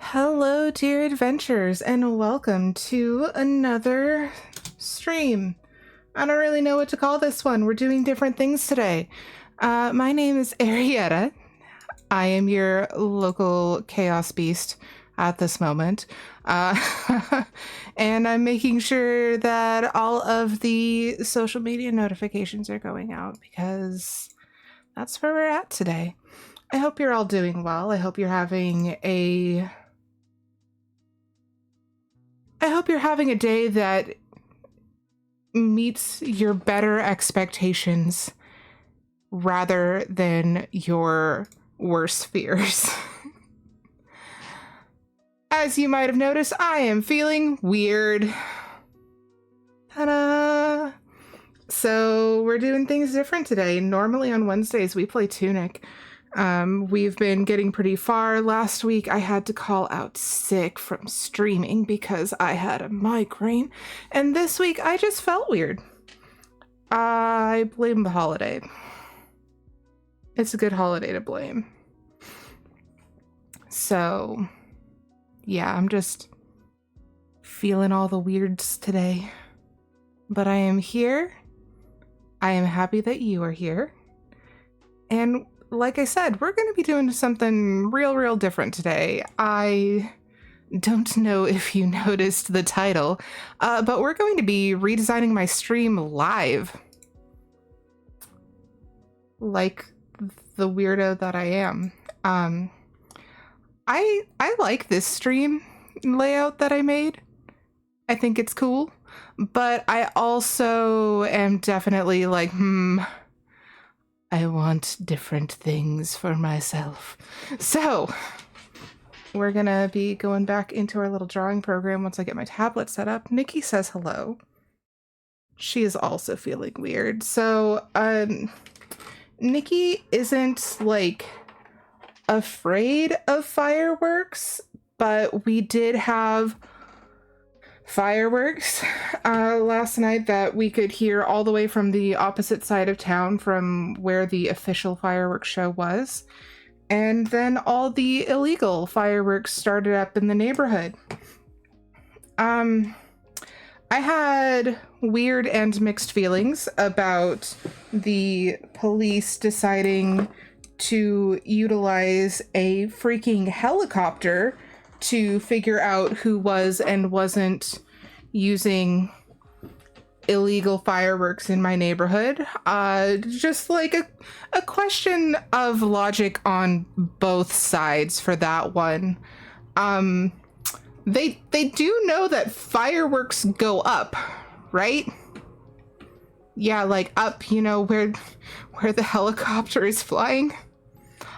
Hello, dear adventurers, and welcome to another stream. I don't really know what to call this one. We're doing different things today. My name is Aerietta. I am your local chaos beast at this moment. And I'm making sure that all of the social media notifications are going out because that's where we're at today. I hope you're all doing well. I hope you're having a day that meets your better expectations rather than your worst fears. As you might have noticed, I am feeling weird. Ta-da! So we're doing things different today. Normally on Wednesdays we play Tunic. We've been getting pretty far. Last week I had to call out sick from streaming because I had a migraine, and this week I just felt weird. I blame the holiday. It's a good holiday to blame. So, yeah, I'm just feeling all the weirds today. But I am here. I am happy that you are here. And like I said, we're going to be doing something real different today. I don't know if you noticed the title, but we're going to be redesigning my stream live. Like the weirdo that I am. I like this stream layout that I made. I think it's cool, but I also am definitely like, I want different things for myself. So we're gonna be going back into our little drawing program once I get my tablet set up. Nikki says hello. She is also feeling weird. So, Nikki isn't like afraid of fireworks, but we did have fireworks last night that we could hear all the way from the opposite side of town from where the official fireworks show was. And then all the illegal fireworks started up in the neighborhood. I had weird and mixed feelings about the police deciding to utilize a freaking helicopter to figure out who was and wasn't using illegal fireworks in my neighborhood. Just like a question of logic on both sides for that one. They do know that fireworks go up, right? Yeah, like up, you know, where the helicopter is flying.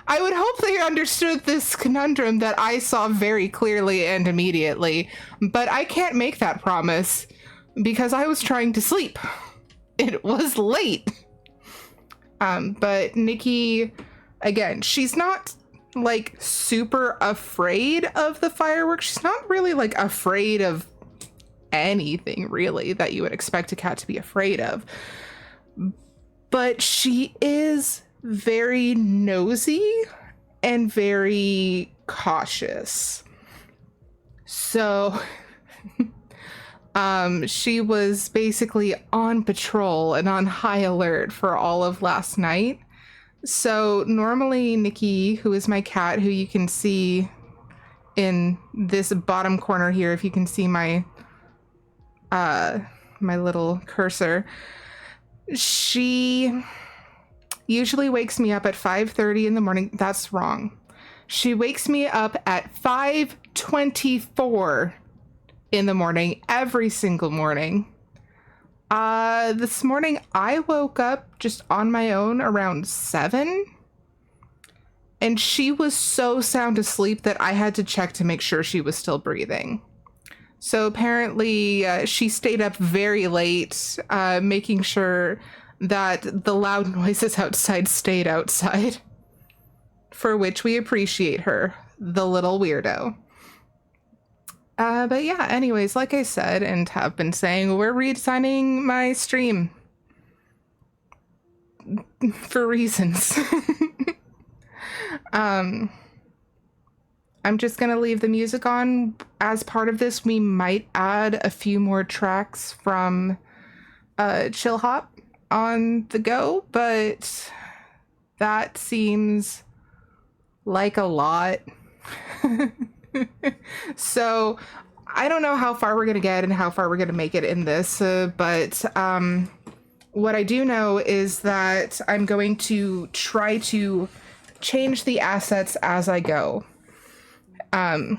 I would hope they understood this conundrum that I saw very clearly and immediately, but I can't make that promise because I was trying to sleep. It was late. But Nikki, again, she's not like super afraid of the fireworks. She's not really like afraid of anything really that you would expect a cat to be afraid of. But she is very nosy and very cautious. So she was basically on patrol and on high alert for all of last night. So normally Nikki, who is my cat, who you can see in this bottom corner here, if you can see my my little cursor, she usually wakes me up at 5:30 in the morning. That's wrong. She wakes me up at 5:24 in the morning every single morning. This morning I woke up just on my own around 7, and she was so sound asleep that I had to check to make sure she was still breathing. So apparently she stayed up very late, making sure that the loud noises outside stayed outside, for which we appreciate her, the little weirdo. But yeah, anyways, like I said and have been saying, we're redesigning my stream for reasons. I'm just going to leave the music on. As part of this, we might add a few more tracks from Chill Hop on the go, but that seems like a lot. So I don't know how far we're going to get and how far we're going to make it in this, but what I do know is that I'm going to try to change the assets as I go. And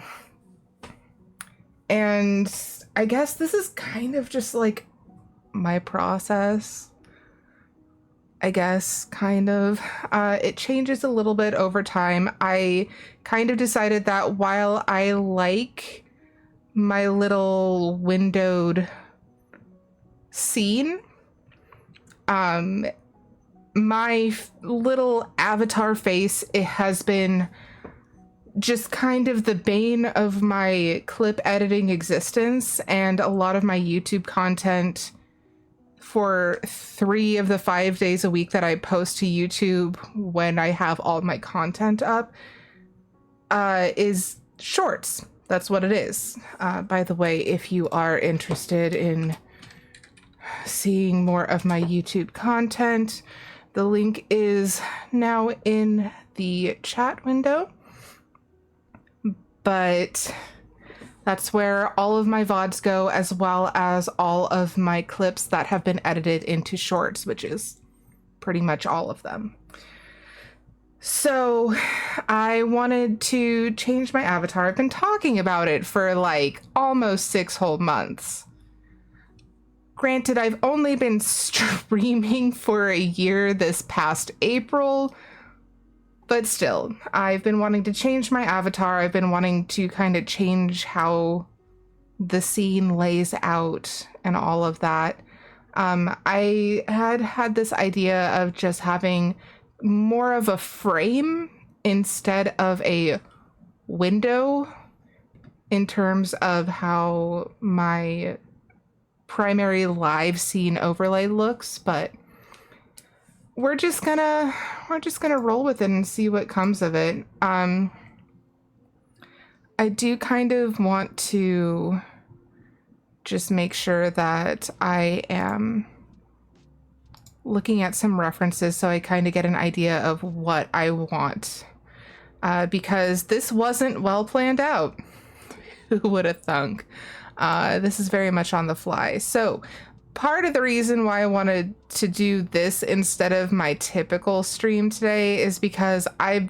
I guess this is kind of just like my process. I guess, kind of. It changes a little bit over time. I kind of decided that while I like my little windowed scene, my little avatar face, it has been just kind of the bane of my clip editing existence, and a lot of my YouTube content for 3 of the 5 days a week that I post to YouTube when I have all my content up is shorts. That's what it is. By the way, if you are interested in seeing more of my YouTube content, the link is now in the chat window. But that's where all of my VODs go, as well as all of my clips that have been edited into shorts, which is pretty much all of them. So I wanted to change my avatar. I've been talking about it for like almost 6 whole months. Granted, I've only been streaming for a year this past April, but still, I've been wanting to change my avatar. I've been wanting to kind of change how the scene lays out and all of that. I had this idea of just having more of a frame instead of a window in terms of how my primary live scene overlay looks, but we're just gonna roll with it and see what comes of it. I do kind of want to just make sure that I am looking at some references so I kind of get an idea of what I want, because this wasn't well planned out. Who would have thunk? This is very much on the fly. So part of the reason why I wanted to do this instead of my typical stream today is because I'm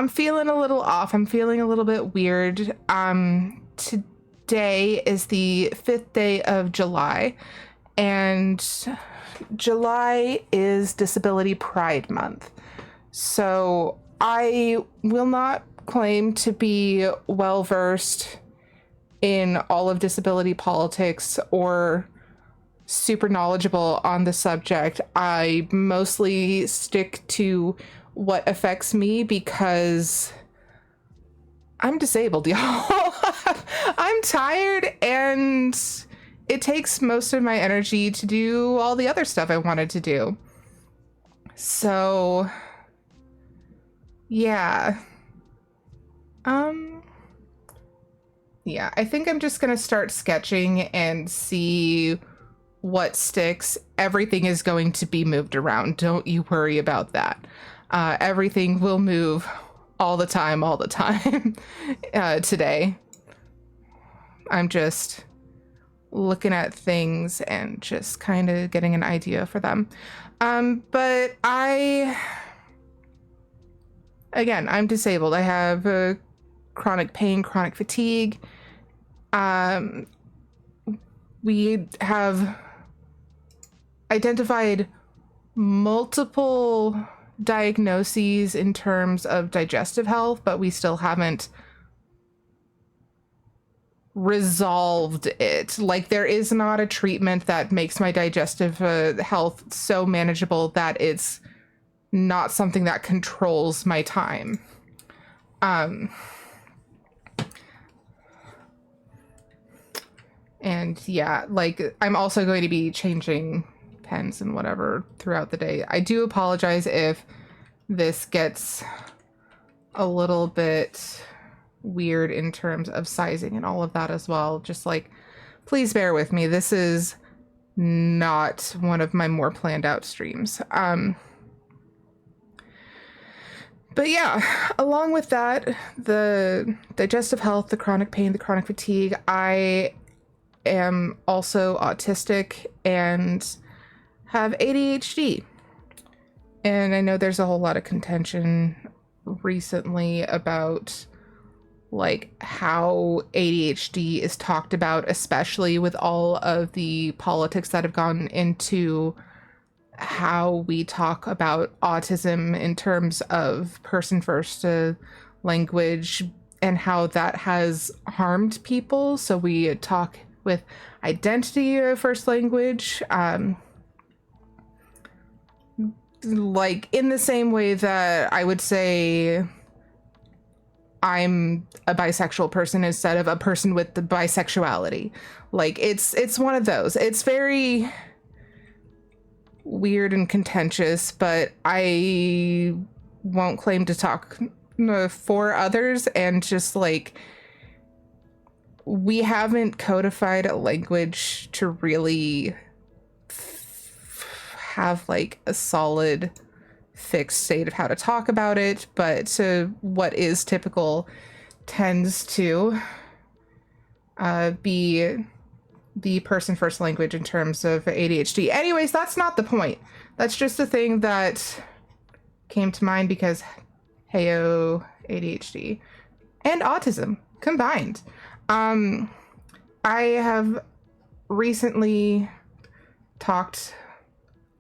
feeling a little off. I'm feeling a little bit weird. Today is the 5th day of July, and July is Disability Pride Month. So I will not claim to be well versed in all of disability politics or super knowledgeable on the subject. I mostly stick to what affects me because I'm disabled, y'all. I'm tired, and it takes most of my energy to do all the other stuff I wanted to do. So, yeah. Yeah, I think I'm just gonna start sketching and see what sticks. Everything is going to be moved around. Don't you worry about that. Everything will move all the time today. I'm just looking at things and just kind of getting an idea for them. But again, I'm disabled. I have chronic pain, chronic fatigue. We have identified multiple diagnoses in terms of digestive health, but we still haven't resolved it. Like, there is not a treatment that makes my digestive health so manageable that it's not something that controls my time. And yeah, like, I'm also going to be changing pens and whatever throughout the day. I do apologize if this gets a little bit weird in terms of sizing and all of that as well. Just like, please bear with me. This is not one of my more planned out streams. But yeah, along with that, the digestive health, the chronic pain, the chronic fatigue, I am also autistic and have ADHD. And I know there's a whole lot of contention recently about like how ADHD is talked about, especially with all of the politics that have gone into how we talk about autism in terms of person first language and how that has harmed people. So we talk with identity first language, like in the same way that I would say I'm a bisexual person instead of a person with the bisexuality. Like it's one of those. It's very weird and contentious, but I won't claim to talk for others. And just like, we haven't codified a language to really have like a solid fixed state of how to talk about it, but to what is typical tends to be the person first language in terms of ADHD. Anyways, that's not the point. That's just the thing that came to mind because heyo, ADHD and autism combined. I have recently talked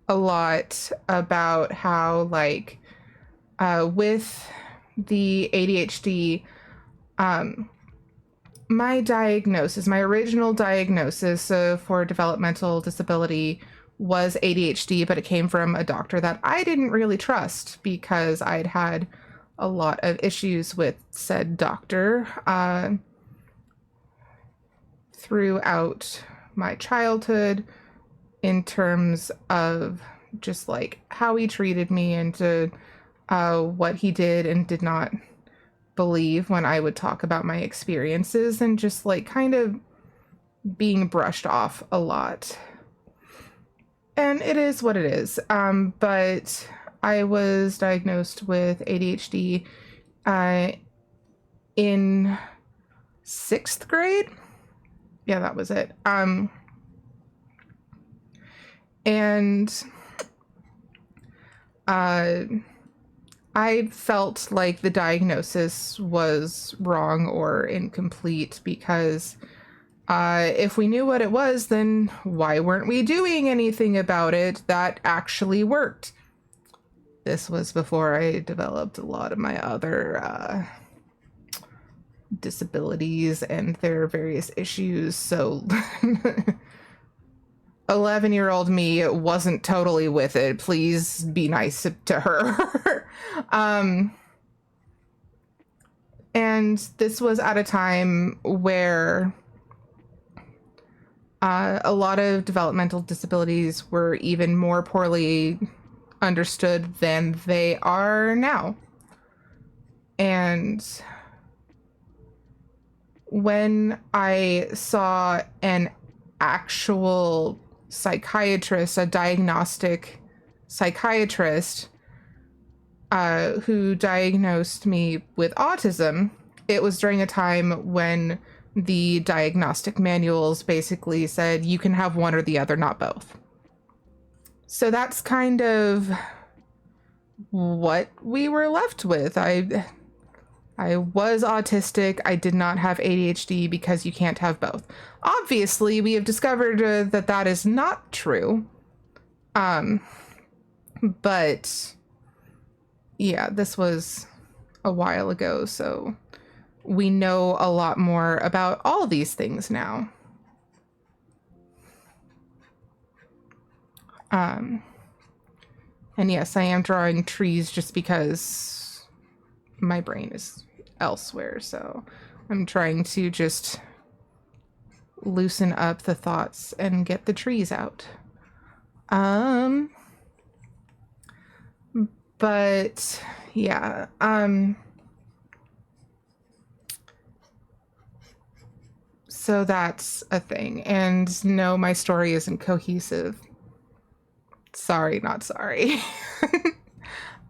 a lot about how like with the ADHD, my diagnosis, my original diagnosis for developmental disability was ADHD, but it came from a doctor that I didn't really trust because I'd had a lot of issues with said doctor throughout my childhood in terms of just like how he treated me and what he did and did not believe when I would talk about my experiences, and just like kind of being brushed off a lot. And it is what it is. But I was diagnosed with ADHD in 6th grade. Yeah, that was it. And I felt like the diagnosis was wrong or incomplete because if we knew what it was, then why weren't we doing anything about it that actually worked? This was before I developed a lot of my other disabilities and their various issues, so 11-year-old me wasn't totally with it. Please be nice to her. And this was at a time where a lot of developmental disabilities were even more poorly understood than they are now. And when I saw an actual psychiatrist, a diagnostic psychiatrist, who diagnosed me with autism, it was during a time when the diagnostic manuals basically said you can have one or the other, not both. So that's kind of what we were left with. I was autistic. I did not have ADHD because you can't have both. Obviously, we have discovered that that is not true. But yeah, this was a while ago, so we know a lot more about all these things now. And yes, I am drawing trees just because my brain is elsewhere, so I'm trying to just loosen up the thoughts and get the trees out. But yeah, So that's a thing. And no, my story isn't cohesive. Sorry, not sorry.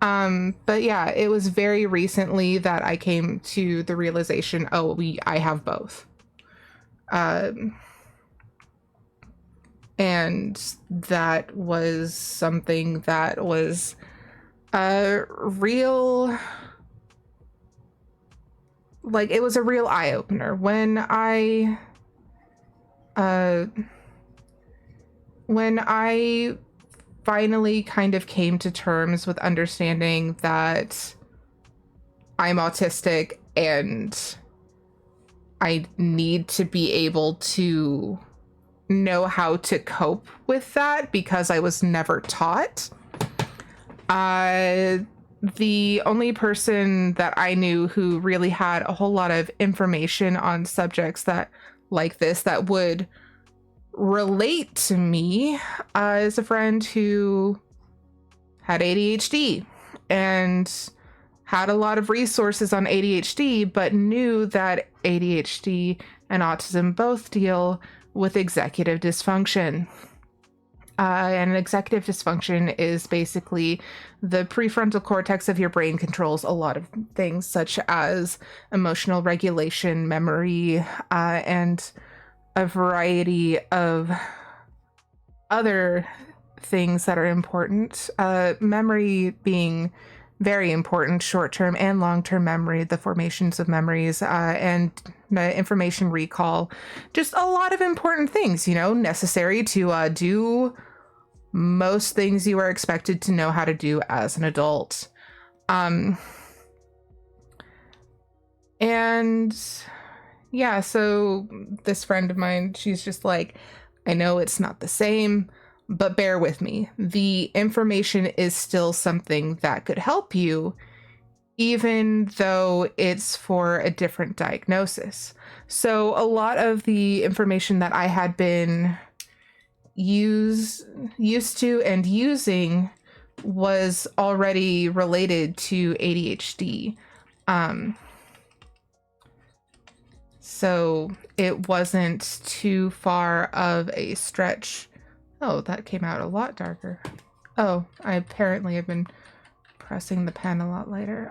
But yeah, it was very recently that I came to the realization, I have both. And that was something that was a real, like, it was a real eye-opener when I finally kind of came to terms with understanding that I'm autistic and I need to be able to know how to cope with that because I was never taught. The only person that I knew who really had a whole lot of information on subjects that like this that would relate to me is a friend who had ADHD and had a lot of resources on ADHD, but knew that ADHD and autism both deal with executive dysfunction. And executive dysfunction is basically the prefrontal cortex of your brain controls a lot of things such as emotional regulation, memory, and a variety of other things that are important. Memory being very important, short-term and long-term memory, the formations of memories, and information recall. Just a lot of important things, necessary to do most things you are expected to know how to do as an adult. And yeah, so this friend of mine, she's just like, I know it's not the same, but bear with me. The information is still something that could help you, even though it's for a different diagnosis. So a lot of the information that I had been used to and using was already related to ADHD. So it wasn't too far of a stretch. Oh, that came out a lot darker. Oh, I apparently have been pressing the pen a lot later.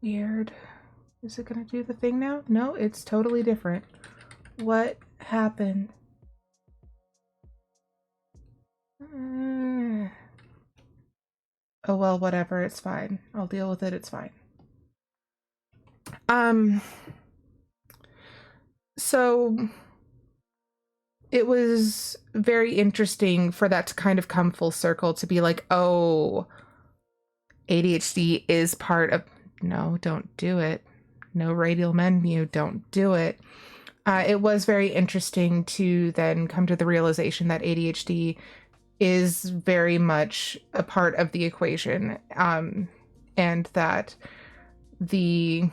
Weird. Is it gonna do the thing now? No, it's totally different. What happened? Oh well, whatever, it's fine. I'll deal with it, it's fine. So it was very interesting for that to kind of come full circle to be like, oh, ADHD is part of, no, don't do it. No radial menu, don't do it. It was very interesting to then come to the realization that ADHD is very much a part of the equation, and that the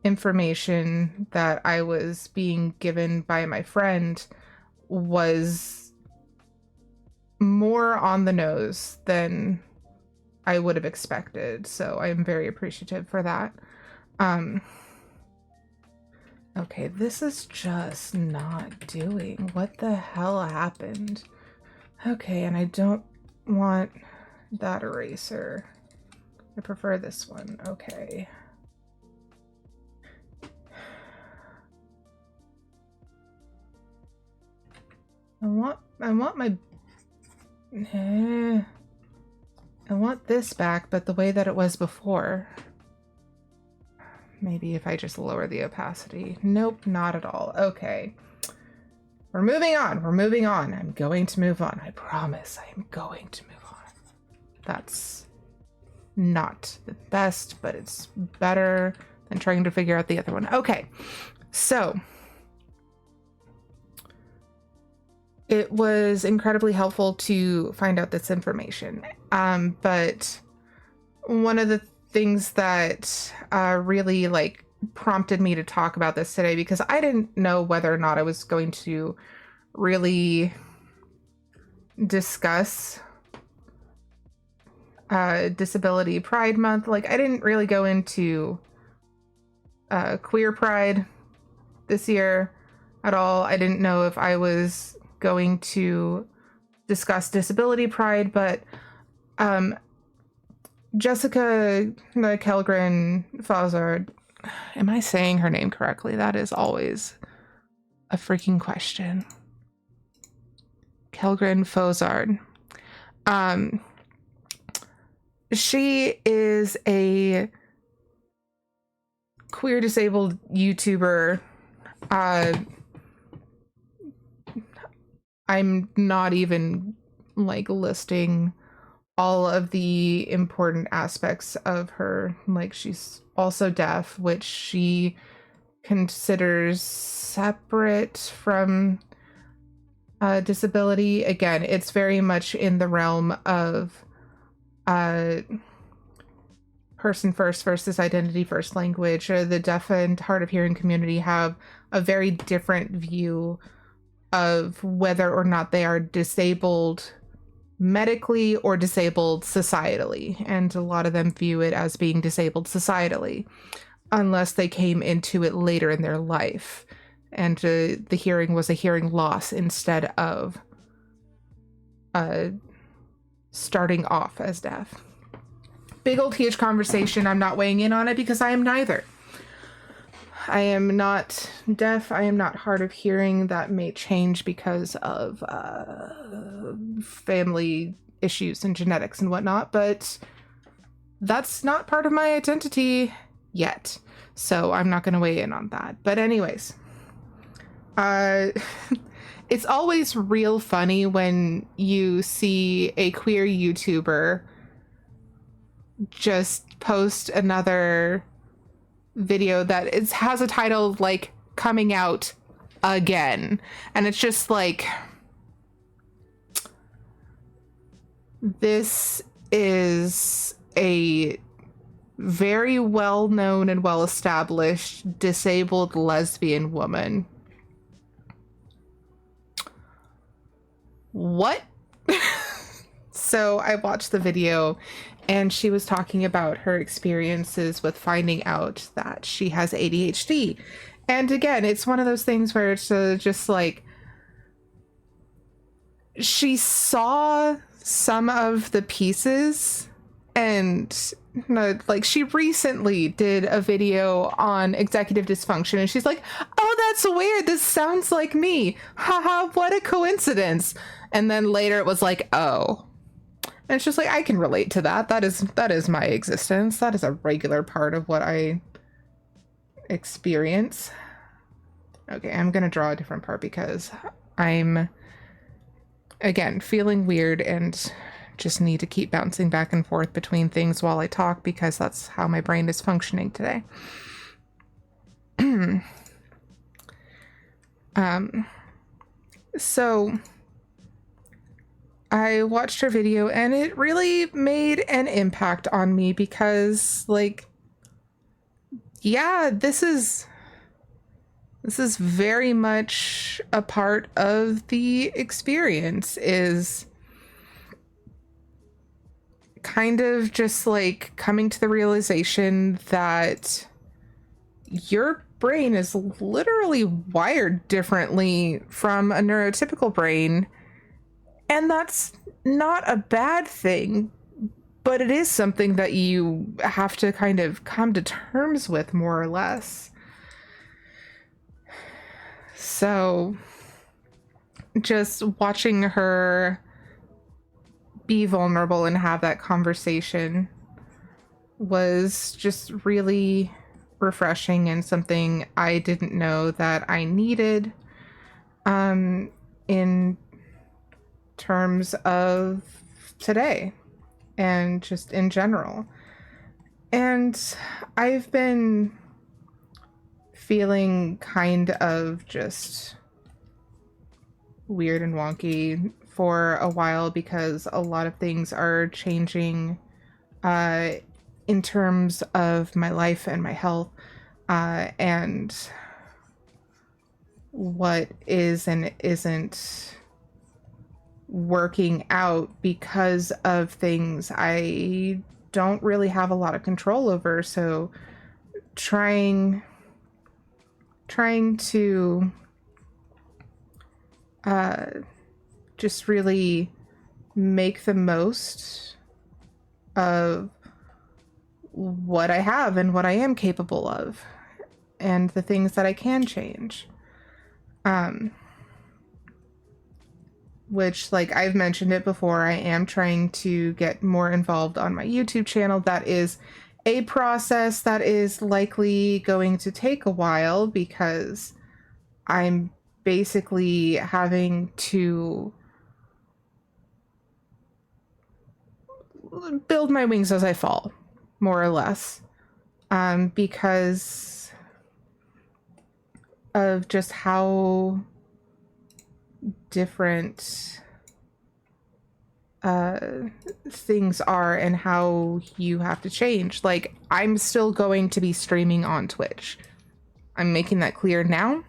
information that I was being given by my friend was more on the nose than I would have expected. So I'm very appreciative for that. Okay, this is just not doing. What the hell happened? Okay, and I don't want that eraser. I prefer this one. Okay. I want this back, but the way that it was before. Maybe if I just lower the opacity. Nope, not at all. Okay. We're moving on. We're moving on. I'm going to move on. I promise I am going to move on. That's not the best, but it's better than trying to figure out the other one. Okay. So it was incredibly helpful to find out this information. But one of the things that really prompted me to talk about this today, because I didn't know whether or not I was going to really discuss Disability Pride Month. I didn't really go into queer pride this year at all. I didn't know if I was going to discuss disability pride, but Jessica Kellgren Fazard, am I saying her name correctly? That is always a freaking question. Kellgren Fozard. She is a queer disabled YouTuber. I'm not even like listing all of the important aspects of her. Like, she's also deaf, which she considers separate from disability. Again, it's very much in the realm of person first versus identity first language. The deaf and hard of hearing community have a very different view of whether or not they are disabled medically or disabled societally, and a lot of them view it as being disabled societally unless they came into it later in their life and the hearing was a hearing loss instead of starting off as deaf. Big old huge conversation. I'm not weighing in on it because I am neither. I am not deaf. I am not hard of hearing. That may change because of family issues and genetics and whatnot, but that's not part of my identity yet. So I'm not going to weigh in on that. But anyways, it's always real funny when you see a queer YouTuber just post another video that has a title like coming out again, and it's just like, this is a very well known and well established disabled lesbian woman. What? So I watched the video, and she was talking about her experiences with finding out that she has ADHD. And again, it's one of those things where it's just like, she saw some of the pieces, and like, she recently did a video on executive dysfunction, and she's like, oh, that's weird. This sounds like me. Haha, what a coincidence. And then later it was like, oh. And it's just like, I can relate to that. That is my existence. That is a regular part of what I experience. Okay, I'm going to draw a different part because I'm, again, feeling weird and just need to keep bouncing back and forth between things while I talk because that's how my brain is functioning today. So I watched her video, and it really made an impact on me because, like, yeah, this is very much a part of the experience, is kind of just like coming to the realization that your brain is literally wired differently from a neurotypical brain. And that's not a bad thing, but it is something that you have to kind of come to terms with, more or less. So just watching her be vulnerable and have that conversation was just really refreshing and something I didn't know that I needed in terms of today and just in general. And I've been feeling kind of just weird and wonky for a while because a lot of things are changing in terms of my life and my health and what is and isn't working out because of things I don't really have a lot of control over. So trying trying to just really make the most of what I have and what I am capable of and the things that I can change. Which, like I've mentioned it before, I am trying to get more involved on my YouTube channel. That is a process that is likely going to take a while because I'm basically having to build my wings as I fall, more or less, because of just how different things are and how you have to change. Like, I'm still going to be streaming on Twitch. I'm making that clear now.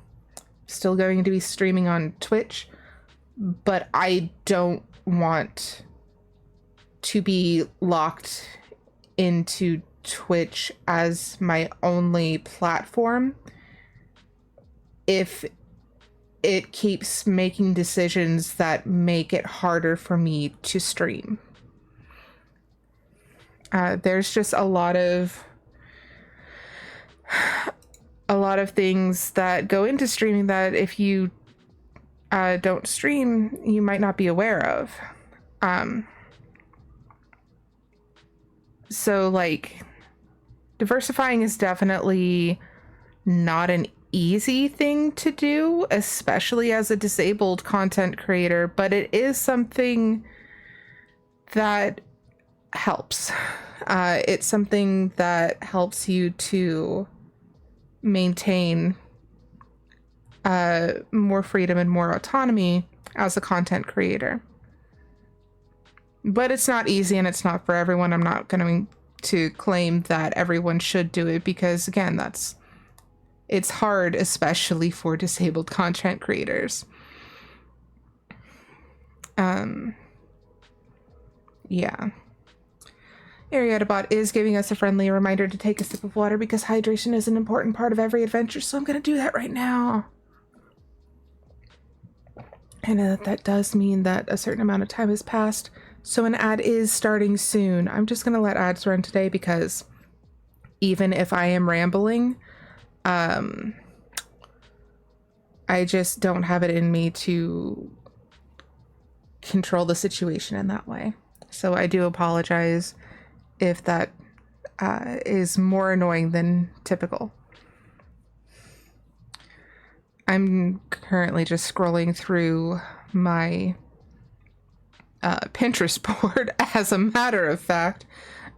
Still going to be streaming on Twitch, but I don't want to be locked into Twitch as my only platform if it keeps making decisions that make it harder for me to stream. There's just a lot of things that go into streaming that if you don't stream, you might not be aware of. So, like, diversifying is definitely not an easy thing to do, especially as a disabled content creator, but it is something that helps. It's something that helps you to maintain more freedom and more autonomy as a content creator. But it's not easy and it's not for everyone. I'm not going to claim that everyone should do it because, again, it's hard, especially for disabled content creators. Yeah. Aerietta bot is giving us a friendly reminder to take a sip of water because hydration is an important part of every adventure, so I'm going to do that right now. And that does mean that a certain amount of time has passed, so an ad is starting soon. I'm just going to let ads run today because even if I am rambling, I just don't have it in me to control the situation in that way. So I do apologize if that is more annoying than typical. I'm currently just scrolling through my Pinterest board, as a matter of fact,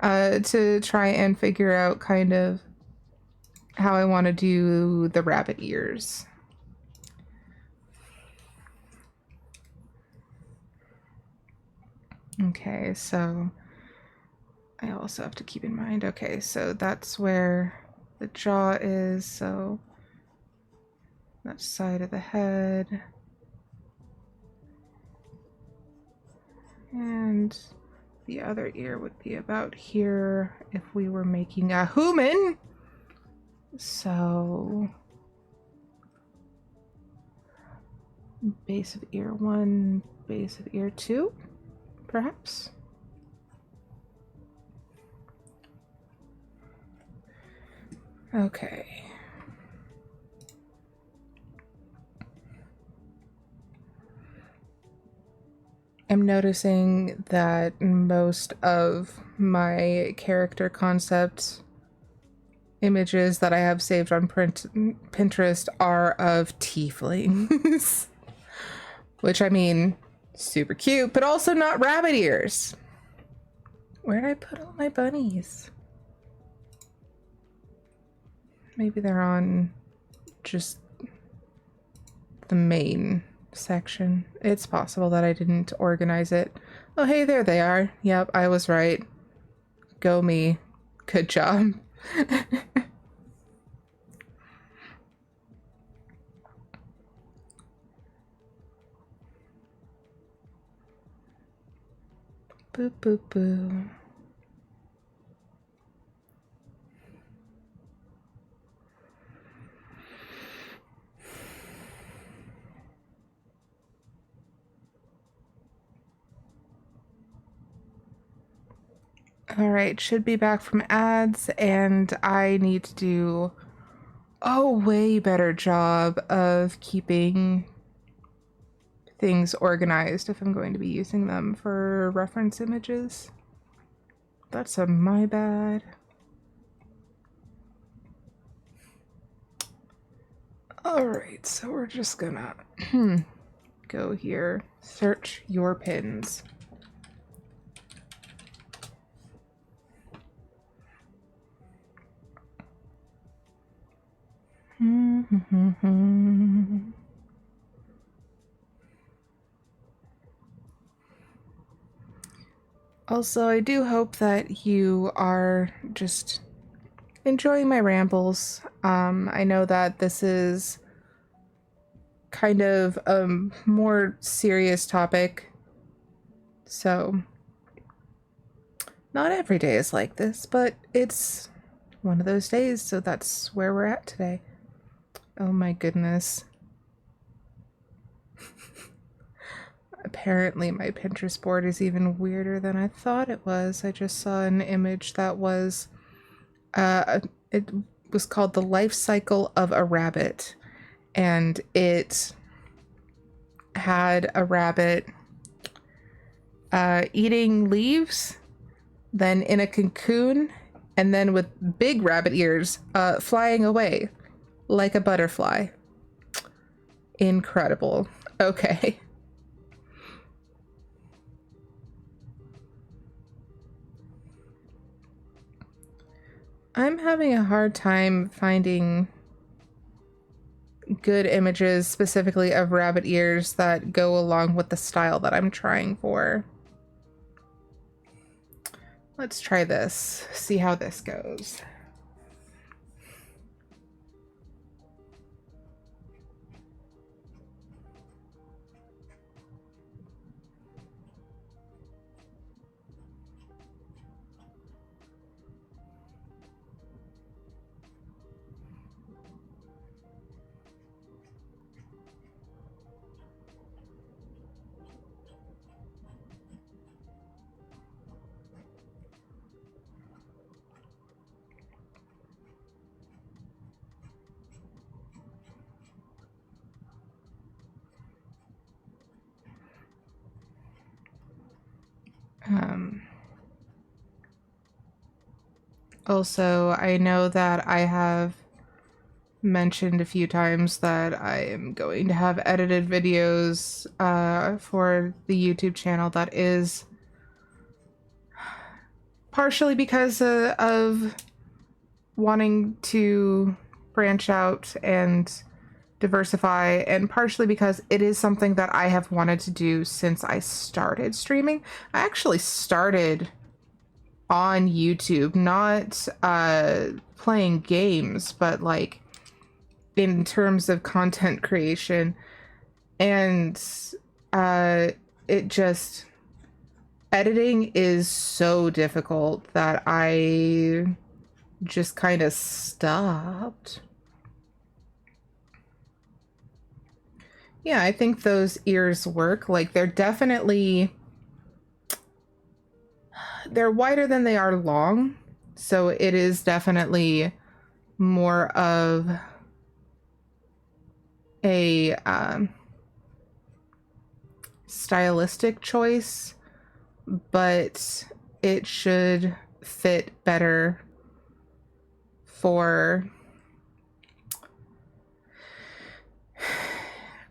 to try and figure out kind of how I want to do the rabbit ears. Okay, so I also have to keep in mind, okay, so that's where the jaw is, so that side of the head. And the other ear would be about here if we were making a human. So base of ear 1, base of ear 2, perhaps. Okay. I'm noticing that most of my character concept images that I have saved on Pinterest are of tieflings. Which, I mean, super cute, but also not rabbit ears. Where did I put all my bunnies? Maybe they're on just the main section. It's possible that I didn't organize it. Oh, hey, there they are. Yep, I was right. Go me. Good job. Boo, boo, boo. All right, should be back from ads, and I need to do a way better job of keeping things organized if I'm going to be using them for reference images. That's my bad. All right, so we're just gonna go here, search your pins. Also, I do hope that you are just enjoying my rambles. I know that this is kind of a more serious topic, so not every day is like this, but it's one of those days, so that's where we're at today. Oh my goodness. Apparently my Pinterest board is even weirder than I thought it was. I just saw an image that was, it was called The Life Cycle of a Rabbit, and it had a rabbit eating leaves, then in a cocoon, and then with big rabbit ears flying away like a butterfly. Incredible. Okay. I'm having a hard time finding good images specifically of rabbit ears that go along with the style that I'm trying for. Let's try this, see how this goes. Also, I know that I have mentioned a few times that I am going to have edited videos for the YouTube channel. That is partially because of wanting to branch out and diversify, and partially because it is something that I have wanted to do since I started streaming. I actually started on YouTube, not playing games, but like in terms of content creation. And it just, editing is so difficult that I just kind of stopped. Yeah, I think those ears work. Like, they're definitely, they're wider than they are long, so it is definitely more of a stylistic choice, but it should fit better for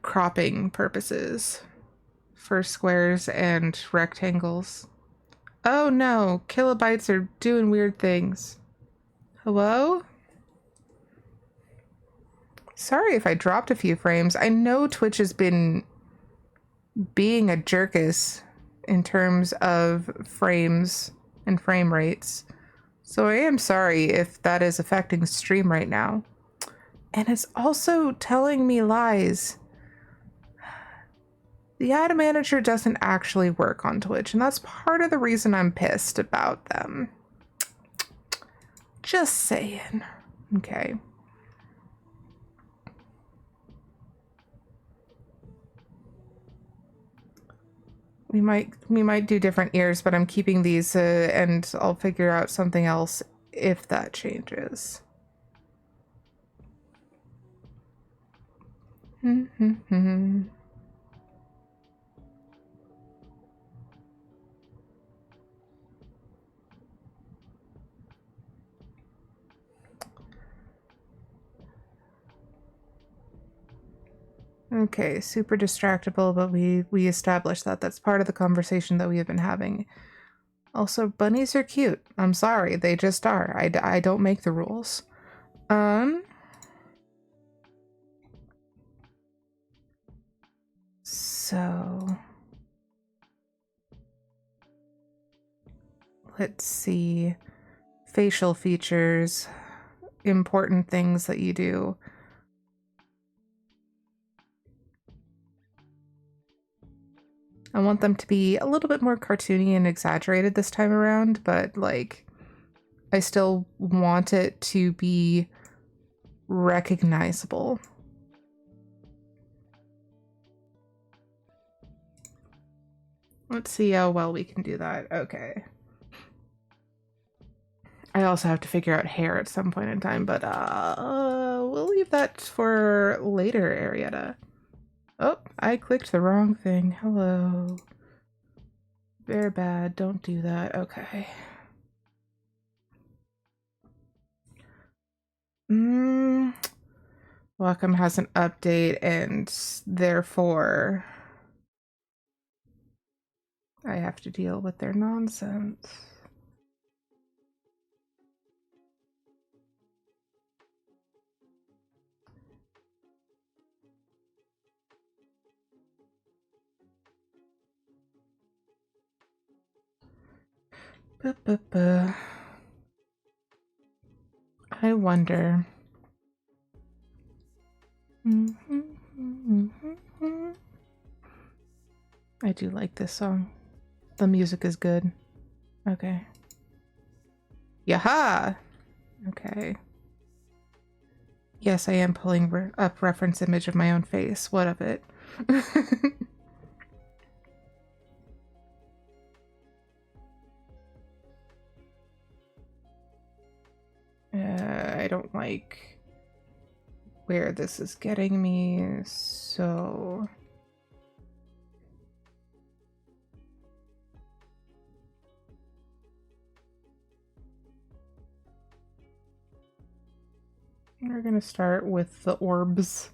cropping purposes for squares and rectangles. Oh no, kilobytes are doing weird things. Hello? Sorry if I dropped a few frames. I know Twitch has been being a jerkus in terms of frames and frame rates. So I am sorry if that is affecting stream right now. And it's also telling me lies. The ad manager doesn't actually work on Twitch, and that's part of the reason I'm pissed about them. Just saying. Okay. We might do different ears, but I'm keeping these and I'll figure out something else if that changes. Okay, super distractible, but we established that. That's part of the conversation that we have been having. Also, bunnies are cute. I'm sorry, they just are. I don't make the rules. So let's see. Facial features, important things that you do. I want them to be a little bit more cartoony and exaggerated this time around, but like I still want it to be recognizable. Let's see how well we can do that. Okay. I also have to figure out hair at some point in time, but we'll leave that for later, Aerietta. Oh, I clicked the wrong thing. Hello. Very bad. Don't do that. Okay. Wacom has an update and therefore I have to deal with their nonsense. I wonder. I do like this song. The music is good. Okay. Yaha! Okay. Yes, I am pulling up reference image of my own face. What of it? I don't like where this is getting me, so... We're gonna start with the orbs.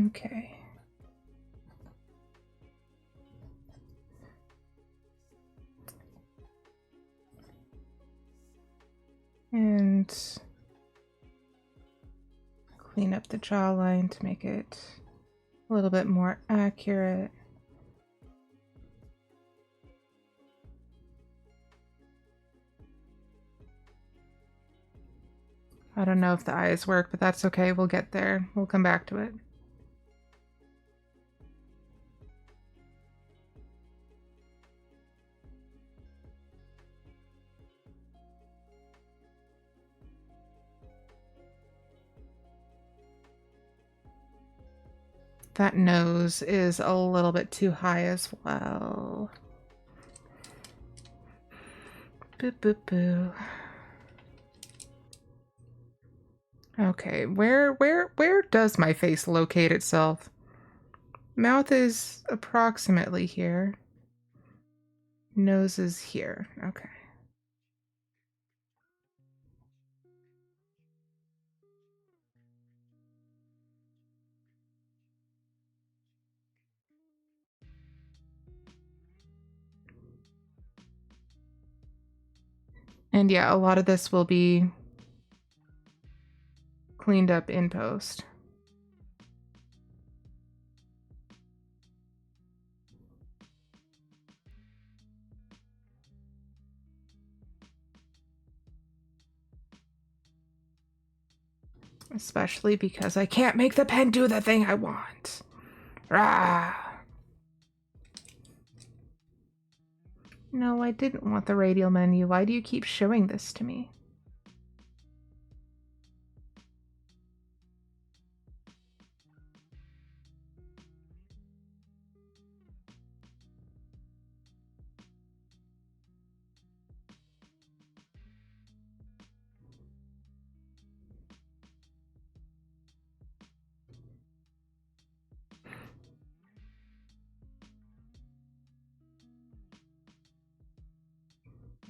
Okay. And clean up the jawline to make it a little bit more accurate. I don't know if the eyes work, but that's okay. We'll get there. We'll come back to it. That nose is a little bit too high as well. Boo, boo, boo. Okay, where does my face locate itself? Mouth is approximately here. Nose is here. Okay. And yeah, a lot of this will be cleaned up in post. Especially because I can't make the pen do the thing I want. Rah! No, I didn't want the radial menu. Why do you keep showing this to me?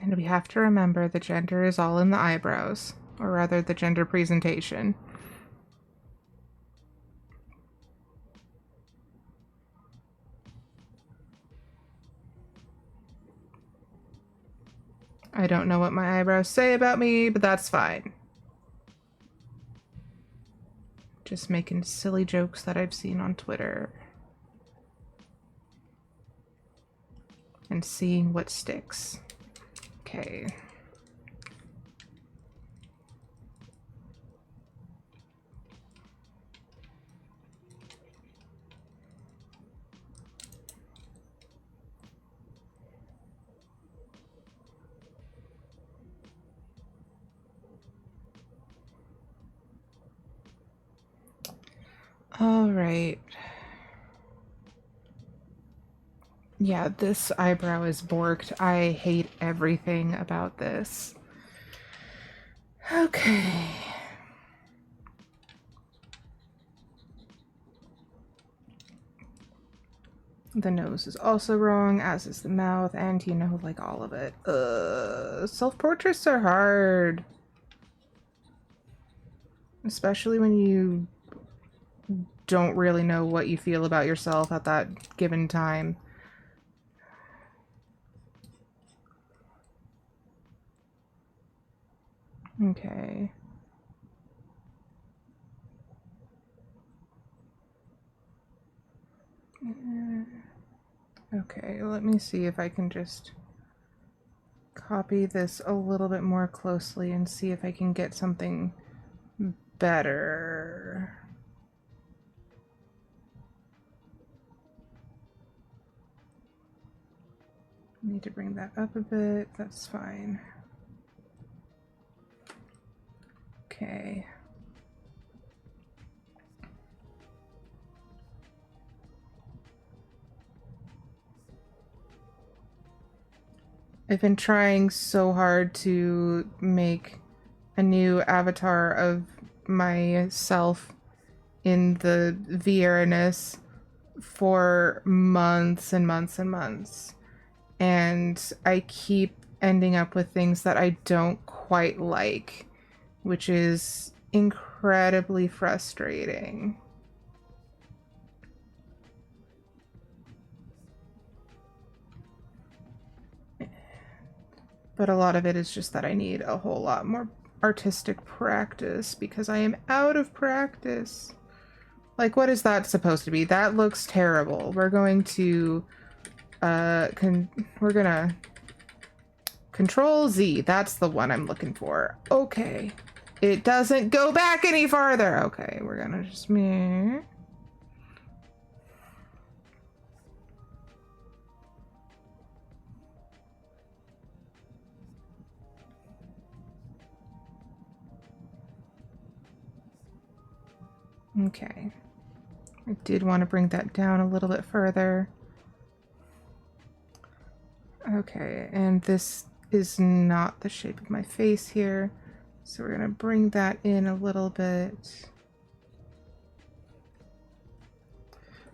And we have to remember the gender is all in the eyebrows, or rather the gender presentation. I don't know what my eyebrows say about me, but that's fine. Just making silly jokes that I've seen on Twitter. And seeing what sticks. Okay. All right. Yeah, this eyebrow is borked. I hate everything about this. Okay. The nose is also wrong, as is the mouth, and you know, like all of it. Self-portraits are hard. Especially when you don't really know what you feel about yourself at that given time. Okay. Okay, let me see if I can just copy this a little bit more closely and see if I can get something better. Need to bring that up a bit. That's fine. Okay. I've been trying so hard to make a new avatar of myself in the Vierness for months and months and months. And I keep ending up with things that I don't quite like, which is incredibly frustrating. But a lot of it is just that I need a whole lot more artistic practice because I am out of practice. Like, what is that supposed to be? That looks terrible. We're going to, we're gonna Control Z. That's the one I'm looking for. Okay. It doesn't go back any farther. Okay, we're gonna just me. Okay. I did want to bring that down a little bit further. Okay, and this is not the shape of my face here. So we're gonna bring that in a little bit.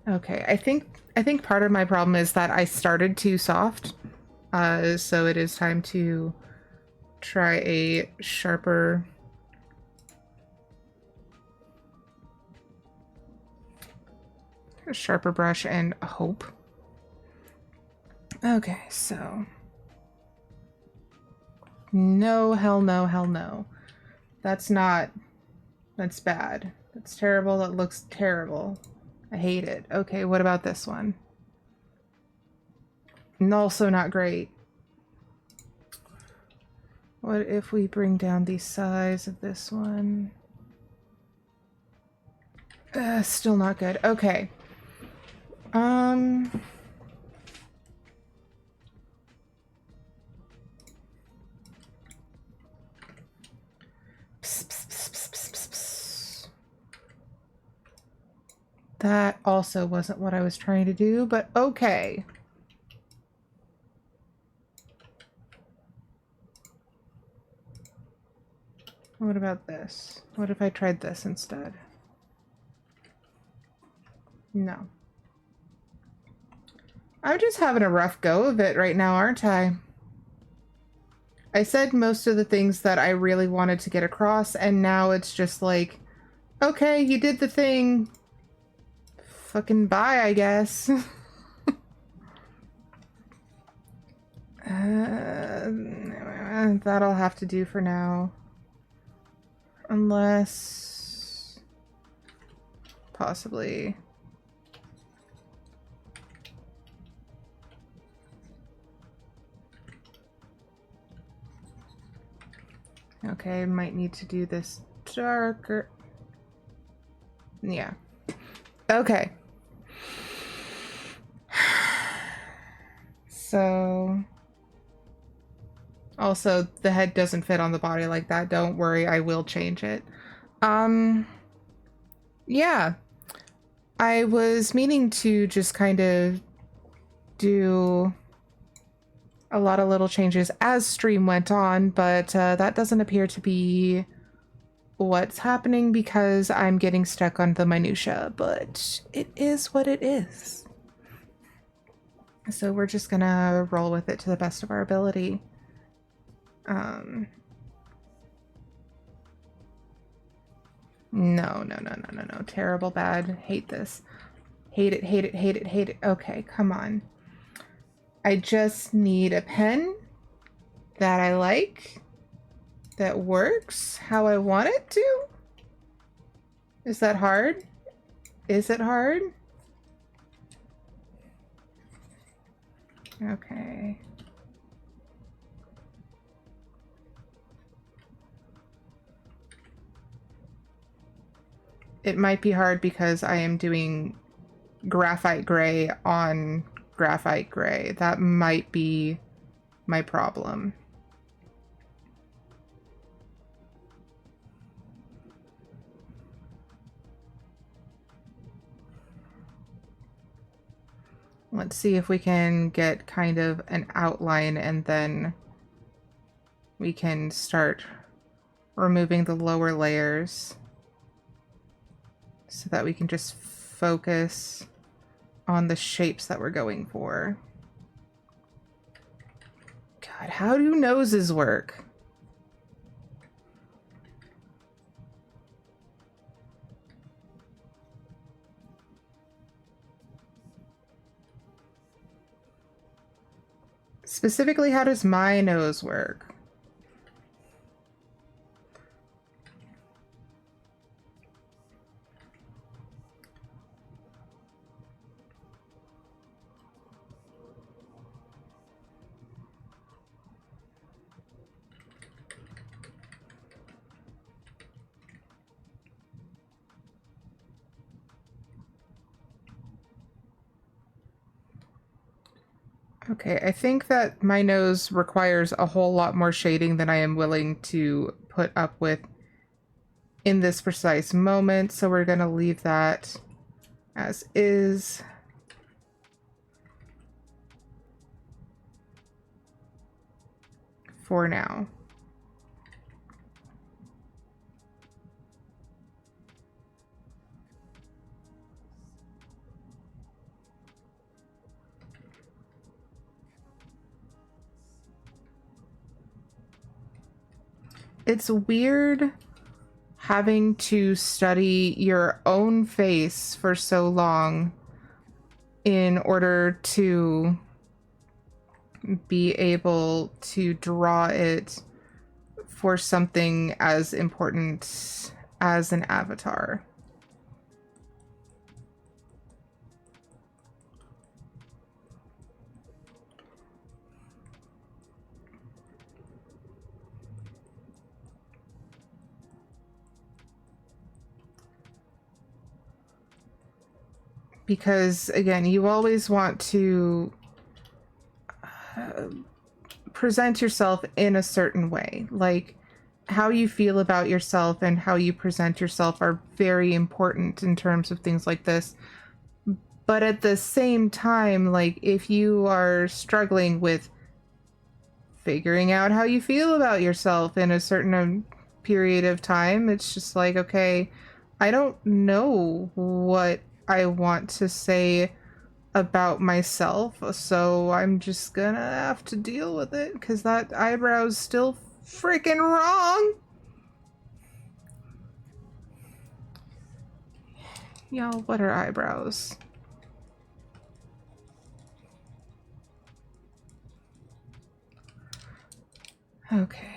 Okay, I think part of my problem is that I started too soft. So it is time to try a sharper brush and hope. Okay, so No, hell no, hell no. That's bad. That's terrible. That looks terrible. I hate it. Okay, what about this one? And also not great. What if we bring down the size of this one? Still not good. Okay. That also wasn't what I was trying to do, but okay. What about this? What if I tried this instead? No. I'm just having a rough go of it right now, aren't I? I said most of the things that I really wanted to get across, and now it's just like, okay, you did the thing. Fucking bye, I guess. That'll have to do for now. Unless... possibly... Okay, might need to do this darker. Yeah. Okay. So... also, the head doesn't fit on the body like that. Don't worry, I will change it. Yeah. I was meaning to just kind of do a lot of little changes as stream went on, but that doesn't appear to be what's happening because I'm getting stuck on the minutia, but it is what it is. So we're just gonna roll with it to the best of our ability. No. Terrible bad. Hate this. Hate it, hate it, hate it, hate it. Okay, come on. I just need a pen that I like, that works how I want it to. Is that hard? Is it hard? Okay. It might be hard because I am doing graphite gray on graphite gray. That might be my problem. Let's see if we can get kind of an outline and then we can start removing the lower layers so that we can just focus on the shapes that we're going for. God, how do noses work? Specifically, how does my nose work? Okay, I think that my nose requires a whole lot more shading than I am willing to put up with in this precise moment, so we're gonna leave that as is. For now. It's weird having to study your own face for so long in order to be able to draw it for something as important as an avatar. Because, again, you always want to present yourself in a certain way. Like, how you feel about yourself and how you present yourself are very important in terms of things like this. But at the same time, like, if you are struggling with figuring out how you feel about yourself in a certain period of time, it's just like, okay, I don't know what I want to say about myself, so I'm just gonna have to deal with it because that eyebrow's still freaking wrong. Y'all, what are eyebrows? Okay.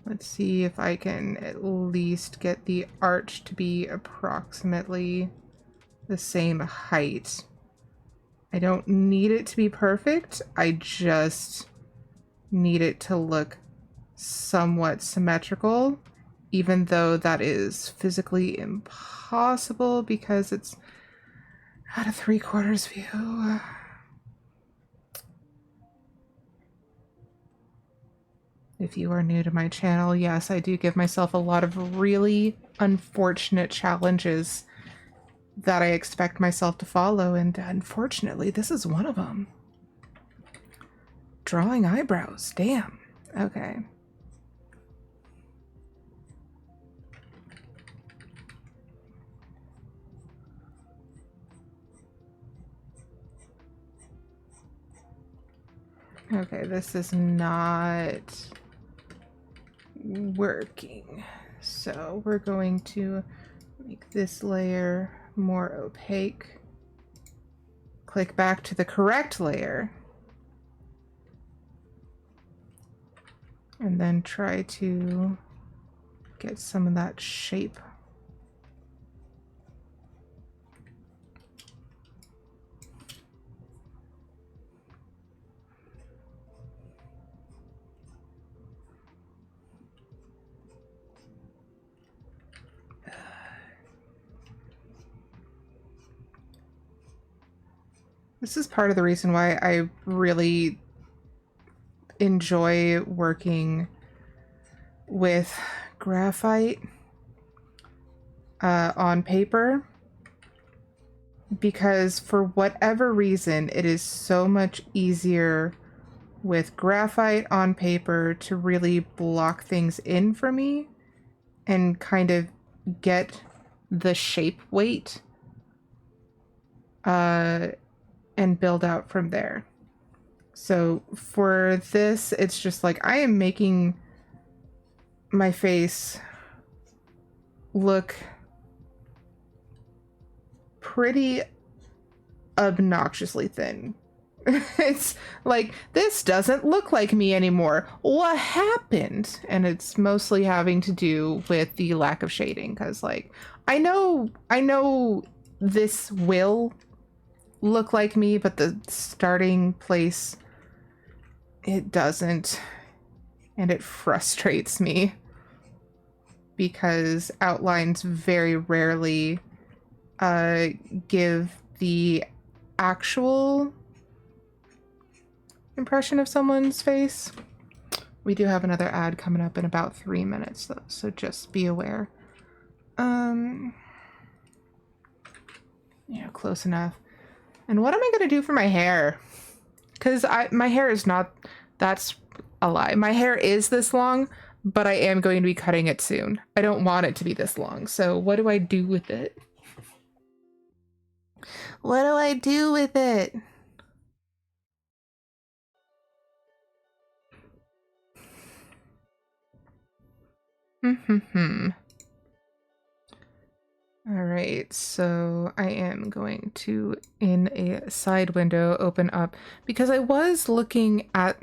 Let's see if I can at least get the arch to be approximately the same height. I don't need it to be perfect. I just need it to look somewhat symmetrical, even though that is physically impossible because it's at a 3/4 view. If you are new to my channel, yes, I do give myself a lot of really unfortunate challenges that I expect myself to follow, and unfortunately, this is one of them. Drawing eyebrows, damn. Okay. Okay, this is not working. So we're going to make this layer more opaque. Click back to the correct layer. And then try to get some of that shape. This is part of the reason why I really enjoy working with graphite on paper, because for whatever reason, it is so much easier with graphite on paper to really block things in for me and kind of get the shape weight and build out from there. So for this, it's just like I am making my face look pretty obnoxiously thin. It's like, this doesn't look like me anymore. What happened? And it's mostly having to do with the lack of shading, because like I know this will look like me, but the starting place, it doesn't, and it frustrates me because outlines very rarely give the actual impression of someone's face. We do have another ad coming up in about 3 minutes though, so just be aware. Yeah, close enough. And what am I gonna do for my hair? Because my hair is not, that's a lie. My hair is this long, but I am going to be cutting it soon. I don't want it to be this long, so what do I do with it? What do I do with it? All right, so I am going to, in a side window, open up, because I was looking at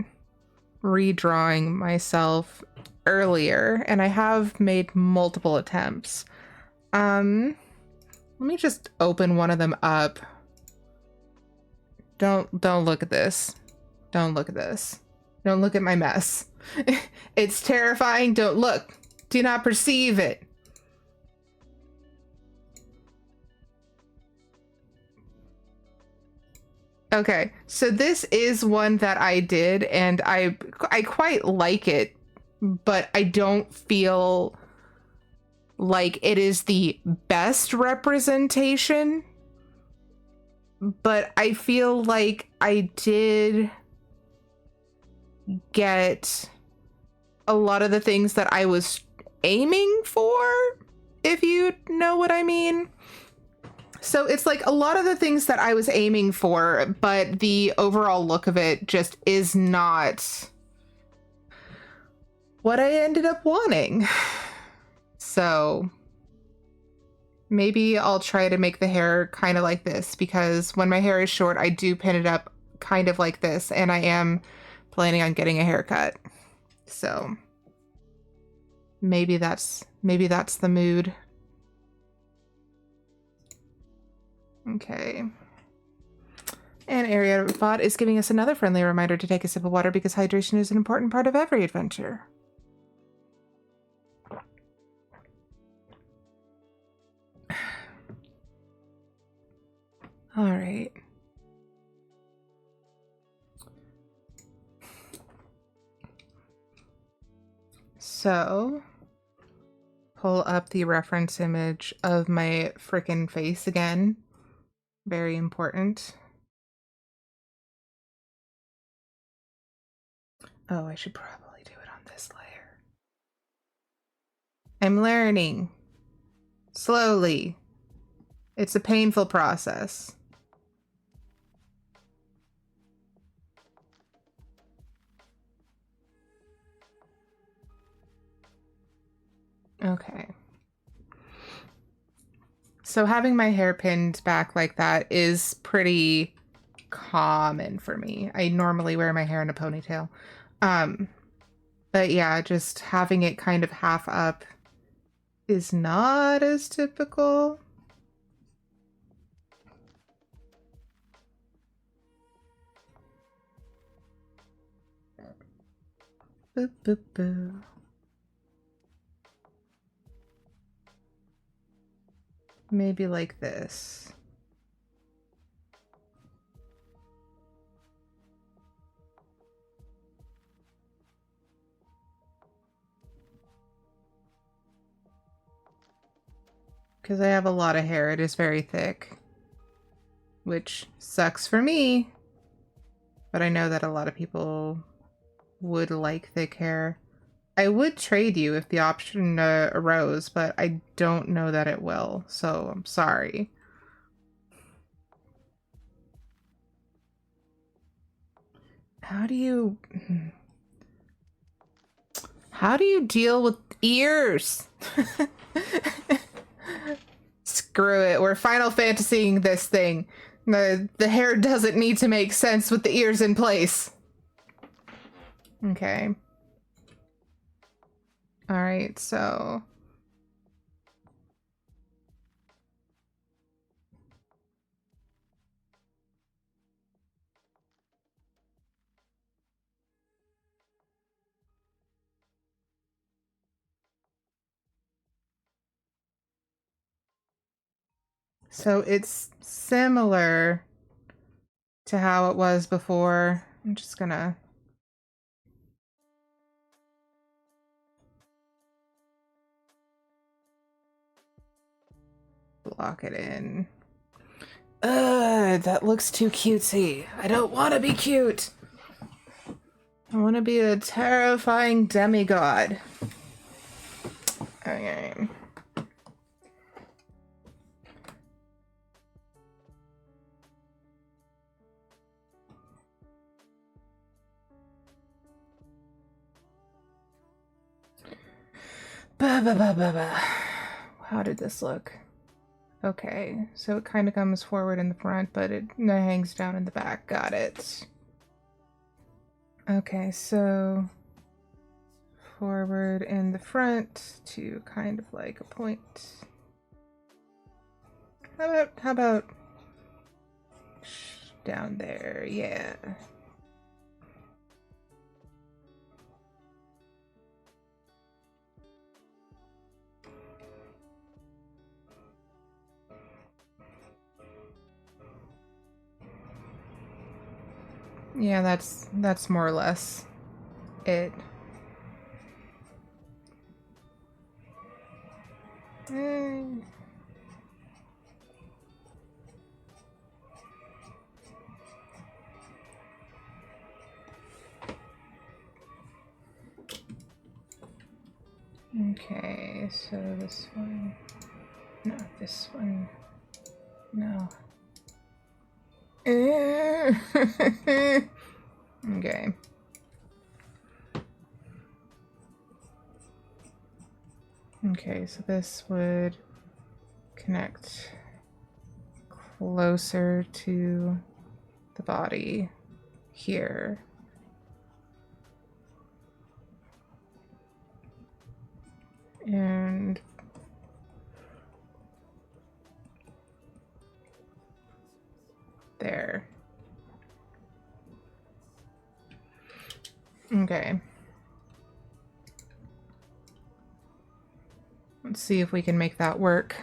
redrawing myself earlier, and I have made multiple attempts. Let me just open one of them up. Don't look at this. Don't look at this. Don't look at my mess. It's terrifying. Don't look. Do not perceive it. Okay, so this is one that I did, and I quite like it, but I don't feel like it is the best representation. But I feel like I did get a lot of the things that I was aiming for, if you know what I mean. So it's like a lot of the things that I was aiming for, but the overall look of it just is not what I ended up wanting. So maybe I'll try to make the hair kind of like this, because when my hair is short, I do pin it up kind of like this, and I am planning on getting a haircut. So maybe that's the mood. Okay. And Aerietta Bot is giving us another friendly reminder to take a sip of water, because hydration is an important part of every adventure. All right. So, pull up the reference image of my frickin' face again. Very important. Oh, I should probably do it on this layer. I'm learning. Slowly. It's a painful process. Okay. So having my hair pinned back like that is pretty common for me. I normally wear my hair in a ponytail. But yeah, just having it kind of half up is not as typical. Boop, boop, boop. Maybe like this. Because I have a lot of hair, it is very thick. Which sucks for me. But I know that a lot of people would like thick hair. I would trade you if the option arose, but I don't know that it will, so I'm sorry. How do you deal with ears? Screw it, we're Final Fantasying this thing. The hair doesn't need to make sense with the ears in place. Okay. All right, so it's similar to how it was before. I'm just gonna block it in. That looks too cutesy. I don't want to be cute. I want to be a terrifying demigod. Okay. How did this look? Okay, so it kind of comes forward in the front, but it hangs down in the back. Got it. Okay, so forward in the front to kind of like a point. How about down there? Yeah. Yeah, that's more or less it. Okay, so this one. No, this one. No. Okay. Okay, so this would connect closer to the body here. And there. Okay. Let's see if we can make that work.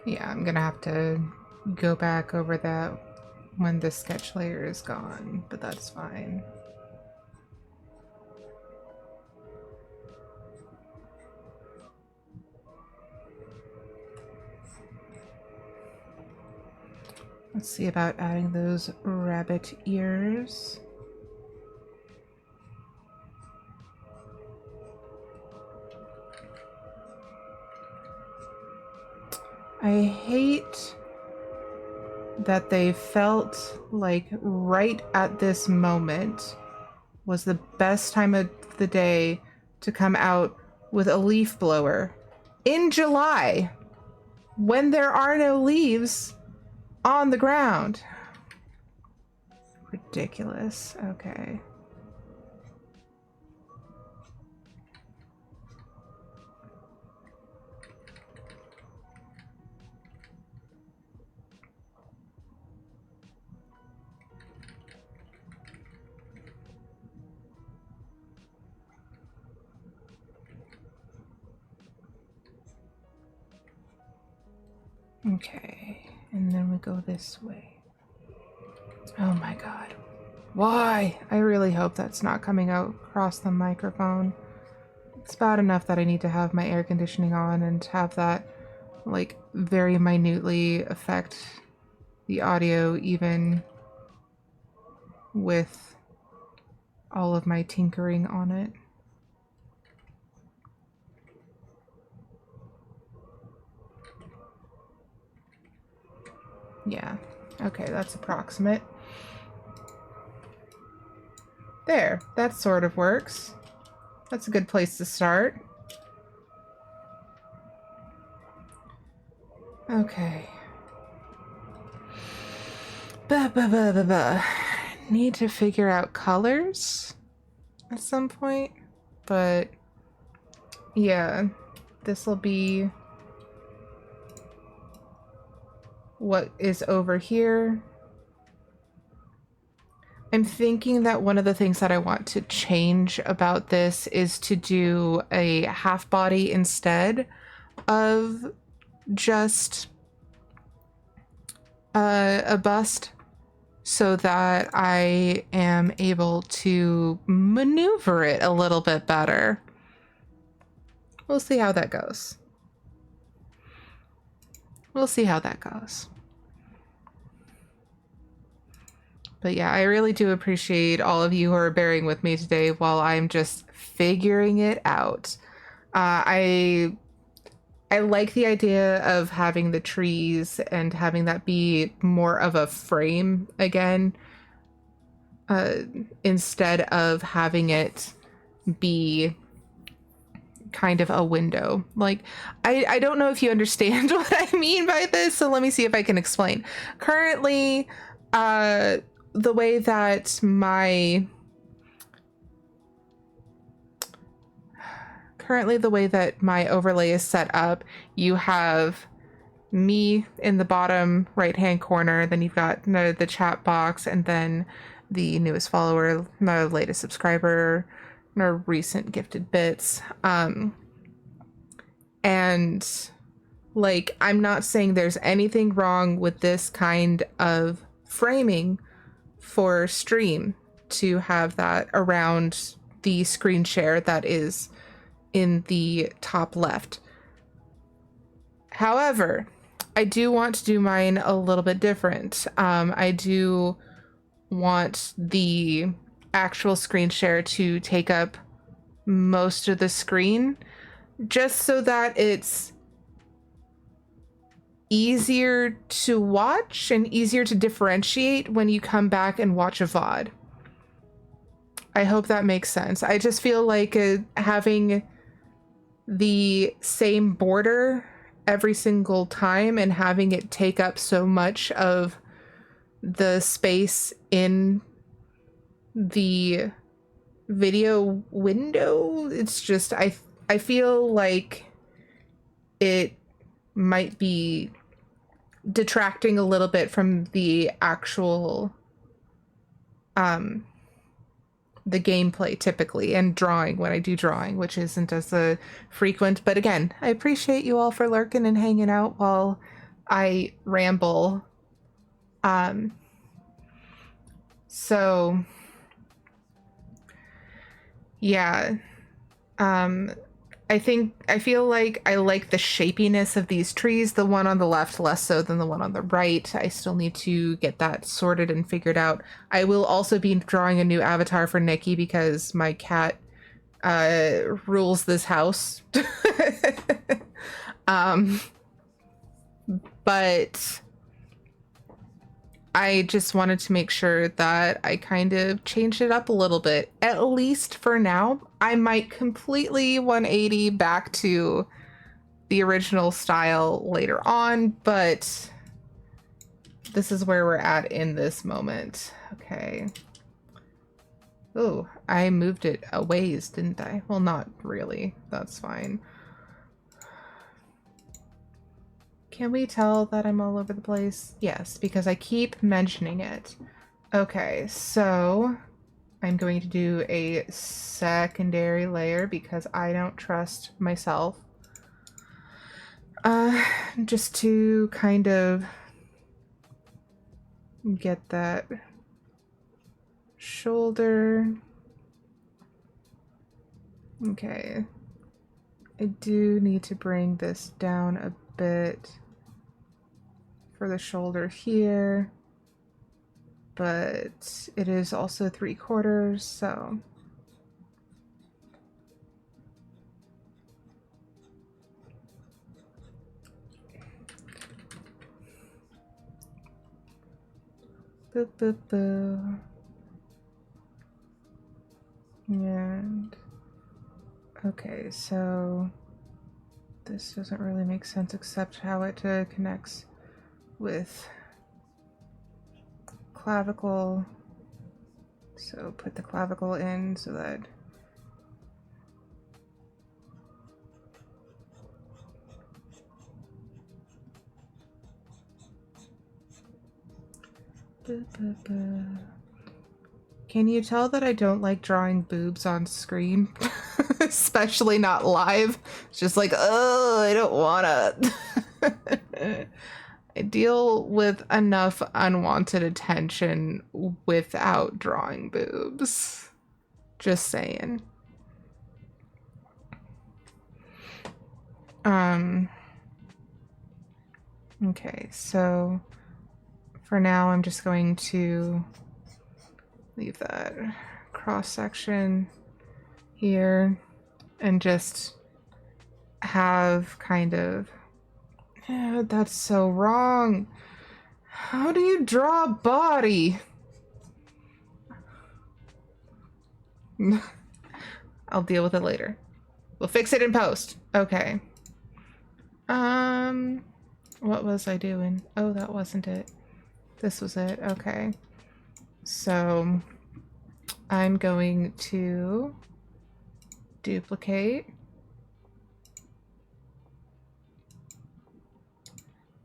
Yeah, I'm gonna have to go back over that when the sketch layer is gone, but that's fine. Let's see about adding those rabbit ears. I hate that they felt like right at this moment was the best time of the day to come out with a leaf blower in July when there are no leaves on the ground. Ridiculous. Okay. Okay, and then we go this way. Oh my god. Why? I really hope that's not coming out across the microphone. It's bad enough that I need to have my air conditioning on and have that, like, very minutely affect the audio, even with all of my tinkering on it. Yeah. Okay, that's approximate. There, that sort of works. That's a good place to start. Okay. need to figure out colors at some point, but yeah, this will be what is over here. I'm thinking that one of the things that I want to change about this is to do a half body instead of just a bust, so that I am able to maneuver it a little bit better. We'll see how that goes. We'll see how that goes. But yeah, I really do appreciate all of you who are bearing with me today while I'm just figuring it out. I like the idea of having the trees and having that be more of a frame again, instead of having it be kind of a window. Like, I don't know if you understand what I mean by this, so let me see if I can explain. Currently, the way that my overlay is set up, you have me in the bottom right hand corner, then you've got the chat box, and then the newest follower, my latest subscriber, or recent gifted bits. And like, I'm not saying there's anything wrong with this kind of framing for stream, to have that around the screen share that is in the top left. However, I do want to do mine a little bit different. I do want the actual screen share to take up most of the screen, just so that it's easier to watch and easier to differentiate when you come back and watch a VOD. I hope that makes sense. I just feel like having the same border every single time and having it take up so much of the space in the video window, it's just, I feel like it might be detracting a little bit from the actual the gameplay typically, and drawing when I do drawing, which isn't as frequent. But again, I appreciate you all for lurking and hanging out while I ramble. So yeah, I feel like I like the shapiness of these trees, the one on the left less so than the one on the right. I still need to get that sorted and figured out. I will also be drawing a new avatar for Nikki because my cat rules this house. But I just wanted to make sure that I kind of changed it up a little bit, at least for now. I might completely 180 back to the original style later on, but this is where we're at in this moment. Okay. Oh, I moved it a ways, didn't I? Well, not really. That's fine. Can we tell that I'm all over the place? Yes, because I keep mentioning it. Okay, so I'm going to do a secondary layer because I don't trust myself. Just to kind of get that shoulder. Okay. I do need to bring this down a bit for the shoulder here, but it is also 3/4, so boop boop boo. And okay, so this doesn't really make sense except how it connects with clavicle. So put the clavicle in so that Can you tell that I don't like drawing boobs on screen? Especially not live. It's just like, oh, I don't wanna. I deal with enough unwanted attention without drawing boobs. Just saying. Okay, so for now I'm just going to leave that cross section here and just have kind of, that's so wrong. How do you draw a body? I'll deal with it later. We'll fix it in post. Okay. What was I doing? Oh, that wasn't it. This was it. Okay. So I'm going to duplicate.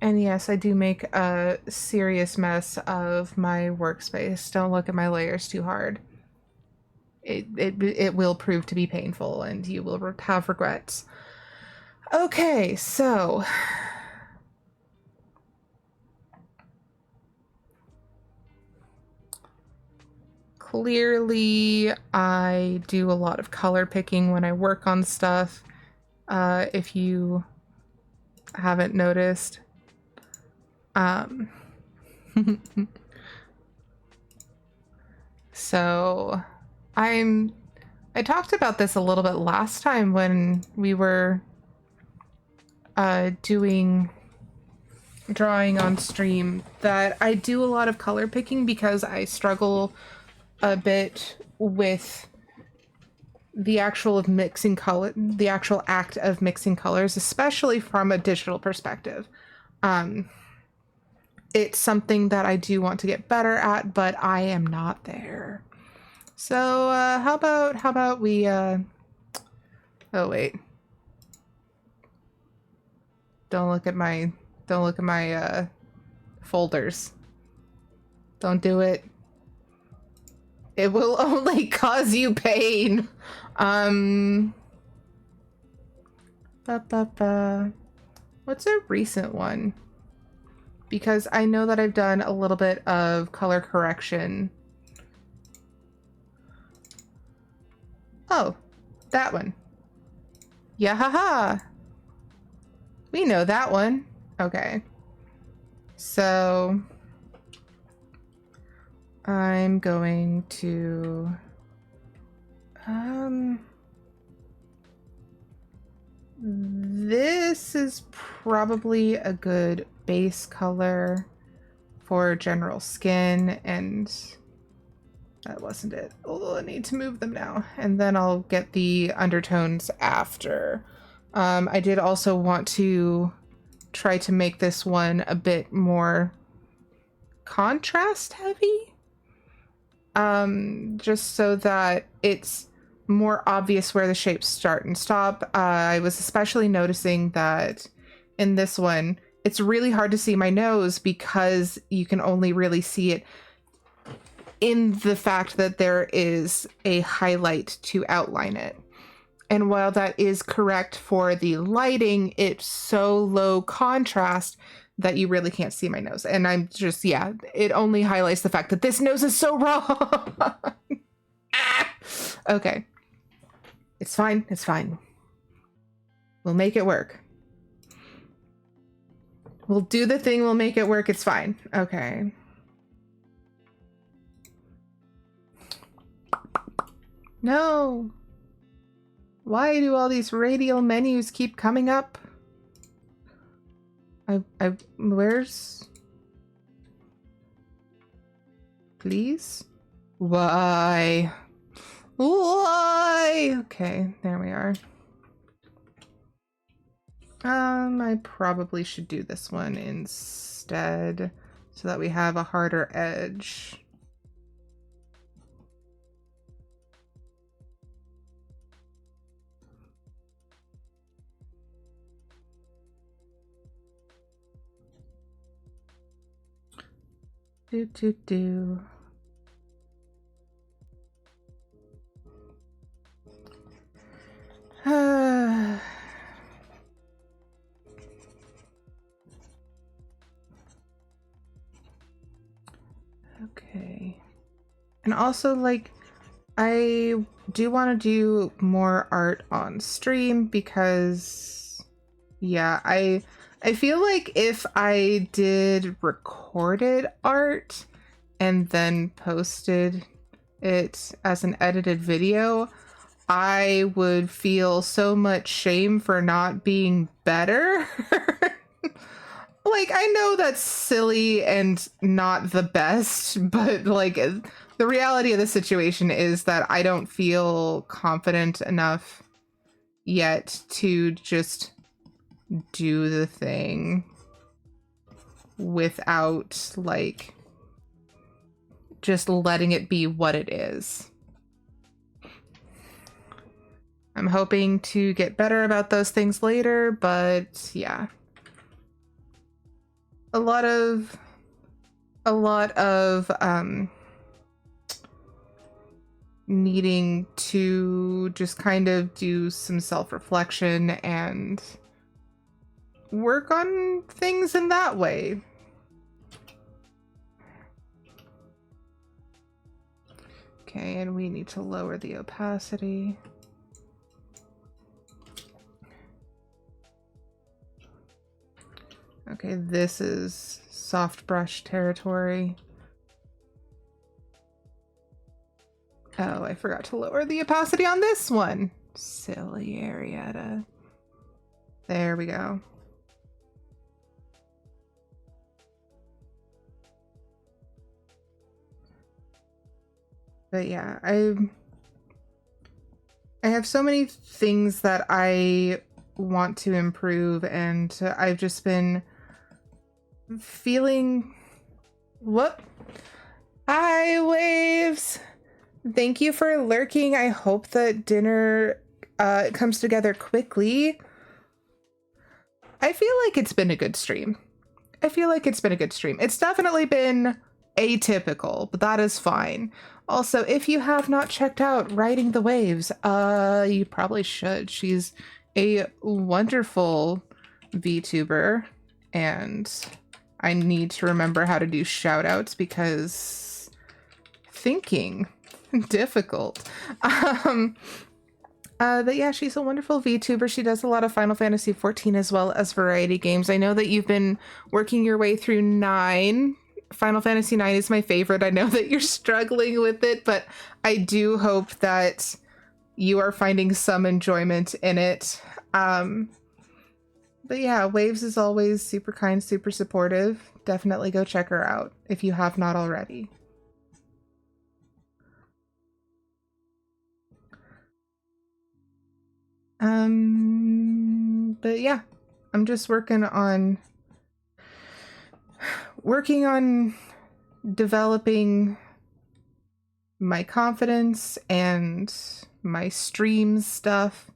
And yes, I do make a serious mess of my workspace. Don't look at my layers too hard. It will prove to be painful and you will have regrets. Okay, so clearly I do a lot of color picking when I work on stuff. If you haven't noticed. So I talked about this a little bit last time when we were doing drawing on stream, that I do a lot of color picking because I struggle a bit with the actual of mixing color, the actual act of mixing colors, especially from a digital perspective. It's something that I do want to get better at, but I am not there. So how about we oh wait. Don't look at my folders. Don't do it. It will only cause you pain. What's a recent one? Because I know that I've done a little bit of color correction. Oh, that one. Yeah, haha. We know that one. Okay. So I'm going to this is probably a good base color for general skin, and that wasn't it. Oh, I need to move them now. And then I'll get the undertones after. I did also want to try to make this one a bit more contrast heavy. Just so that it's more obvious where the shapes start and stop. I was especially noticing that in this one, it's really hard to see my nose because you can only really see it in the fact that there is a highlight to outline it. And while that is correct for the lighting, it's so low contrast that you really can't see my nose. And I'm just, yeah, it only highlights the fact that this nose is so wrong. Okay. It's fine. It's fine. We'll make it work. We'll do the thing. We'll make it work. It's fine. Okay. No. Why do all these radial menus keep coming up? Where's... Please? Why? Why? Okay, there we are. I probably should do this one instead so that we have a harder edge. Do. Okay. And also, like, I do want to do more art on stream because, yeah, I feel like if I did recorded art and then posted it as an edited video, I would feel so much shame for not being better. Like, I know that's silly and not the best, but like the reality of the situation is that I don't feel confident enough yet to just do the thing without like just letting it be what it is. I'm hoping to get better about those things later, but yeah. A lot of needing to just kind of do some self-reflection and work on things in that way. Okay, and we need to lower the opacity. Okay, this is soft brush territory. Oh, I forgot to lower the opacity on this one. Silly Aerietta. There we go. But yeah, I have so many things that I want to improve, and I've just been feeling... What? Hi, Waves! Thank you for lurking. I hope that dinner comes together quickly. I feel like it's been a good stream. It's definitely been atypical, but that is fine. Also, if you have not checked out Riding the Waves, you probably should. She's a wonderful VTuber, and I need to remember how to do shoutouts because thinking difficult. But yeah, she's a wonderful VTuber. She does a lot of Final Fantasy XIV as well as variety games. I know that you've been working your way through 9. Final Fantasy 9 is my favorite. I know that you're struggling with it, but I do hope that you are finding some enjoyment in it. But yeah, Waves is always super kind, super supportive. Definitely go check her out if you have not already. But yeah, I'm just working on developing my confidence and my streams stuff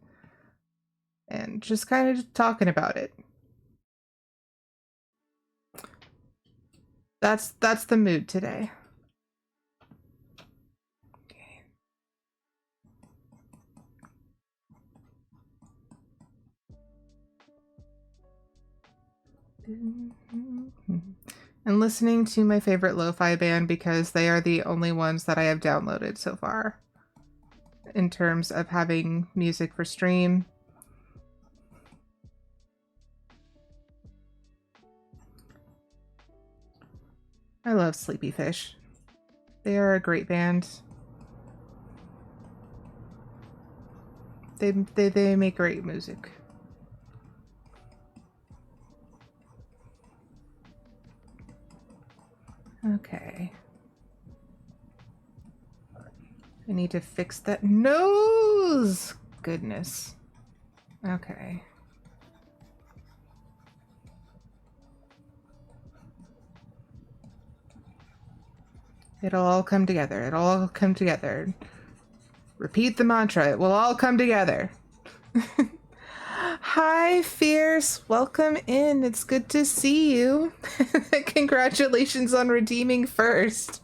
and just kind of talking about it. That's the mood today. And listening to my favorite lo-fi band because they are the only ones that I have downloaded so far in terms of having music for stream. I love Sleepy Fish. They are a great band. They make great music. Okay. I need to fix that nose! Goodness. Okay. It'll all come together. It'll all come together. Repeat the mantra. It will all come together. Hi, Fierce. Welcome in. It's good to see you. Congratulations on redeeming first.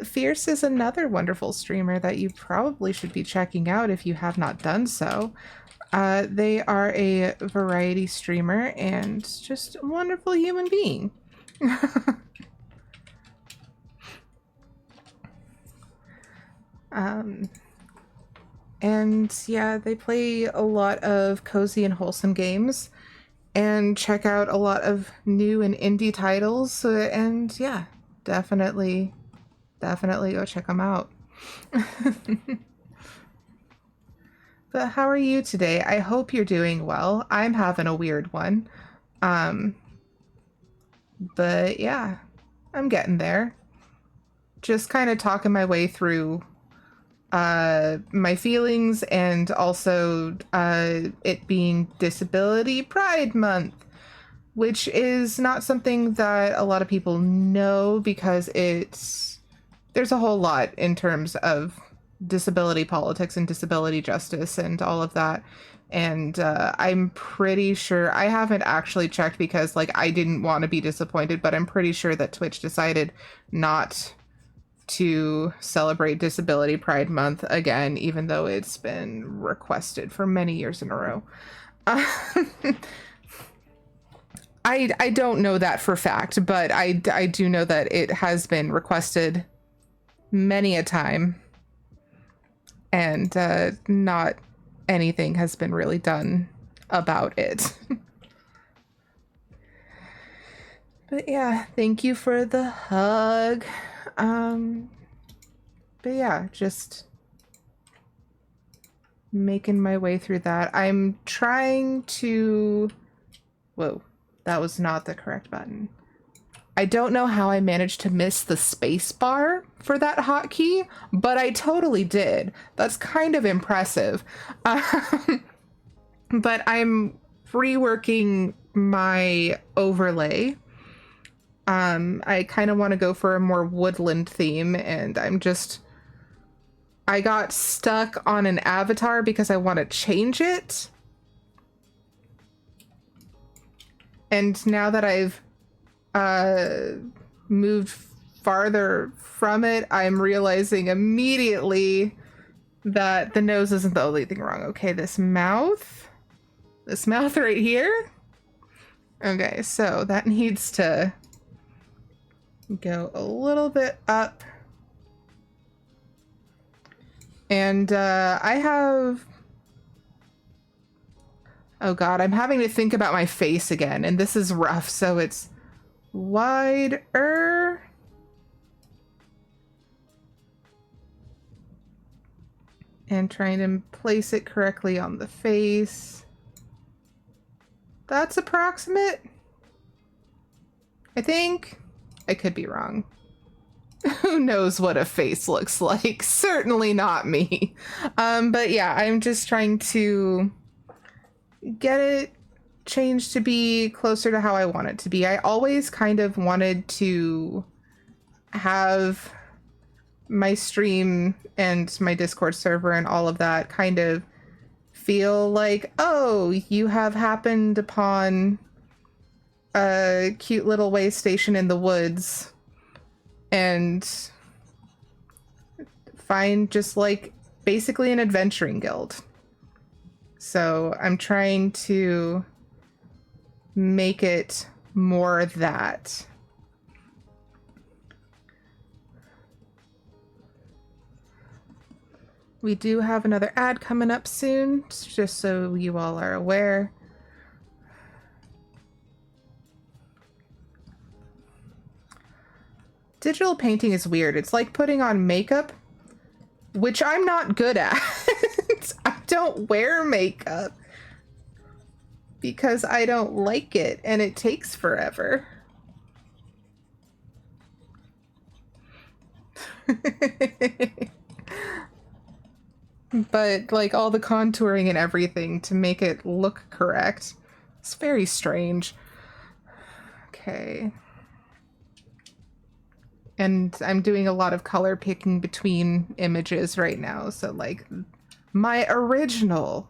Fierce is another wonderful streamer that you probably should be checking out if you have not done so. They are a variety streamer and just a wonderful human being. And yeah, they play a lot of cozy and wholesome games and check out a lot of new and indie titles. And yeah, definitely go check them out. But how are you today? I hope you're doing well. I'm having a weird one. But yeah, I'm getting there. Just kind of talking my way through my feelings, and also it being Disability Pride Month, which is not something that a lot of people know because there's a whole lot in terms of disability politics and disability justice and all of that. And I'm pretty sure, I haven't actually checked because like I didn't want to be disappointed, but I'm pretty sure that Twitch decided not to celebrate Disability Pride Month again, even though it's been requested for many years in a row. I don't know that for fact, but I do know that it has been requested many a time, and not anything has been really done about it. But yeah, thank you for the hug. But yeah, just making my way through that. I'm trying to... Whoa, that was not the correct button. I don't know how I managed to miss the space bar for that hotkey, but I totally did. That's kind of impressive. But I'm reworking my overlay. I kind of want to go for a more woodland theme, and I got stuck on an avatar because I want to change it. And now that I've moved farther from it, I'm realizing immediately that the nose isn't the only thing wrong. Okay, this mouth right here. Okay, so that needs to go a little bit up. And I have... Oh god, I'm having to think about my face again, and this is rough, so it's wider. And trying to place it correctly on the face. That's approximate, I think. I could be wrong. Who knows what a face looks like? Certainly not me. But yeah, I'm just trying to get it changed to be closer to how I want it to be. I always kind of wanted to have my stream and my Discord server and all of that kind of feel like, oh, you have happened upon a cute little way station in the woods and find just like basically an adventuring guild. So I'm trying to make it more that. We do have another ad coming up soon, just so you all are aware. Digital painting is weird. It's like putting on makeup, which I'm not good at. I don't wear makeup because I don't like it, and it takes forever. But like all the contouring and everything to make it look correct. It's very strange. Okay. And I'm doing a lot of color picking between images right now. So like my original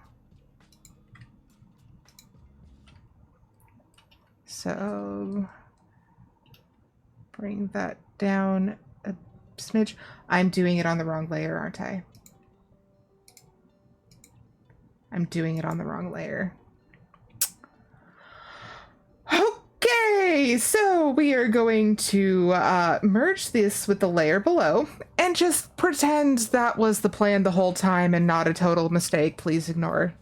So bring that down a smidge. I'm doing it on the wrong layer, aren't I? I'm doing it on the wrong layer. Okay, so we are going to merge this with the layer below and just pretend that was the plan the whole time and not a total mistake. Please ignore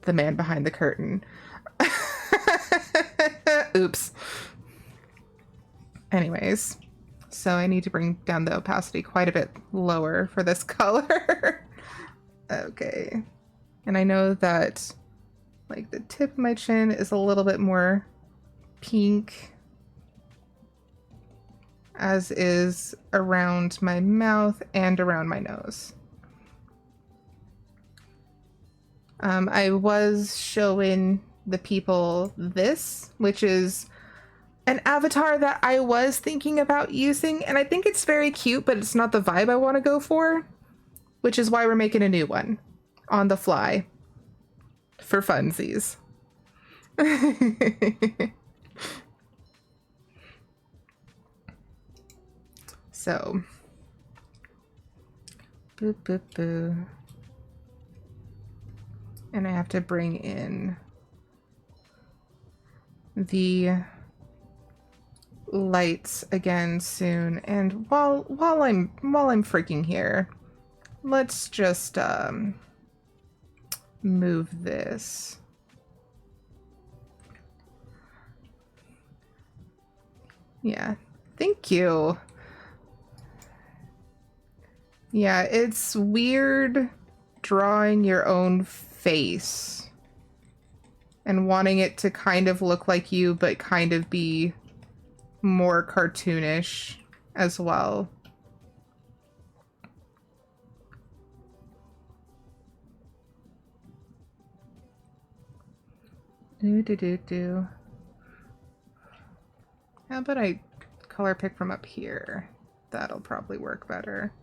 the man behind the curtain. Oops. Anyways, so I need to bring down the opacity quite a bit lower for this color. Okay. And I know that like the tip of my chin is a little bit more pink, as is around my mouth and around my nose. I was showing the people this, which is an avatar that I was thinking about using, and I think it's very cute, but it's not the vibe I want to go for, which is why we're making a new one on the fly for funsies. So, boo, boo, boo. And I have to bring in the lights again soon. And while I'm freaking here, let's just move this. Yeah, thank you. Yeah, it's weird drawing your own face and wanting it to kind of look like you, but kind of be more cartoonish as well. Do. How about I color pick from up here? That'll probably work better.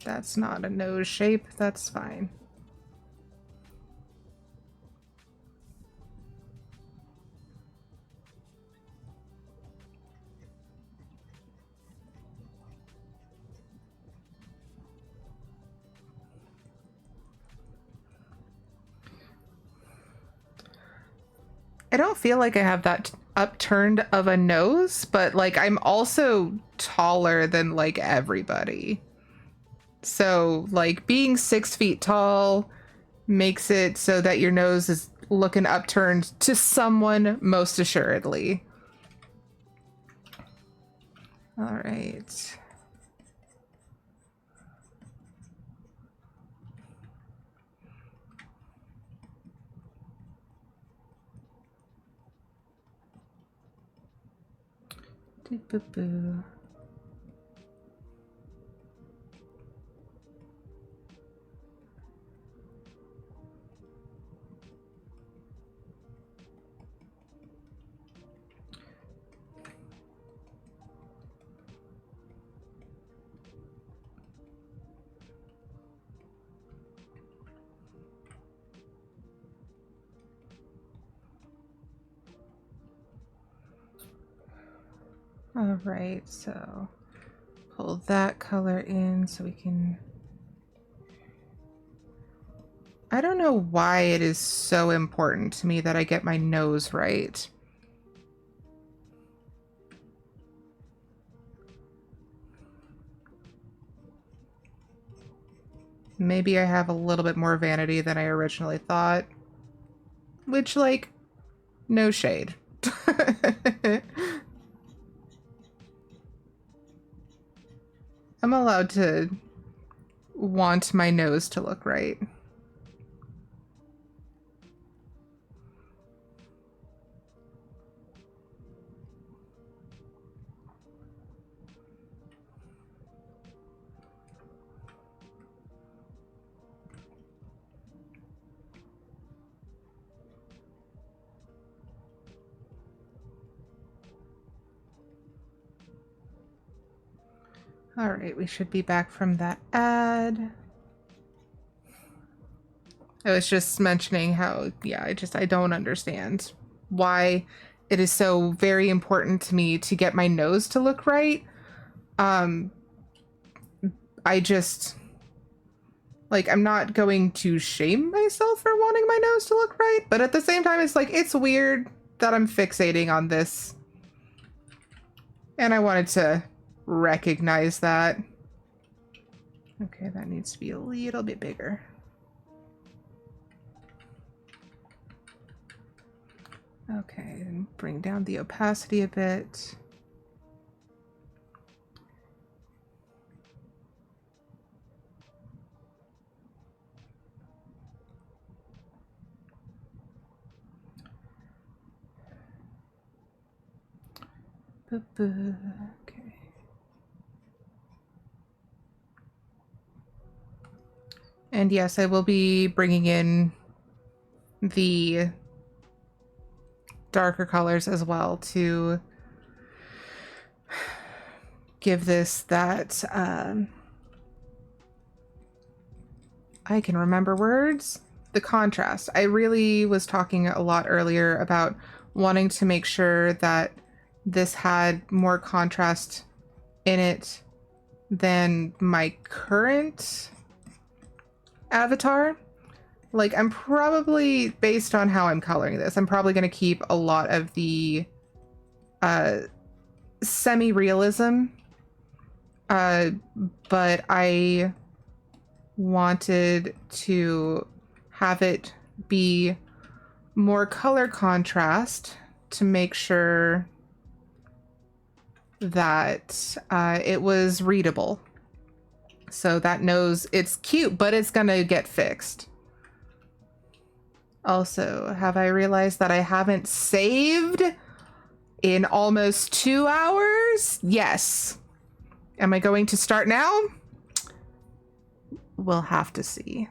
That's not a nose shape, that's fine. I don't feel like I have that upturned of a nose, but like I'm also taller than like everybody. So like being 6 feet tall makes it so that your nose is looking upturned to someone most assuredly. All right. Boo. All right, so pull that color in so we can... I don't know why it is so important to me that I get my nose right. Maybe I have a little bit more vanity than I originally thought. Which, like, no shade. I'm allowed to want my nose to look right. Alright, we should be back from that ad. I was just mentioning how, yeah, I don't understand why it is so very important to me to get my nose to look right. I just, like, I'm not going to shame myself for wanting my nose to look right, but at the same time, it's like, it's weird that I'm fixating on this. And I wanted to recognize that. Okay, that needs to be a little bit bigger. Okay, and bring down the opacity a bit. Okay. And yes, I will be bringing in the darker colors as well to give this that, I can remember words. The contrast. I really was talking a lot earlier about wanting to make sure that this had more contrast in it than my current avatar. Like, I'm probably, based on how I'm coloring this, I'm probably going to keep a lot of the semi-realism, but I wanted to have it be more color contrast to make sure that it was readable. So that knows it's cute, but it's gonna get fixed. Also, have I realized that I haven't saved in almost 2 hours? Yes. Am I going to start now? We'll have to see.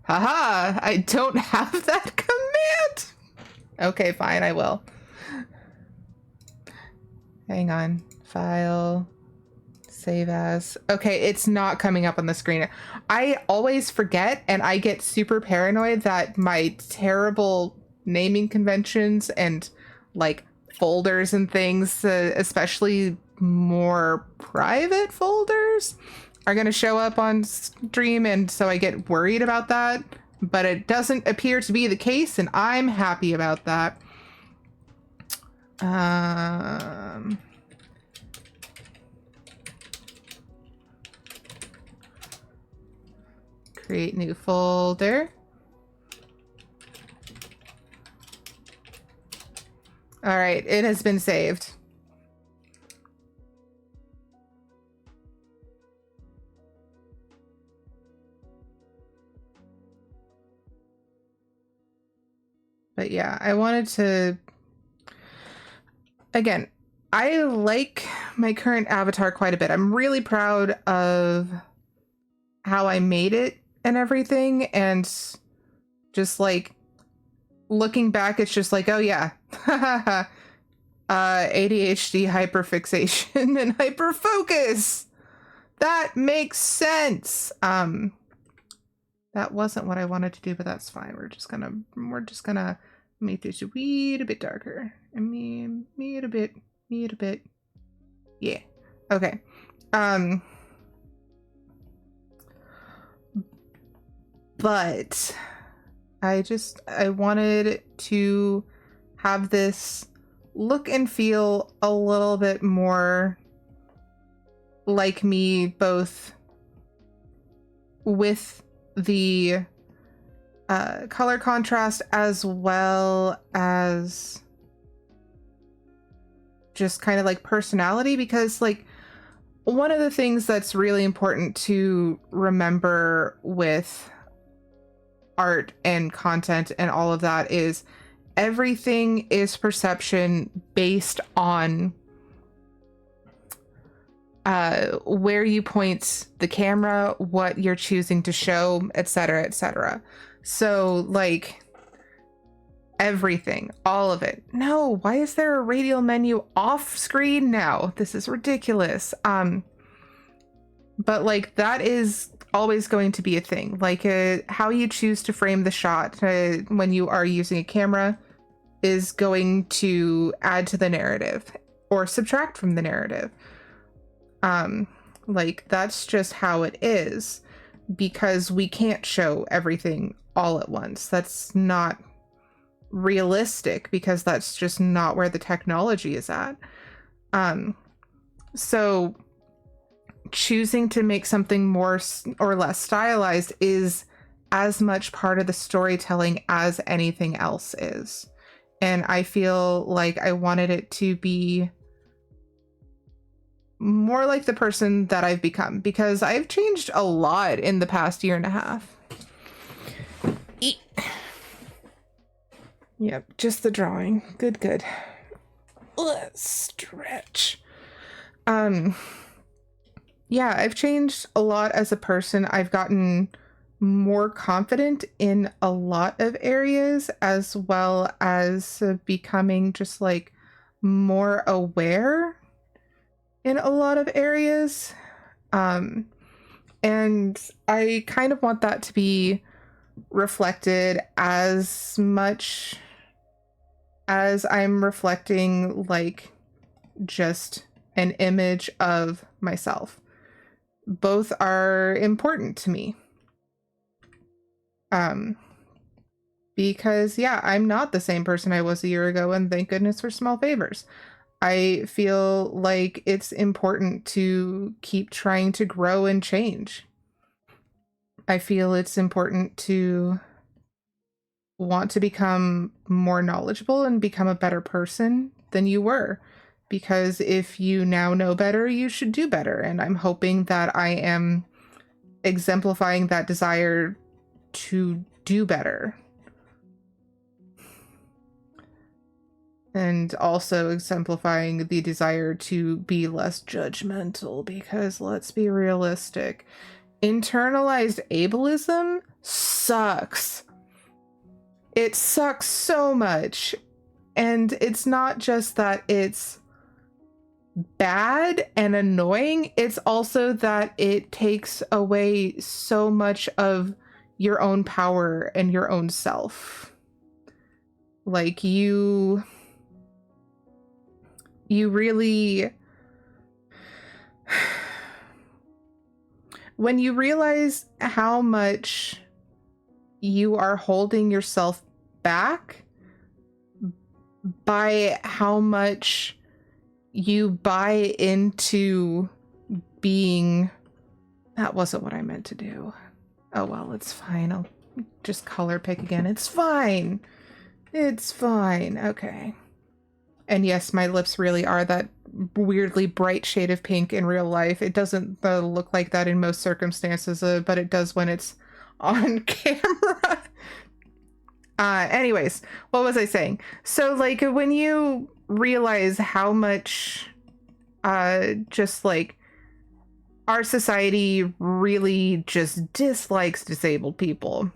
Haha, I don't have that command. Okay, fine, I will. Hang on. File. Save as. Okay, it's not coming up on the screen. I always forget, and I get super paranoid that my terrible naming conventions and, like, folders and things, especially more private folders, are going to show up on stream, and so I get worried about that. But it doesn't appear to be the case, and I'm happy about that. Create new folder. All right, it has been saved. But yeah, I wanted to, again, I like my current avatar quite a bit. I'm really proud of how I made it and everything, and just like looking back, it's just like, oh yeah, ADHD, hyperfixation, and hyperfocus. That makes sense. That wasn't what I wanted to do, but that's fine. We're just gonna make this a wee bit darker. And me it a bit. Yeah. Okay. But I wanted to have this look and feel a little bit more like me, both with the color contrast as well as just kind of like personality, because like one of the things that's really important to remember with art and content and all of that is everything is perception based on where you point the camera, what you're choosing to show, etc., etc. So, like, everything, all of it. No, why is there a radial menu off screen now? This is ridiculous. But like that is always going to be a thing. Like how you choose to frame the shot when you are using a camera is going to add to the narrative or subtract from the narrative. Like that's just how it is, because we can't show everything all at once. That's not realistic, because that's just not where the technology is at. So choosing to make something more or less stylized is as much part of the storytelling as anything else is. And I feel like I wanted it to be more like the person that I've become, because I've changed a lot in the past year and a half. Yep, just the drawing. Good. Let's stretch. Yeah, I've changed a lot as a person. I've gotten more confident in a lot of areas, as well as becoming just like more aware in a lot of areas. And I kind of want that to be reflected as much as I'm reflecting like just an image of myself. Both are important to me. Because yeah, I'm not the same person I was a year ago, and thank goodness for small favors. I feel like it's important to keep trying to grow and change. I feel it's important to want to become more knowledgeable and become a better person than you were. Because if you now know better, you should do better. And I'm hoping that I am exemplifying that desire to do better. And also exemplifying the desire to be less judgmental, because let's be realistic. Internalized ableism sucks. It sucks so much. And it's not just that it's bad and annoying, it's also that it takes away so much of your own power and your own self. Like you really, when you realize how much you are holding yourself back by how much you buy into being, that wasn't what I meant to do. Oh well, it's fine. I'll just color pick again. It's fine. It's fine. Okay. And yes, my lips really are that weirdly bright shade of pink in real life. It doesn't look like that in most circumstances, but it does when it's on camera. Anyways, what was I saying? So like when you realize how much just like our society really just dislikes disabled people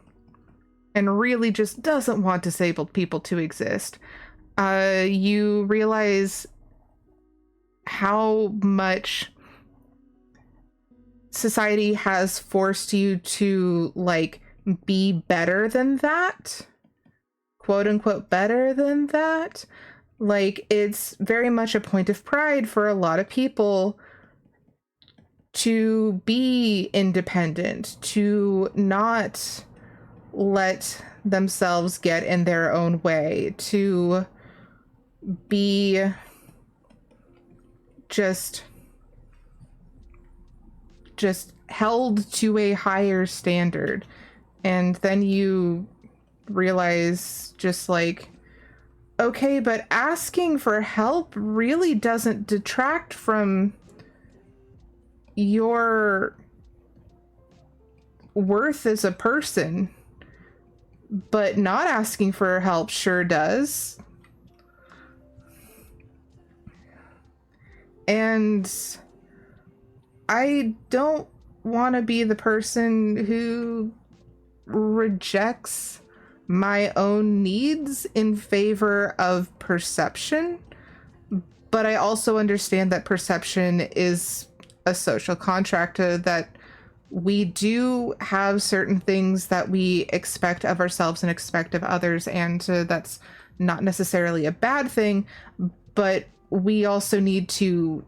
and really just doesn't want disabled people to exist, you realize how much society has forced you to like be better than that, quote unquote better than that. Like it's very much a point of pride for a lot of people to be independent, to not let themselves get in their own way, to be just held to a higher standard. And then you realize just like, okay, but asking for help really doesn't detract from your worth as a person, but not asking for help sure does. And I don't want to be the person who rejects my own needs in favor of perception, but I also understand that perception is a social contract, that we do have certain things that we expect of ourselves and expect of others, and that's not necessarily a bad thing, but we also need to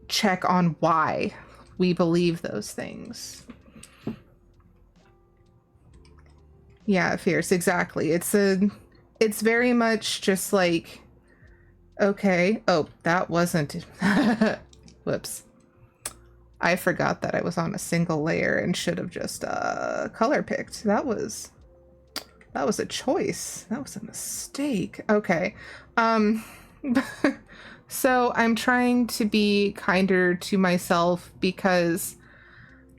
check on why we believe those things. Yeah, fierce, exactly. It's very much just like, okay, oh, that wasn't whoops. I forgot that I was on a single layer and should have just color picked. That was a choice. That was a mistake. Okay. So I'm trying to be kinder to myself because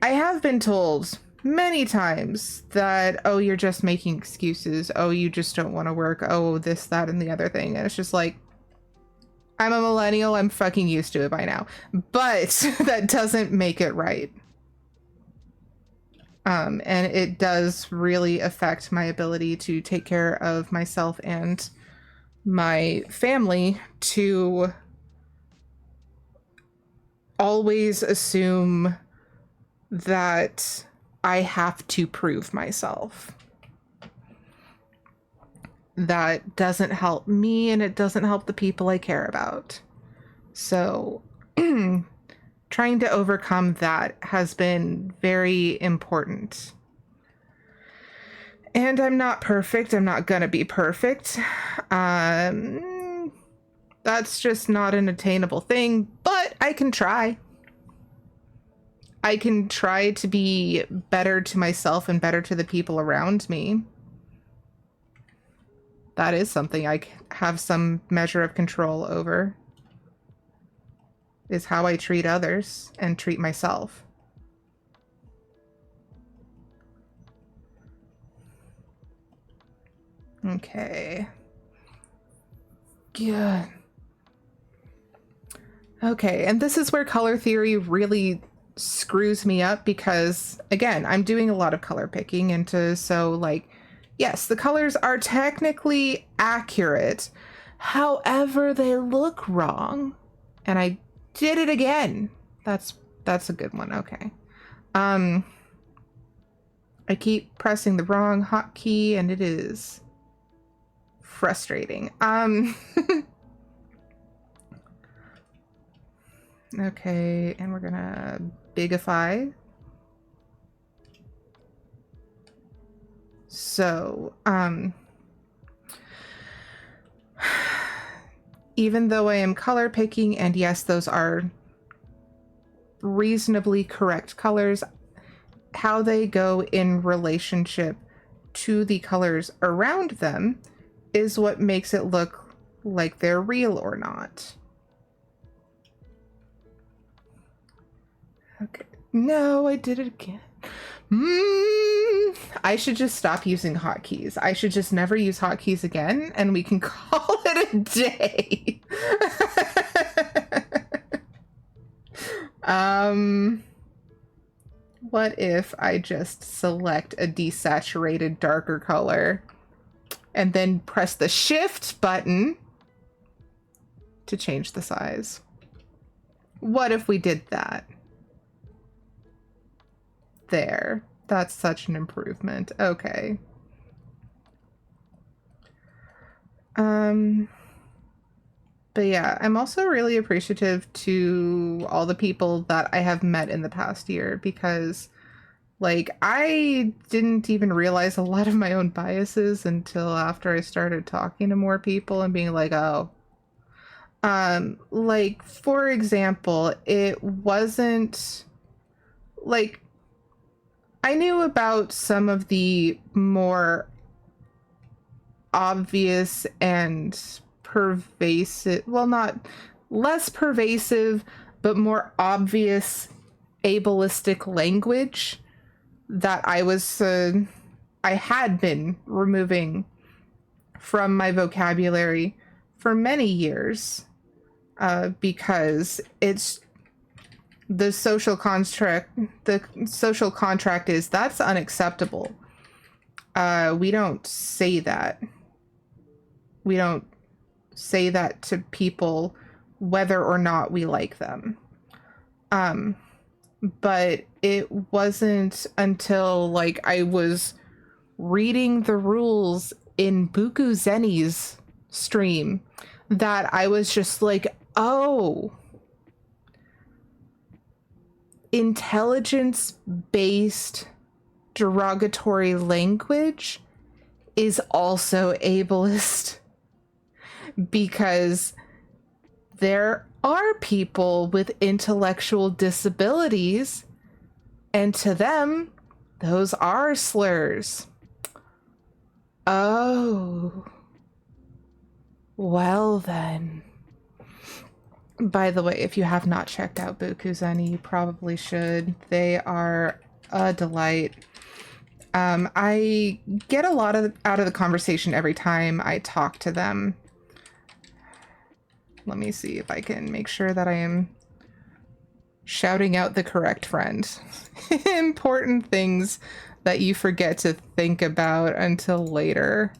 I have been told many times that, oh, you're just making excuses. Oh, you just don't want to work. Oh, this, that, and the other thing. And it's just like, I'm a millennial. I'm fucking used to it by now. But that doesn't make it right. And it does really affect my ability to take care of myself and my family, to always assume that I have to prove myself. That doesn't help me, and it doesn't help the people I care about. So trying to overcome that has been very important. And I'm not perfect. I'm not gonna be perfect. That's just not an attainable thing, but I can try. I can try to be better to myself and better to the people around me. That is something I have some measure of control over, is how I treat others and treat myself. Okay. Good. Okay, and this is where color theory really screws me up because, again, I'm doing a lot of color picking, and so, like, yes, the colors are technically accurate. However, they look wrong. And I did it again. That's a good one. Okay. I keep pressing the wrong hotkey and it is frustrating. Okay, and we're gonna bigify. So, even though I am color picking, and yes, those are reasonably correct colors, how they go in relationship to the colors around them is what makes it look like they're real or not. Okay. No, I did it again. I should just stop using hotkeys. I should just never use hotkeys again, and we can call it a day. What if I just select a desaturated darker color and then press the shift button to change the size? What if we did that? There. That's such an improvement. Okay. But yeah, I'm also really appreciative to all the people that I have met in the past year, because, like, I didn't even realize a lot of my own biases until after I started talking to more people and being like, oh. Like, for example, it wasn't, like, I knew about some of the more obvious and pervasive, well, not less pervasive, but more obvious ableistic language that I had been removing from my vocabulary for many years, because it's the social contract is that's unacceptable. We don't say that. We don't say that to people whether or not we like them. But it wasn't until like I was reading the rules in Buku Zeni's stream that I was just like, oh, intelligence-based derogatory language is also ableist, because there are people with intellectual disabilities, and to them, those are slurs. Oh. Well then. By the way, if you have not checked out Bukuzeni, you probably should. They are a delight. I get a lot out of the conversation every time I talk to them. Let me see if I can make sure that I am shouting out the correct friend. Important things that you forget to think about until later.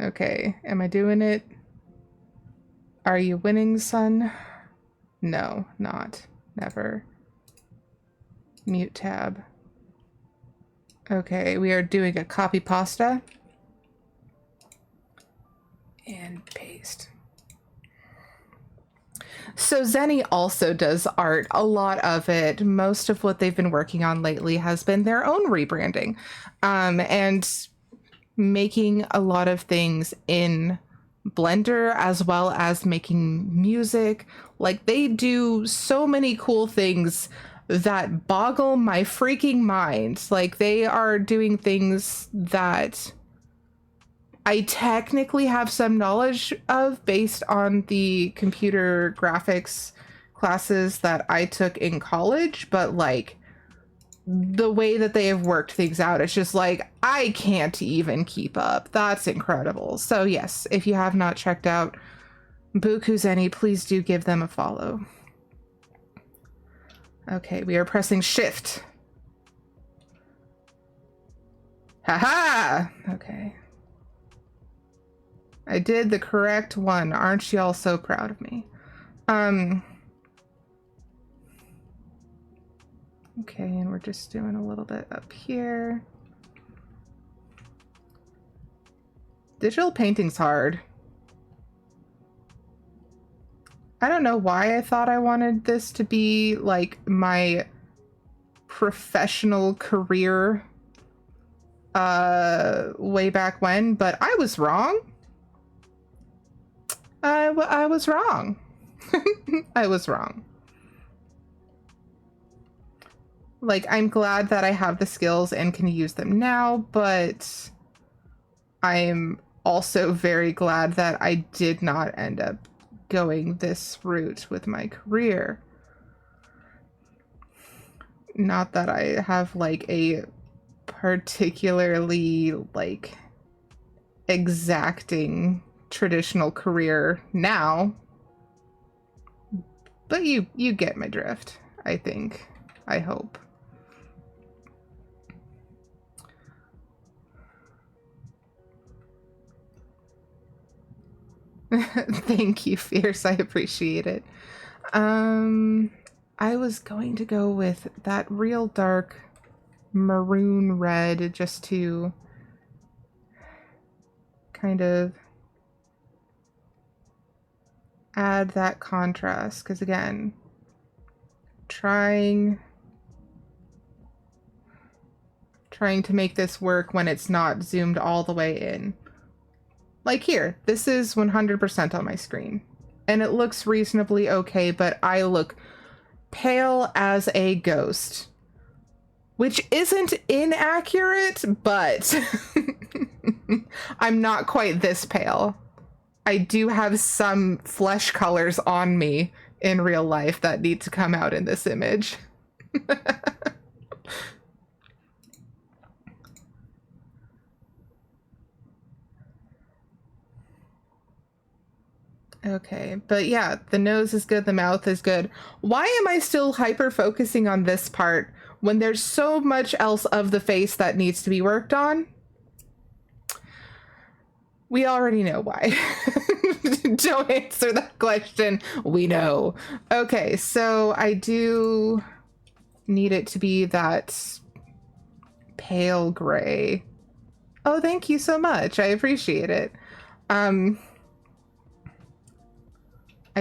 Okay, am I doing it? Are you winning, son? No, not. Never. Mute tab. Okay, we are doing a copy pasta. And paste. So Zeni also does art, a lot of it. Most of what they've been working on lately has been their own rebranding. And making a lot of things in Blender, as well as making music. Like, they do so many cool things that boggle my freaking mind. Like, they are doing things that I technically have some knowledge of based on the computer graphics classes that I took in college, but like, the way that they have worked things out, it's just like, I can't even keep up. That's incredible. So yes, if you have not checked out Bukuzeni, please do give them a follow. Okay, we are pressing shift. Haha! Okay. I did the correct one. Aren't y'all so proud of me? Okay, and we're just doing a little bit up here. Digital painting's hard. I don't know why I thought I wanted this to be like my professional career way back when, but I was wrong. I was wrong. I was wrong. Like, I'm glad that I have the skills and can use them now, but I'm also very glad that I did not end up going this route with my career. Not that I have like a particularly like exacting traditional career now, but you get my drift, I think. I hope. Thank you, Fierce. I appreciate it. I was going to go with that real dark maroon red just to kind of add that contrast, because again, trying to make this work when it's not zoomed all the way in. Like here, this is 100% on my screen, and it looks reasonably okay, but I look pale as a ghost, which isn't inaccurate, but I'm not quite this pale. I do have some flesh colors on me in real life that need to come out in this image. Okay, but yeah, the nose is good, the mouth is good. Why am I still hyper focusing on this part when there's so much else of the face that needs to be worked on? We already know why. Don't answer that question. We know. Okay, so I do need it to be that pale gray. Oh, thank you so much. I appreciate it. I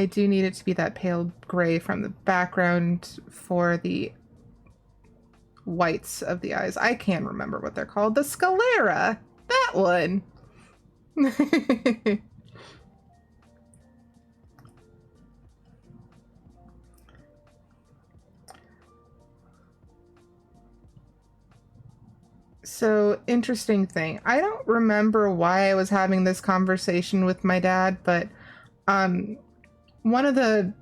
do need it to be that pale gray from the background for the whites of the eyes. I can't remember what they're called. The sclera. That one. So, interesting thing. I don't remember why I was having this conversation with my dad, but one of the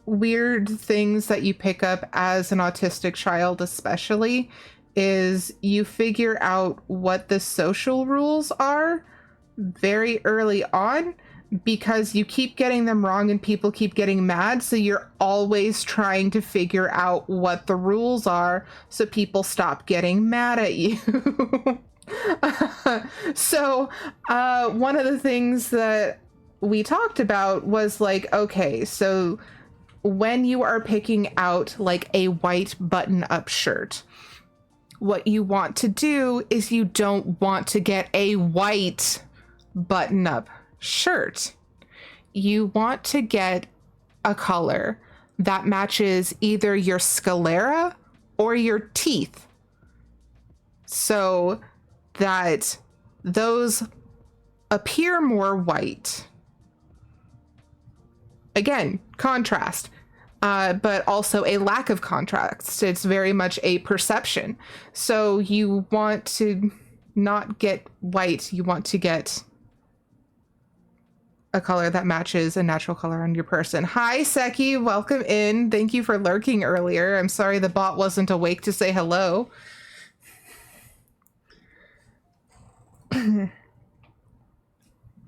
weird things that you pick up as an autistic child, especially, is you figure out what the social rules are very early on because you keep getting them wrong and people keep getting mad. So you're always trying to figure out what the rules are so people stop getting mad at you. So one of the things that we talked about was like, okay, so when you are picking out like a white button-up shirt, what you want to do is you don't want to get a white button-up shirt. You want to get a color that matches either your sclera or your teeth so that those appear more white. Again, contrast. But also a lack of contrast. It's very much a perception. So you want to not get white, you want to get a color that matches a natural color on your person. Hi, Seki, welcome in. Thank you for lurking earlier. I'm sorry the bot wasn't awake to say hello.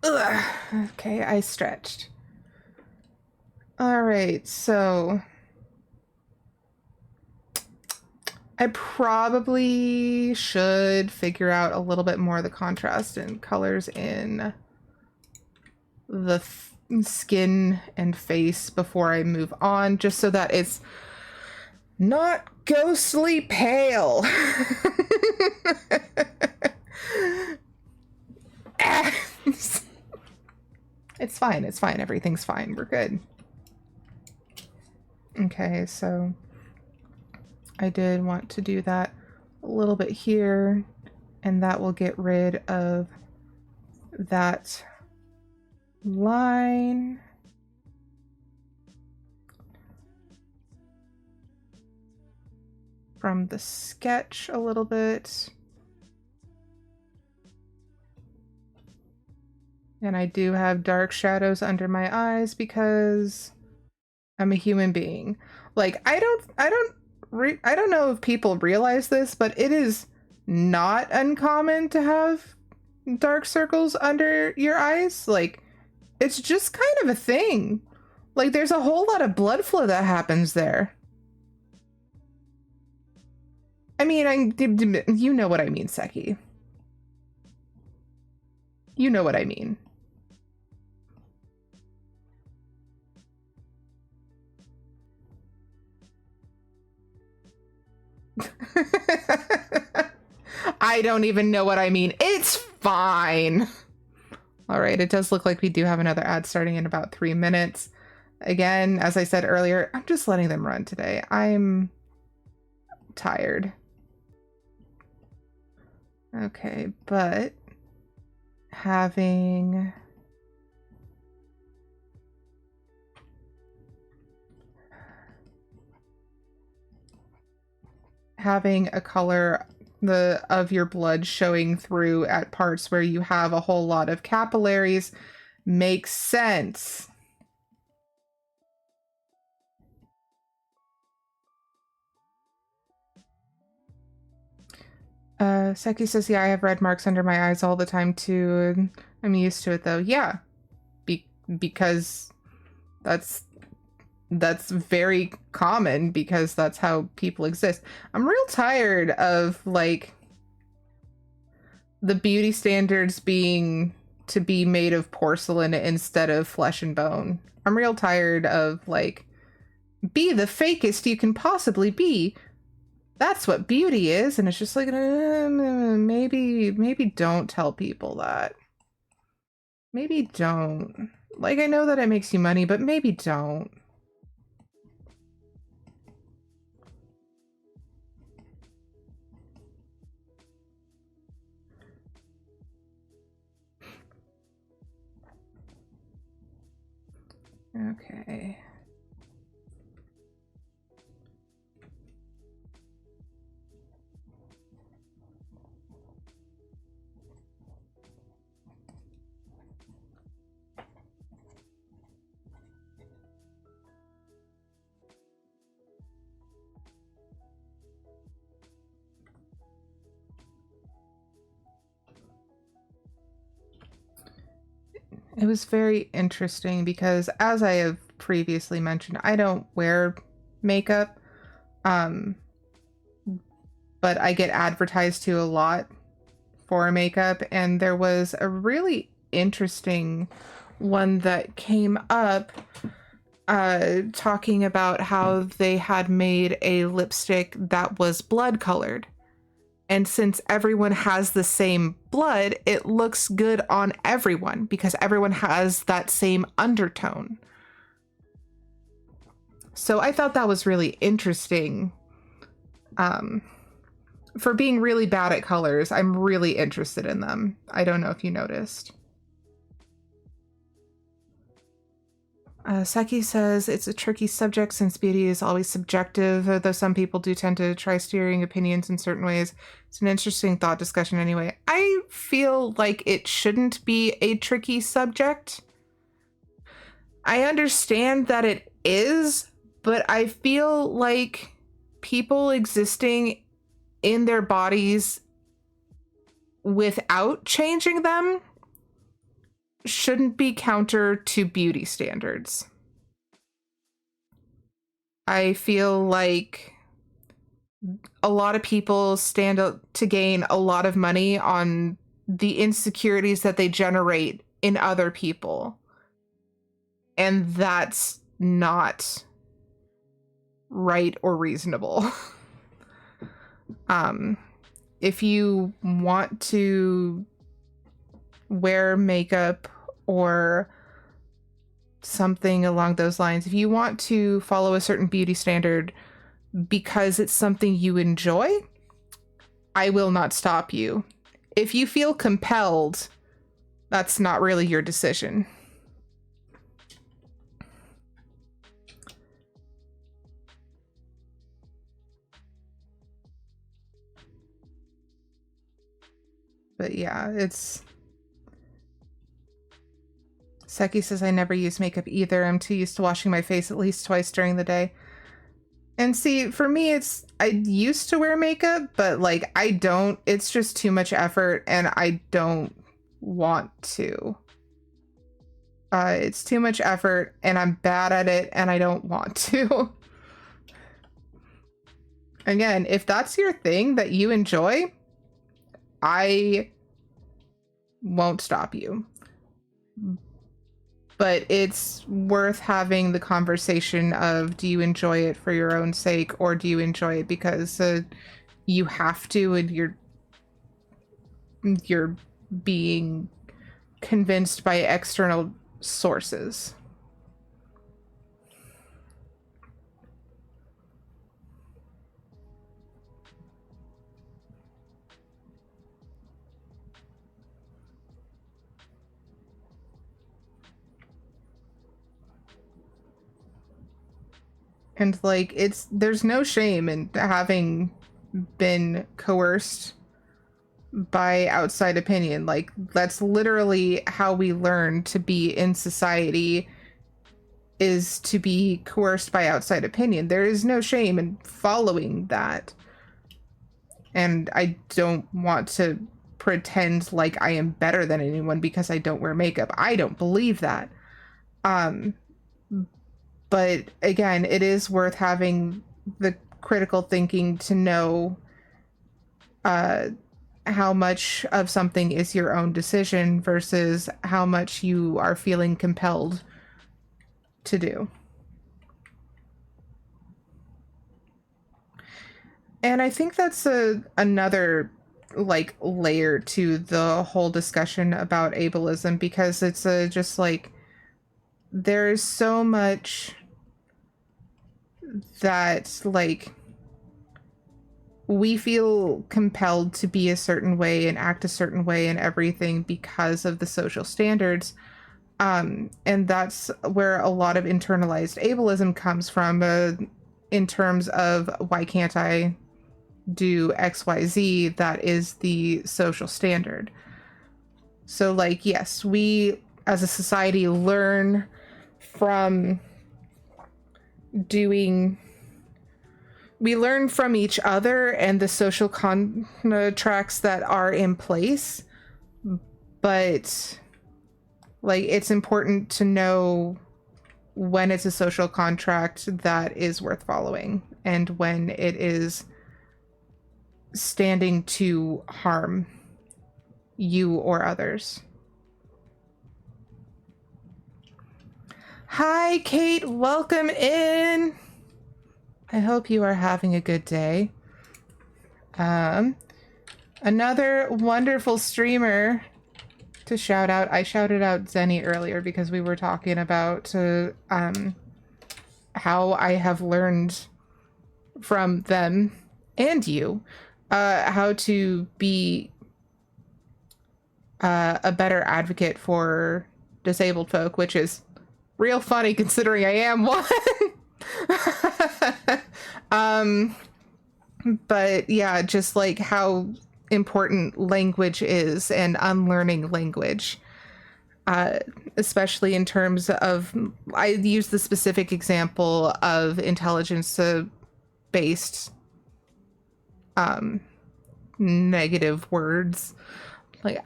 Okay, I stretched. All right, so I probably should figure out a little bit more of the contrast and colors in the skin and face before I move on, just so that it's not ghostly pale. It's fine, it's fine, everything's fine, we're good. Okay, so I did want to do that a little bit here, and that will get rid of that line. From the sketch a little bit. And I do have dark shadows under my eyes because I'm a human being. Like, I don't know if people realize this, but it is not uncommon to have dark circles under your eyes. Like, it's just kind of a thing. Like, there's a whole lot of blood flow that happens there. I mean, you know what I mean, Seki. You know what I mean. I don't even know what I mean. It's fine. All right, it does look like we do have another ad starting in about 3 minutes. Again, as I said earlier, I'm just letting them run today. I'm tired. Okay, but having a color of your blood showing through at parts where you have a whole lot of capillaries makes sense. Seki says, yeah, I have red marks under my eyes all the time too. I'm used to it though. Yeah, because that's very common, because that's how people exist. I'm real tired of like the beauty standards being to be made of porcelain instead of flesh and bone. I'm real tired of like, be the fakest you can possibly be. That's what beauty is. And it's just like, maybe don't tell people that. Maybe don't. Like, I know that it makes you money, but maybe don't. Okay. It was very interesting because, as I have previously mentioned, I don't wear makeup, but I get advertised to a lot for makeup, and there was a really interesting one that came up talking about how they had made a lipstick that was blood colored. And since everyone has the same blood, it looks good on everyone because everyone has that same undertone. So I thought that was really interesting. For being really bad at colors, I'm really interested in them. I don't know if you noticed. Seki says it's a tricky subject since beauty is always subjective, though some people do tend to try steering opinions in certain ways. It's an interesting thought discussion anyway. I feel like it shouldn't be a tricky subject. I understand that it is, but I feel like people existing in their bodies without changing them shouldn't be counter to beauty standards. I feel like a lot of people stand to gain a lot of money on the insecurities that they generate in other people. And that's not right or reasonable. If you want to wear makeup or something along those lines, if you want to follow a certain beauty standard because it's something you enjoy, I will not stop you. If you feel compelled, that's not really your decision. But yeah, it's... Seki says, I never use makeup either. I'm too used to washing my face at least twice during the day. And see, for me, it's... I used to wear makeup, but, like, I don't. It's just too much effort, and I don't want to. It's too much effort, and I'm bad at it, and I don't want to. Again, if that's your thing that you enjoy, I won't stop you. But it's worth having the conversation of, do you enjoy it for your own sake, or do you enjoy it because you have to and you're being convinced by external sources? And, like, there's no shame in having been coerced by outside opinion. Like, that's literally how we learn to be in society, is to be coerced by outside opinion. There is no shame in following that. And I don't want to pretend like I am better than anyone because I don't wear makeup. I don't believe that. Um, but again, it is worth having the critical thinking to know how much of something is your own decision versus how much you are feeling compelled to do. And I think that's another like layer to the whole discussion about ableism, because it's just like there's so much that like we feel compelled to be a certain way and act a certain way and everything because of the social standards. And that's where a lot of internalized ableism comes from, in terms of why can't I do XYZ? That is the social standard. So, like, yes, we as a society learn from we learn from each other and the social contracts that are in place, but like it's important to know when it's a social contract that is worth following and when it is standing to harm you or others. Hi, Kate, welcome in. I hope you are having a good day. Another wonderful streamer to shout out. I shouted out Zenny earlier because we were talking about how I have learned from them and you how to be a better advocate for disabled folk, which is real funny considering I am one. But yeah, just like how important language is and unlearning language, especially in terms of, I use the specific example of intelligence based negative words. Like,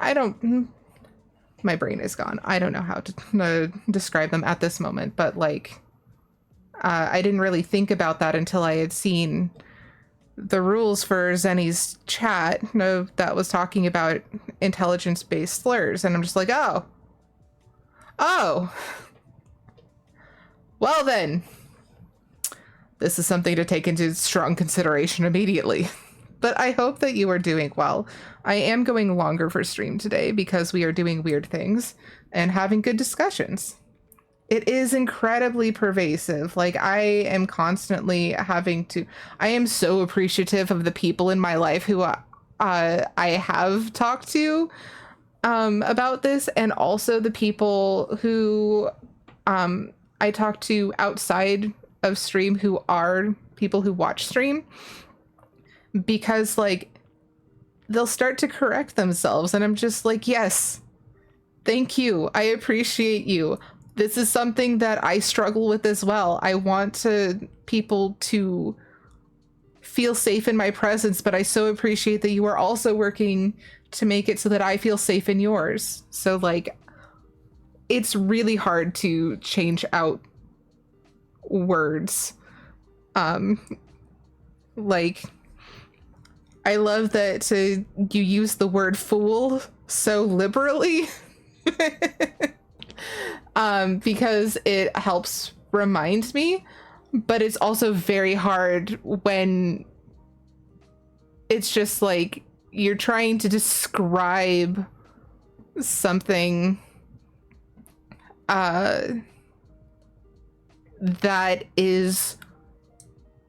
my brain is gone. I don't know how to describe them at this moment, but like, I didn't really think about that until I had seen the rules for Zenny's chat that was talking about intelligence-based slurs, and I'm just like, oh, well then, this is something to take into strong consideration immediately. But I hope that you are doing well. I am going longer for stream today because we are doing weird things and having good discussions. It is incredibly pervasive. Like, I am constantly I am so appreciative of the people in my life who I have talked to about this, and also the people who I talk to outside of stream who are people who watch stream, because like they'll start to correct themselves and I'm just like, yes, thank you, I appreciate you. This is something that I struggle with as well. I want people to feel safe in my presence, but I so appreciate that you are also working to make it so that I feel safe in yours. So like, it's really hard to change out words. Like, I love that you use the word fool so liberally. Because it helps remind me, but it's also very hard when it's just like you're trying to describe something that is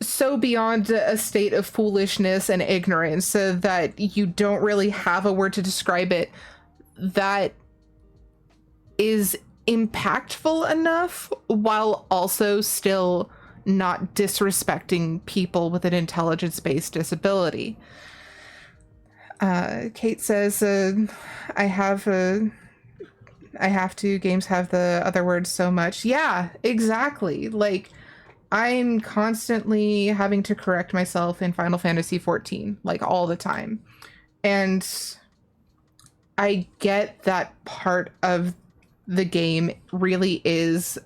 so beyond a state of foolishness and ignorance, so that you don't really have a word to describe it that is impactful enough while also still not disrespecting people with an intelligence-based disability. Kate says, I have to, games have the other words so much. Yeah, exactly. Like, I'm constantly having to correct myself in Final Fantasy XIV, like all the time. And I get that part of the game really is...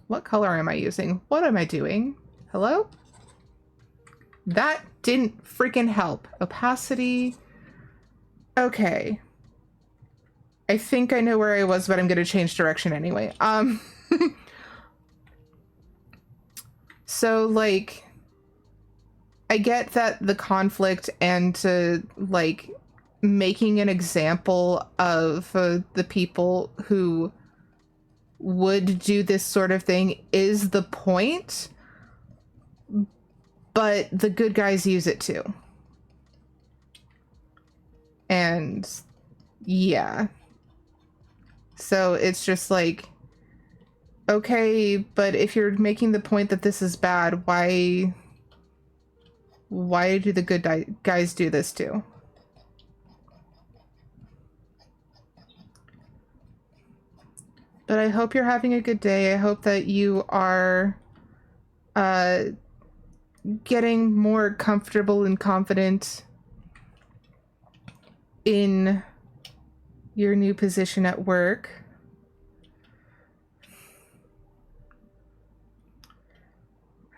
What color am I using? What am I doing? Hello? That didn't freaking help. Opacity. Okay. I think I know where I was, but I'm going to change direction anyway. So, like, I get that the conflict and like, making an example of the people who would do this sort of thing is the point, but the good guys use it too. And yeah. So it's just like, okay, but if you're making the point that this is bad, why do the good guys do this too? But I hope you're having a good day. I hope that you are getting more comfortable and confident in your new position at work.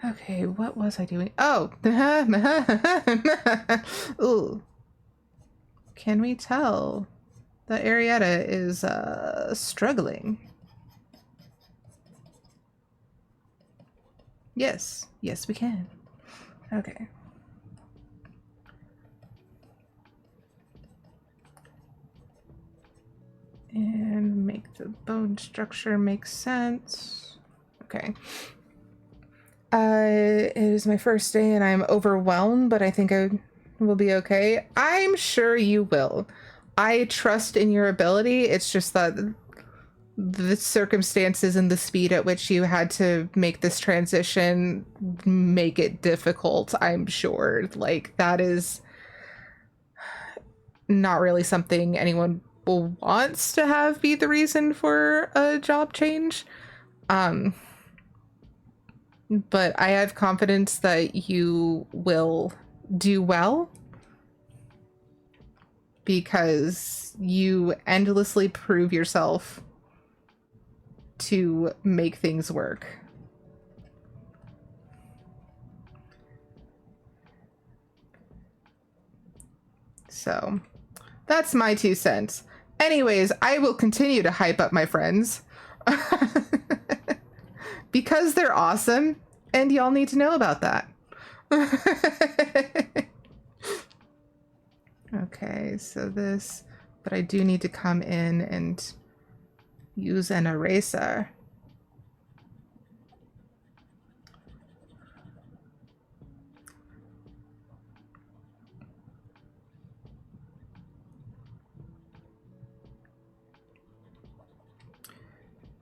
Okay, what was I doing? Oh! Ooh. Can we tell that Aerietta is struggling? Yes. Yes, we can. Okay. And make the bone structure make sense. Okay. It is my first day and I'm overwhelmed, but I think I will be okay. I'm sure you will. I trust in your ability. It's just that the circumstances and the speed at which you had to make this transition make it difficult, I'm sure. Like, that is not really something anyone wants to have be the reason for a job change. But I have confidence that you will do well because you endlessly prove yourself to make things work. So that's my 2 cents. Anyways, I will continue to hype up my friends because they're awesome and y'all need to know about that. Okay, so this, but I do need to come in and use an eraser.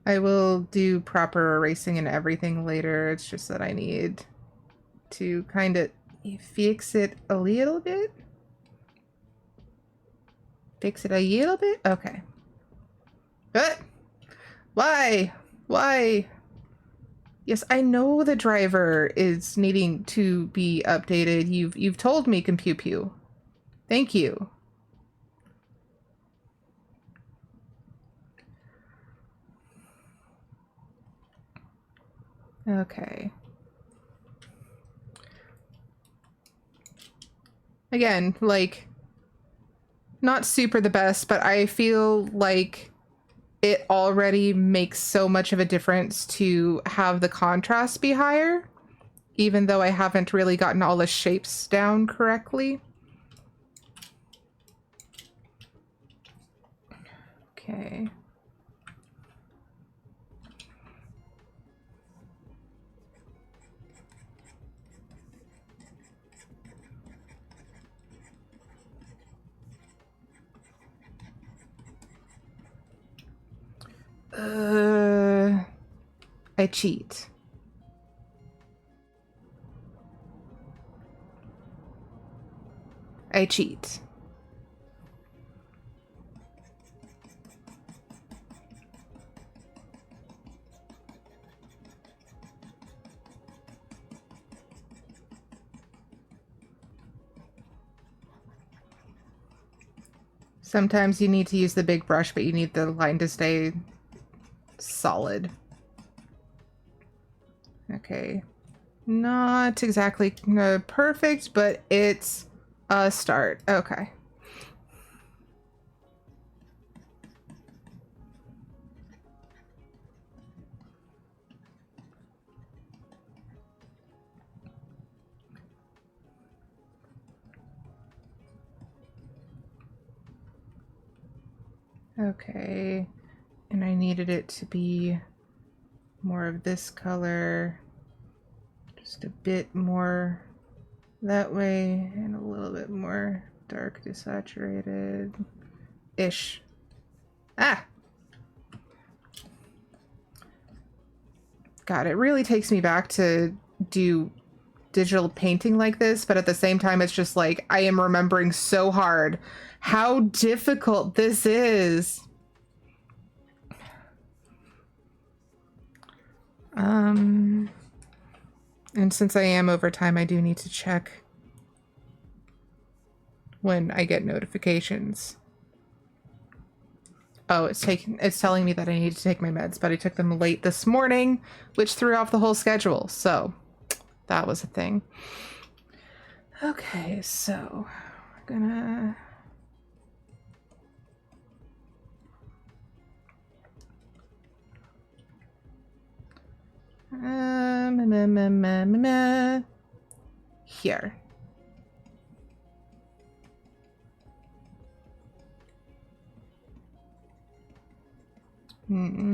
I will do proper erasing and everything later. It's just that I need to kind of fix it a little bit. Fix it a little bit? Okay. What? Why? Why? Yes, I know the driver is needing to be updated. You've told me, Compew Pew. Thank you. Okay. Again, like, not super the best, but I feel like it already makes so much of a difference to have the contrast be higher, even though I haven't really gotten all the shapes down correctly. Okay. I cheat. I cheat. Sometimes you need to use the big brush, but you need the line to stay solid. Okay. Not exactly perfect, but it's a start. Okay. Okay. And I needed it to be more of this color. Just a bit more that way and a little bit more dark desaturated ish. Ah! God, it really takes me back to do digital painting like this, but at the same time, it's just like I am remembering so hard how difficult this is. And since I am over time, I do need to check when I get notifications. Oh, it's telling me that I need to take my meds, but I took them late this morning, which threw off the whole schedule. So that was a thing. Okay, so we're gonna here.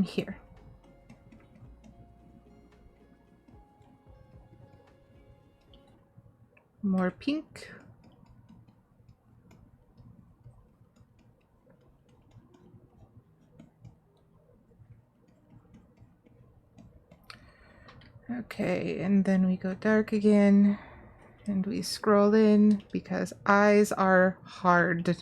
Here. More pink. Okay, and then we go dark again, and we scroll in because eyes are hard.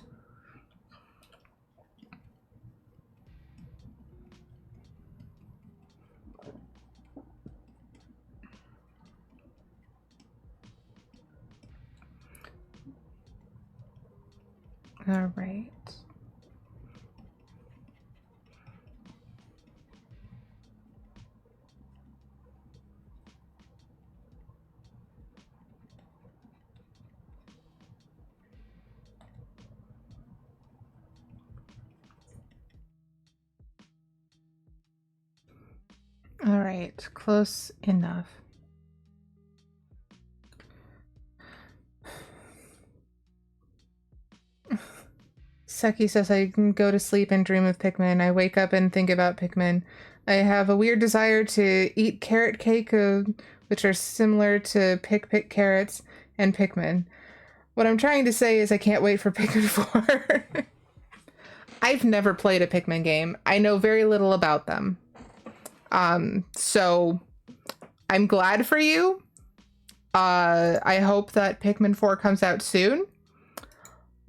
All right. All right, close enough. Seki says I can go to sleep and dream of Pikmin. I wake up and think about Pikmin. I have a weird desire to eat carrot cake, which are similar to Pick carrots and Pikmin. What I'm trying to say is I can't wait for Pikmin 4. I've never played a Pikmin game. I know very little about them. So I'm glad for you. I hope that Pikmin 4 comes out soon.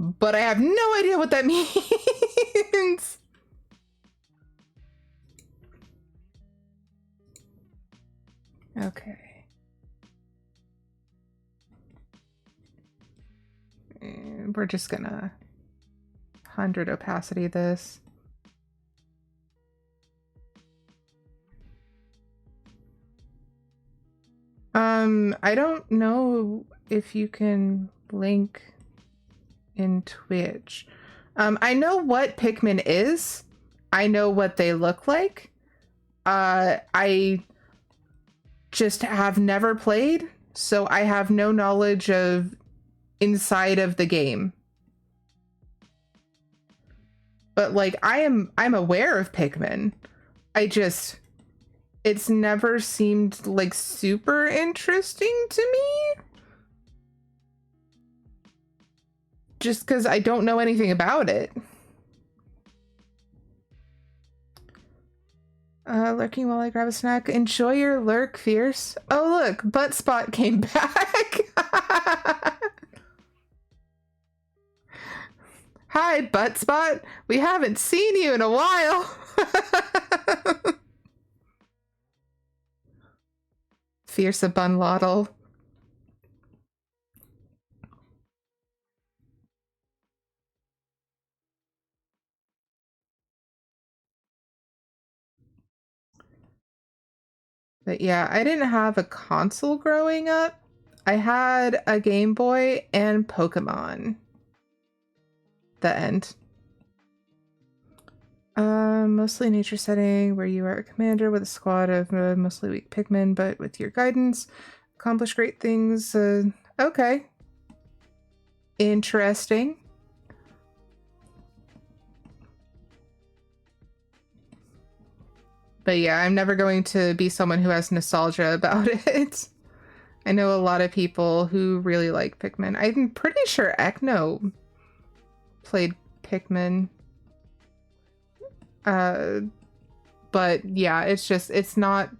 But I have no idea what that means. Okay. And we're just gonna 100 opacity this. I don't know if you can link in Twitch. I know what Pikmin is. I know what they look like. I just have never played, so I have no knowledge of inside of the game. But like I'm aware of Pikmin. It's never seemed like super interesting to me. Just because I don't know anything about it. Lurking while I grab a snack. Enjoy your lurk, Fierce. Oh look, Butt Spot came back. Hi, Butt Spot. We haven't seen you in a while. Fierce a bunlottle. But yeah, I didn't have a console growing up. I had a Game Boy and Pokemon. The end. Mostly nature setting where you are a commander with a squad of mostly weak Pikmin, but with your guidance, accomplish great things. Okay. Interesting. But yeah, I'm never going to be someone who has nostalgia about it. I know a lot of people who really like Pikmin. I'm pretty sure Ekno played Pikmin. But yeah, it's not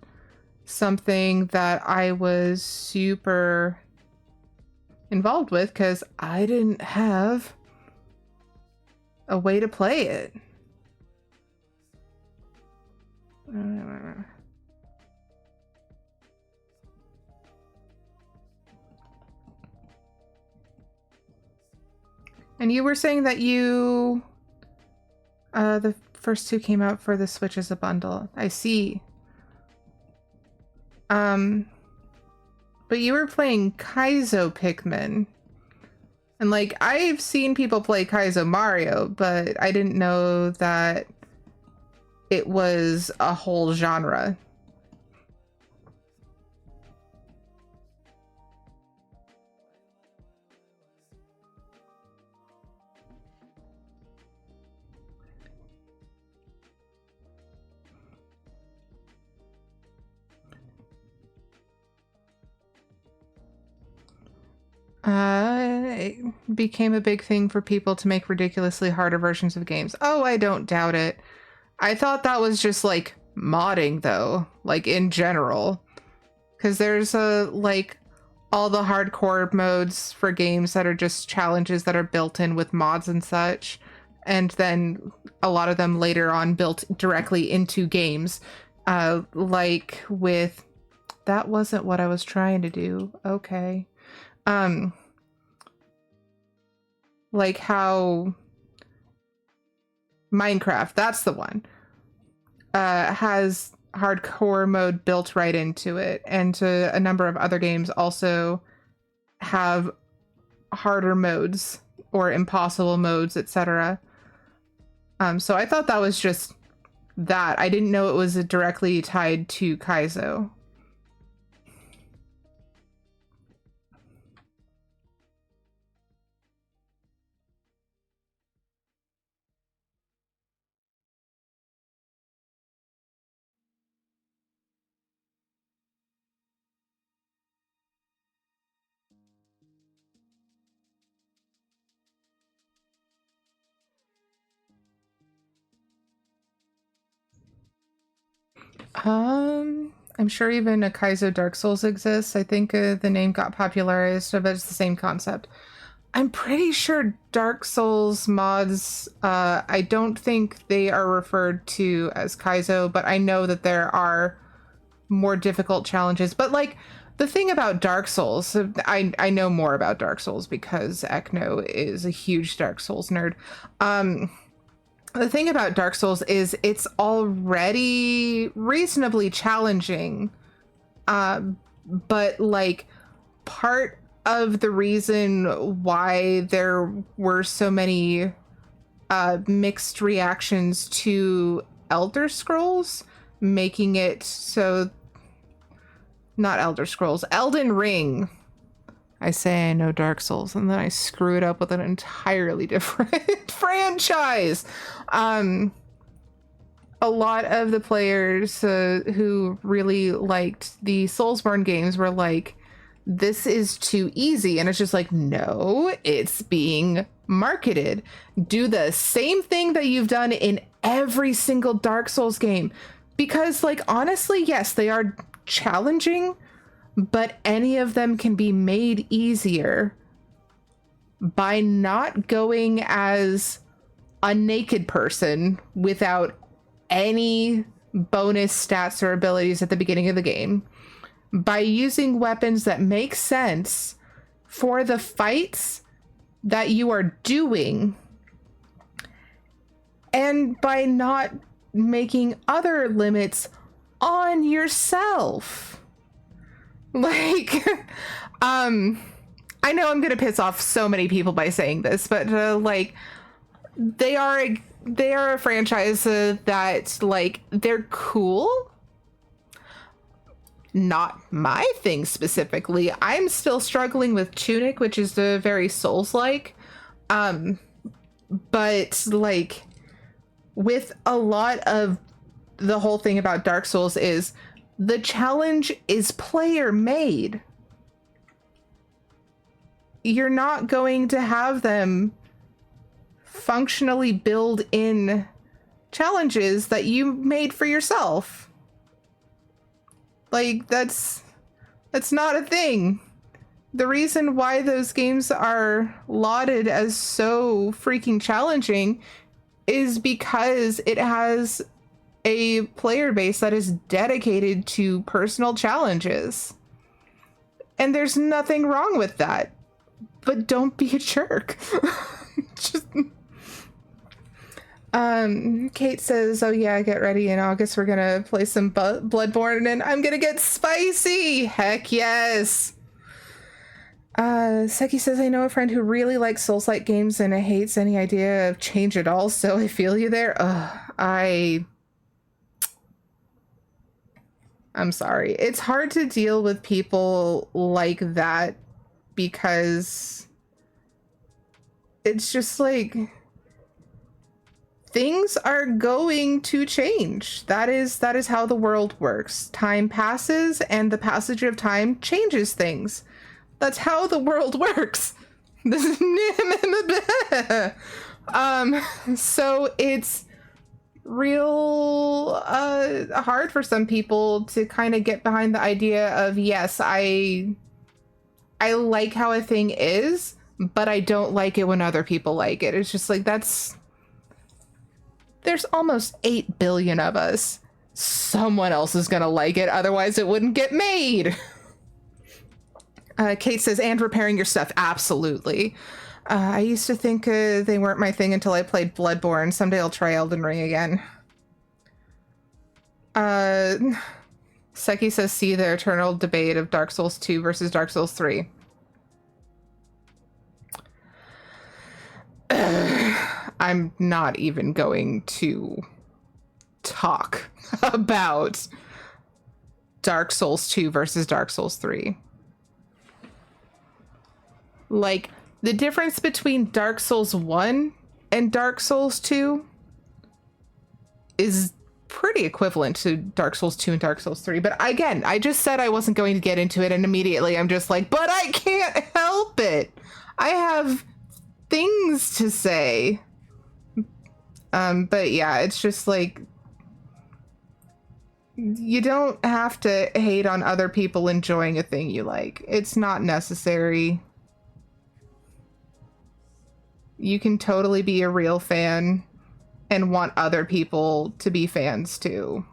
something that I was super involved with because I didn't have a way to play it. And you were saying that you the first two came out for the Switch as a bundle. I see. But you were playing Kaizo Pikmin. And like I've seen people play Kaizo Mario, but I didn't know that it was a whole genre. It became a big thing for people to make ridiculously harder versions of games. Oh, I don't doubt it. I thought that was just like modding though, like in general. Because there's like all the hardcore modes for games that are just challenges that are built in with mods and such. And then a lot of them later on built directly into games. Like with that wasn't what I was trying to do. Okay. Like how Minecraft, that's the one, has hardcore mode built right into it, and a number of other games also have harder modes or impossible modes, etc. So I thought that was just that. I didn't know it was directly tied to Kaizo. I'm sure even a Kaizo Dark Souls exists. I think the name got popularized, but it's the same concept. I'm pretty sure Dark Souls mods, I don't think they are referred to as Kaizo, but I know that there are more difficult challenges. But like the thing about Dark Souls, I know more about Dark Souls because Ekno is a huge Dark Souls nerd. The thing about Dark Souls is it's already reasonably challenging. But like part of the reason why there were so many mixed reactions to Elder Scrolls, making it so not Elder Scrolls, Elden Ring. I say I know Dark Souls, and then I screw it up with an entirely different franchise. A lot of the players who really liked the Soulsborne games were like, this is too easy. And it's just like, no, it's being marketed. Do the same thing that you've done in every single Dark Souls game. Because, like, honestly, yes, they are challenging, but any of them can be made easier by not going as a naked person without any bonus stats or abilities at the beginning of the game, by using weapons that make sense for the fights that you are doing, and by not making other limits on yourself. Like, I know I'm gonna piss off so many people by saying this, but like, they are a franchise that, like, they're cool. Not my thing specifically. I'm still struggling with Tunic, which is a very Souls-like. But like, with a lot of the whole thing about Dark Souls is the challenge is player made. You're not going to have them functionally build in challenges that you made for yourself. Like, that's not a thing. The reason why those games are lauded as so freaking challenging is because it has a player base that is dedicated to personal challenges. And there's nothing wrong with that. But don't be a jerk. Just... Kate says, oh yeah, get ready. In August, we're gonna play some Bloodborne and I'm gonna get spicy. Heck yes. Seki says, I know a friend who really likes Souls-like games and hates any idea of change at all, so I feel you there. I'm sorry. It's hard to deal with people like that because it's just like, things are going to change. That is how the world works. Time passes and the passage of time changes things. That's how the world works. So it's real hard for some people to kind of get behind the idea of, yes, I like how a thing is, but I don't like it when other people like it. It's just like, there's almost 8 billion of us. Someone else is gonna like it, otherwise it wouldn't get made. Kate says, and repairing your stuff. Absolutely. I used to think they weren't my thing until I played Bloodborne. Someday I'll try Elden Ring again. Seki says, see the eternal debate of Dark Souls 2 versus Dark Souls 3. I'm not even going to talk about Dark Souls 2 versus Dark Souls 3. Like, the difference between Dark Souls 1 and Dark Souls 2 is pretty equivalent to Dark Souls 2 and Dark Souls 3. But again, I just said I wasn't going to get into it, and immediately I'm just like, but I can't help it. I have things to say. But yeah, it's just like, you don't have to hate on other people enjoying a thing you like. It's not necessary. You can totally be a real fan and want other people to be fans too.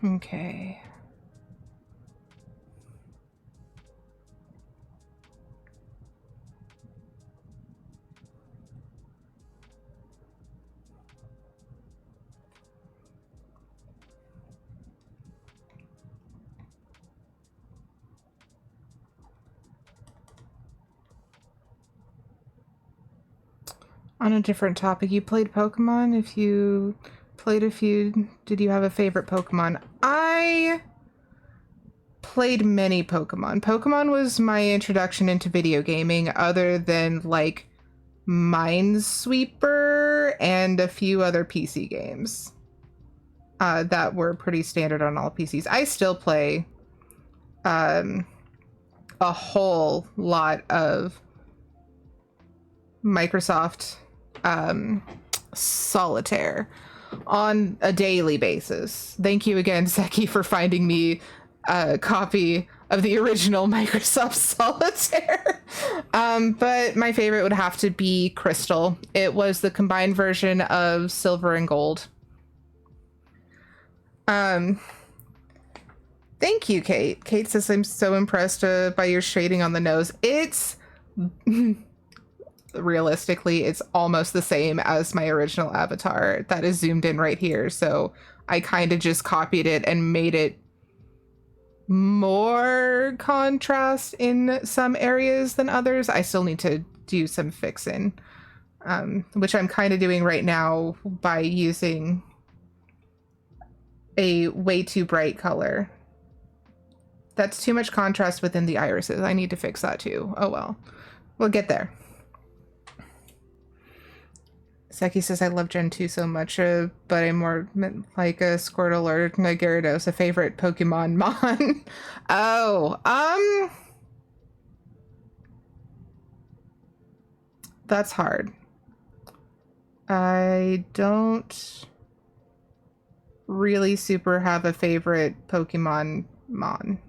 Okay. On a different topic, you played Pokemon? If you played a few, did you have a favorite Pokemon? I played many Pokemon. Pokemon was my introduction into video gaming, other than like Minesweeper and a few other PC games that were pretty standard on all PCs. I still play a whole lot of Microsoft Solitaire on a daily basis. Thank you again, Seki, for finding me a copy of the original Microsoft Solitaire. But my favorite would have to be Crystal. It was the combined version of Silver and Gold. Thank you, Kate. Kate says, I'm so impressed by your shading on the nose. It's realistically, it's almost the same as my original avatar that is zoomed in right here. So I kind of just copied it and made it more contrast in some areas than others. I still need to do some fixing, which I'm kind of doing right now by using a way too bright color. That's too much contrast within the irises. I need to fix that too. Oh well. We'll get there. Seki says, I love Gen 2 so much, but I'm more like a Squirtle or a Gyarados, a favorite Pokemon Mon. Oh, that's hard. I don't really super have a favorite Pokemon Mon.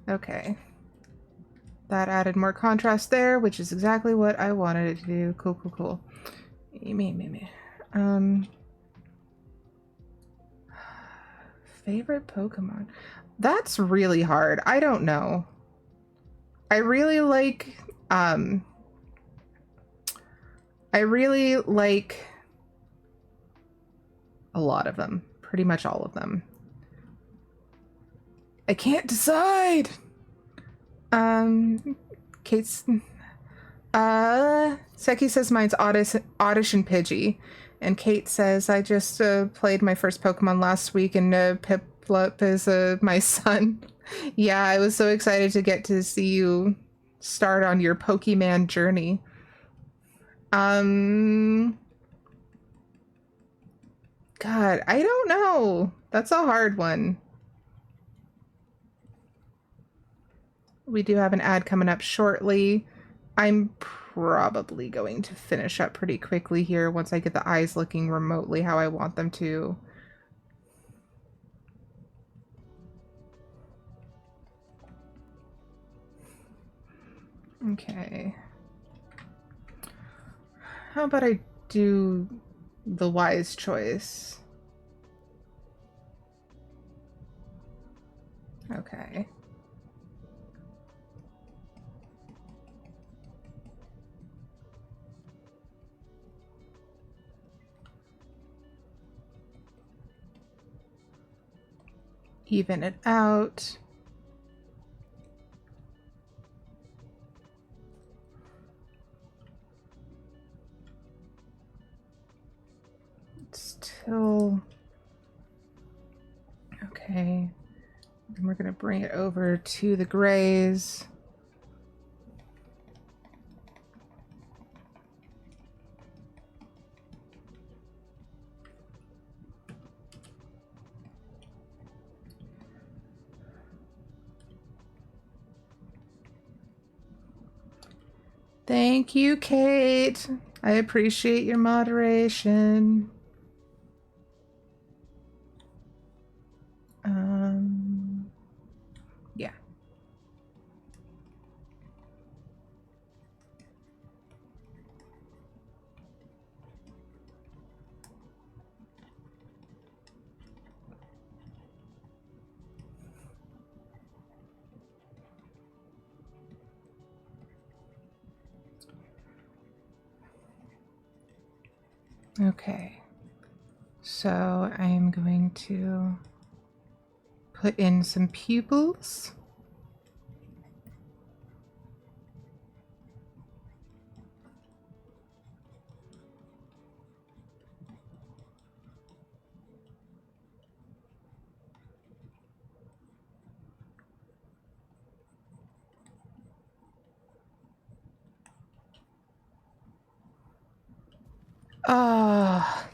Okay. That added more contrast there, which is exactly what I wanted it to do. Cool, cool, cool. Me. Favorite Pokemon? That's really hard. I don't know. I really like a lot of them. Pretty much all of them. I can't decide. Kate's Seki says mine's Oddish and Pidgey. And Kate says, I just played my first Pokemon last week, and Piplup is my son. Yeah, I was so excited to get to see you start on your Pokemon journey. God, I don't know. That's a hard one. We do have an ad coming up shortly. I'm probably going to finish up pretty quickly here once I get the eyes looking remotely how I want them to. Okay. How about I do the wise choice? Okay. Even it out. Still okay. And we're gonna bring it over to the grays. Thank you, Kate. I appreciate your moderation. Yeah. Okay. So I'm going to put in some pupils. Ah.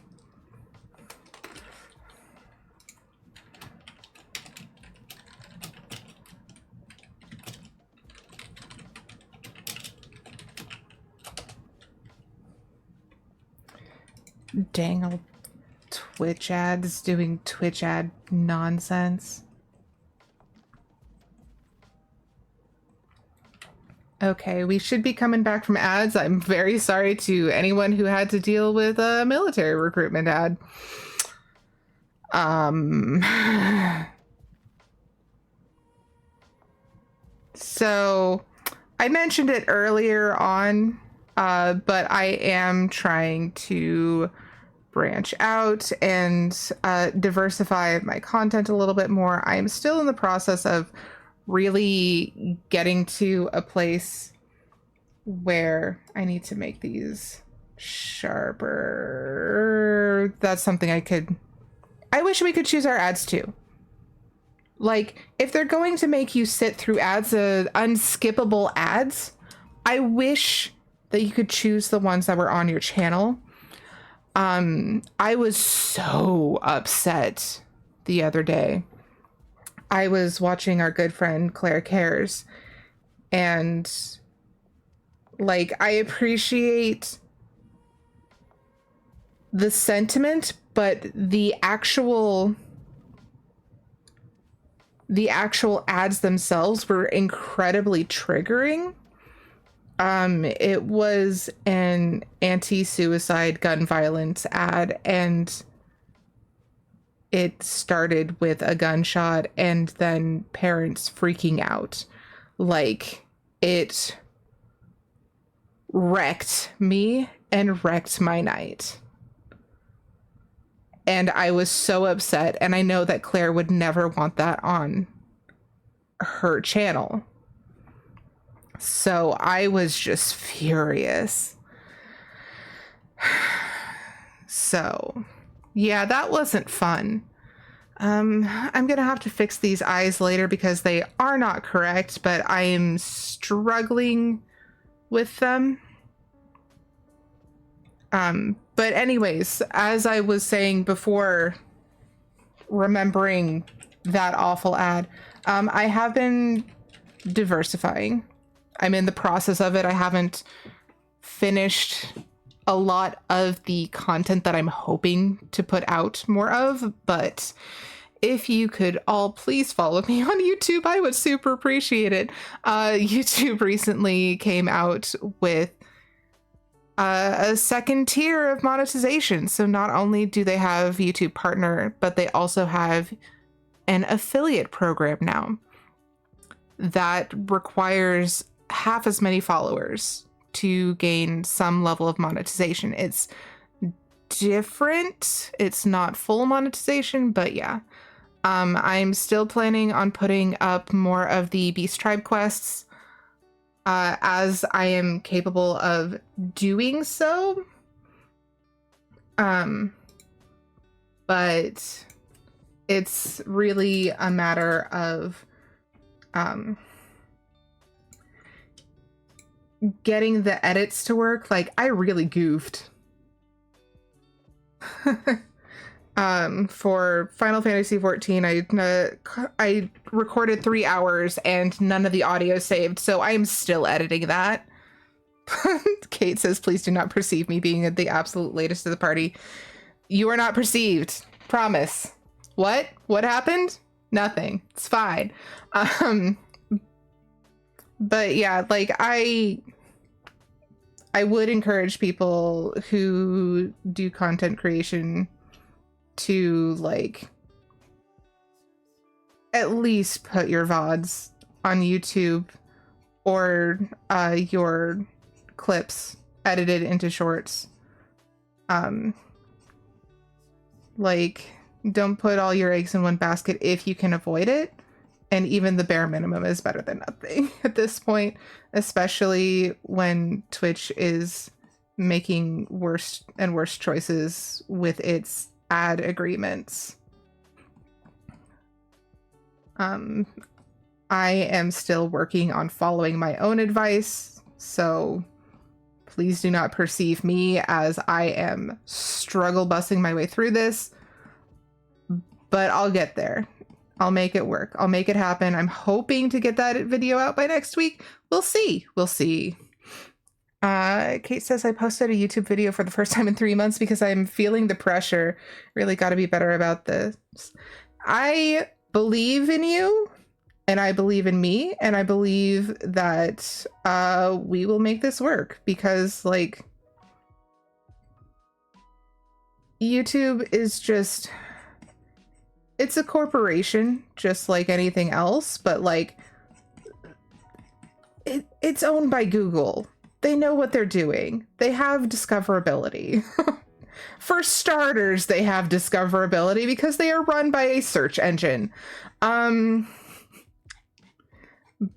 Dang old Twitch ads doing Twitch ad nonsense. Okay, we should be coming back from ads. I'm very sorry to anyone who had to deal with a military recruitment ad. Um, so I mentioned it earlier on, but I am trying to branch out and diversify my content a little bit more. I'm still in the process of really getting to a place where I need to make these sharper. That's something I wish we could choose our ads too. Like, if they're going to make you sit through ads, unskippable ads, I wish that you could choose the ones that were on your channel. I was so upset the other day. I was watching our good friend Claire Cares, and like, I appreciate the sentiment, but the actual ads themselves were incredibly triggering. It was an anti-suicide gun violence ad, and it started with a gunshot and then parents freaking out. Like, it wrecked me and wrecked my night. And I was so upset, and I know that Claire would never want that on her channel. So I was just furious. So, yeah, that wasn't fun. I'm gonna have to fix these eyes later because they are not correct, but I am struggling with them. But anyways, as I was saying before, remembering that awful ad, I have been diversifying. I'm in the process of it. I haven't finished a lot of the content that I'm hoping to put out more of, but if you could all please follow me on YouTube, I would super appreciate it. YouTube recently came out with a second tier of monetization. So not only do they have YouTube Partner, but they also have an affiliate program now that requires half as many followers to gain some level of monetization. It's different. It's not full monetization, but yeah. I'm still planning on putting up more of the Beast Tribe quests as I am capable of doing so. But it's really a matter of getting the edits to work. Like, I really goofed. For Final Fantasy XIV, I recorded 3 hours and none of the audio saved, so I'm still editing that. Kate says, please do not perceive me being at the absolute latest of the party. You are not perceived. Promise. What? What happened? Nothing. It's fine. But yeah, like, I would encourage people who do content creation to, like, at least put your VODs on YouTube or your clips edited into shorts. Like, don't put all your eggs in one basket if you can avoid it. And even the bare minimum is better than nothing at this point, especially when Twitch is making worse and worse choices with its ad agreements. I am still working on following my own advice, so please do not perceive me as I am struggle busting my way through this, but I'll get there. I'll make it work. I'll make it happen. I'm hoping to get that video out by next week. We'll see. We'll see. Kate says, I posted a YouTube video for the first time in 3 months because I'm feeling the pressure. Really got to be better about this. I believe in you, and I believe in me, and I believe that we will make this work because, like, YouTube is just it's a corporation, just like anything else, but like it's owned by Google. They know what they're doing. They have discoverability. For starters, they have discoverability because they are run by a search engine.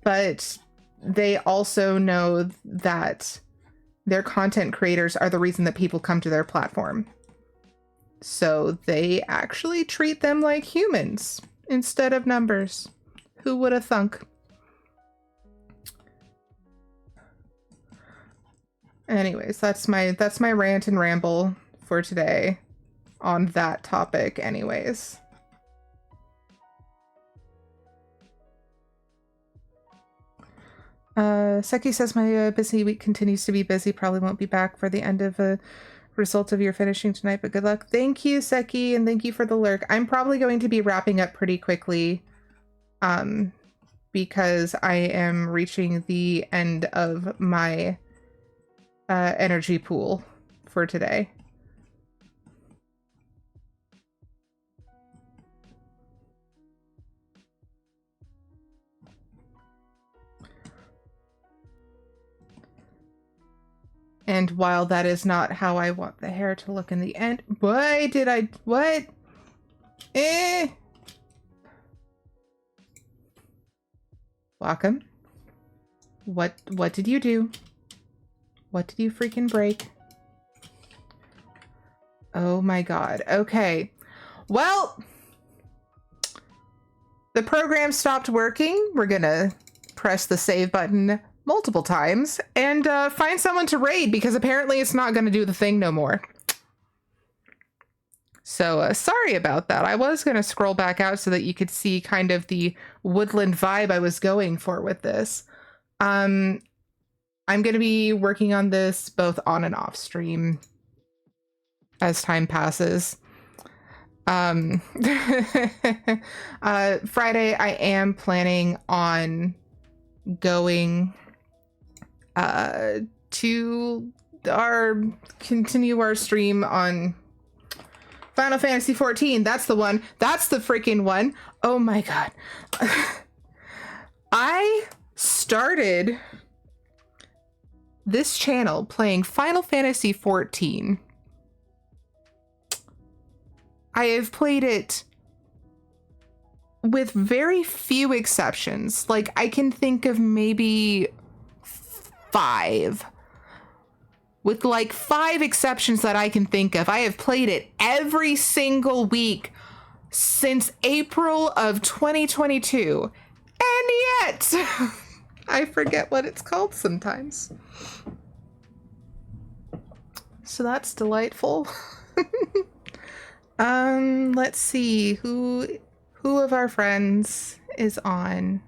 But they also know that their content creators are the reason that people come to their platform. So they actually treat them like humans instead of numbers. Who would have thunk? Anyways, that's my rant and ramble for today on that topic anyways. Seki says my busy week continues to be busy. Probably won't be back for the end of a result of your finishing tonight, but good luck. Thank you, Seki, and thank you for the lurk. I'm probably going to be wrapping up pretty quickly because I am reaching the end of my energy pool for today. And while that is not how I want the hair to look in the end, why did I, what? Wacom, what did you do? What did you freaking break? Oh my god. Okay. Well, the program stopped working. We're gonna press the save button multiple times and find someone to raid because apparently it's not gonna do the thing no more. So sorry about that. I was gonna scroll back out so that you could see kind of the woodland vibe I was going for with this. I'm gonna be working on this both on and off stream as time passes. Friday, I am planning on going to continue our stream on Final Fantasy 14. That's the one. That's the freaking one. Oh my god. I started this channel playing Final Fantasy 14. I have played it with very few exceptions. Like, I can think of maybe 5. With like 5 exceptions that I can think of. I have played it every single week since April of 2022. And yet, I forget what it's called sometimes. So that's delightful. Let's see who of our friends is on.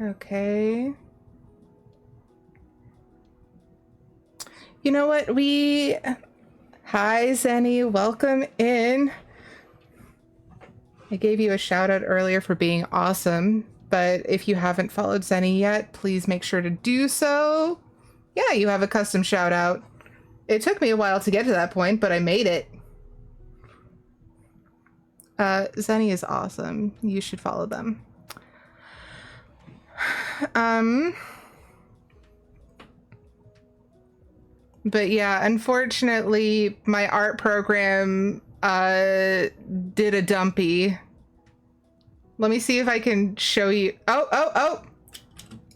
Okay. You know what? Hi, Zenny. Welcome in. I gave you a shout out earlier for being awesome, but if you haven't followed Zenny yet, please make sure to do so. Yeah, you have a custom shout out. It took me a while to get to that point, but I made it. Zenny is awesome. You should follow them. But yeah, unfortunately, my art program did a dumpy. Let me see if I can show you. Oh.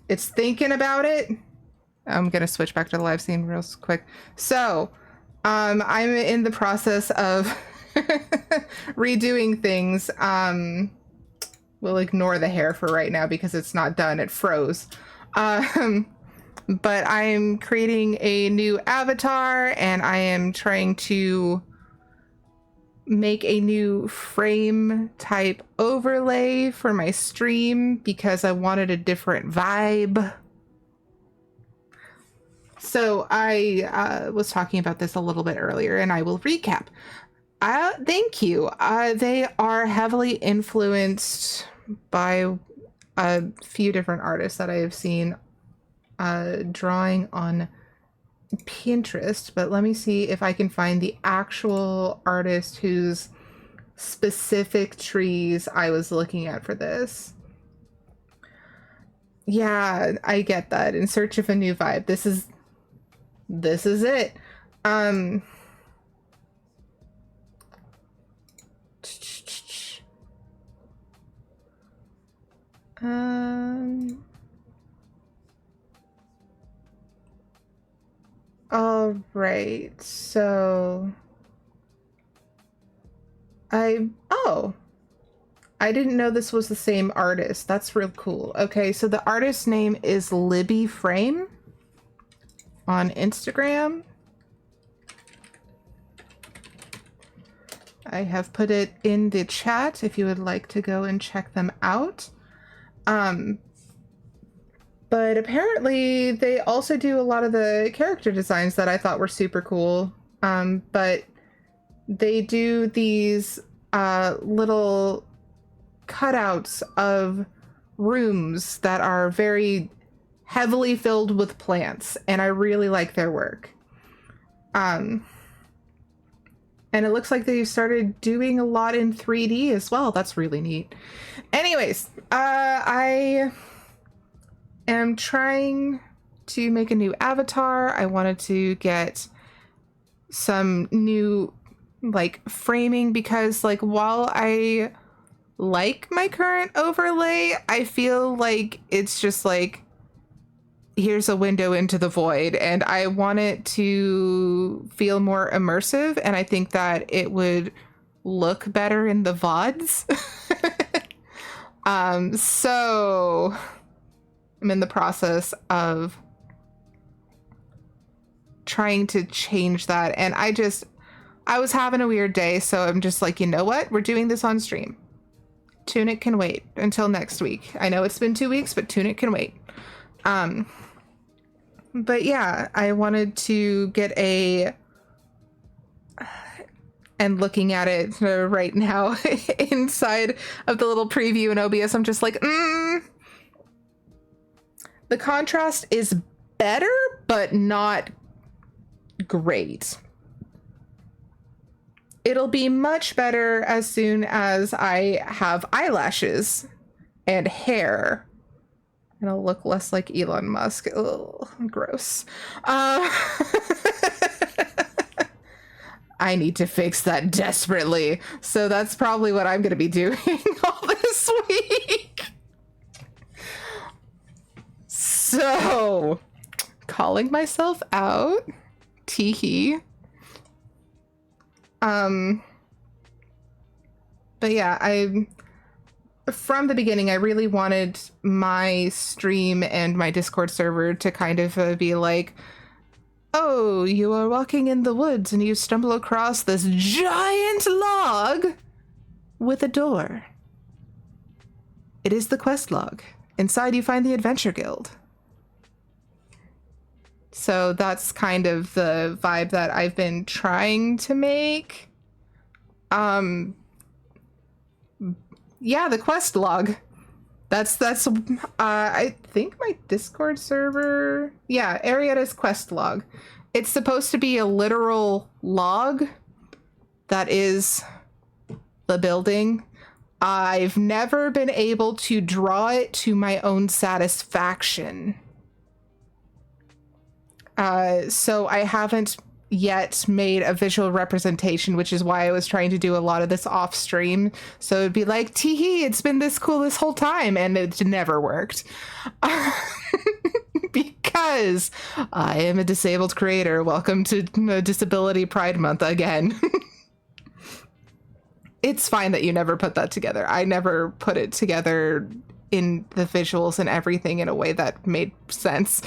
It's thinking about it. I'm gonna switch back to the live scene real quick. So, I'm in the process of redoing things. We'll ignore the hair for right now because it's not done. It froze. But I'm creating a new avatar and I am trying to make a new frame type overlay for my stream because I wanted a different vibe. So I was talking about this a little bit earlier and I will recap. Thank you. They are heavily influenced by a few different artists that I have seen drawing on Pinterest, but let me see if I can find the actual artist whose specific trees I was looking at for this. Yeah, I get that. In search of a new vibe. This is it. Um um all right. So I didn't know this was the same artist. That's real cool. Okay, so the artist's name is Libby Frame on Instagram. I have put it in the chat if you would like to go and check them out. But apparently they also do a lot of the character designs that I thought were super cool. But they do these little cutouts of rooms that are very heavily filled with plants, and I really like their work. And it looks like they started doing a lot in 3D as well. That's really neat. Anyways, I am trying to make a new avatar. I wanted to get some new like framing because like while I like my current overlay, I feel like it's just like here's a window into the void, and I want it to feel more immersive, and I think that it would look better in the VODs. So I'm in the process of trying to change that, and I was having a weird day, so I'm just like, you know what? We're doing this on stream. Tunic can wait until next week. I know it's been 2 weeks, but Tunic can wait. But yeah, I wanted to get and looking at it right now inside of the little preview in OBS, I'm just like, the contrast is better, but not great. It'll be much better as soon as I have eyelashes and hair. And I'll look less like Elon Musk. Ugh, gross. I need to fix that desperately. So that's probably what I'm going to be doing all this week. So, calling myself out. Teehee. But yeah, from the beginning, I really wanted my stream and my Discord server to kind of be like, oh, you are walking in the woods and you stumble across this giant log with a door. It is the quest log. Inside you find the Adventure Guild. So that's kind of the vibe that I've been trying to make. Yeah, the quest log. That's I think my Discord server. Yeah, Aerietta's quest log. It's supposed to be a literal log that is the building. I've never been able to draw it to my own satisfaction. So I haven't yet made a visual representation, which is why I was trying to do a lot of this off stream. So it'd be like, teehee, it's been this cool this whole time, and it never worked. Because I am a disabled creator. Welcome to Disability Pride Month again. It's fine that you never put that together. I never put it together in the visuals and everything in a way that made sense.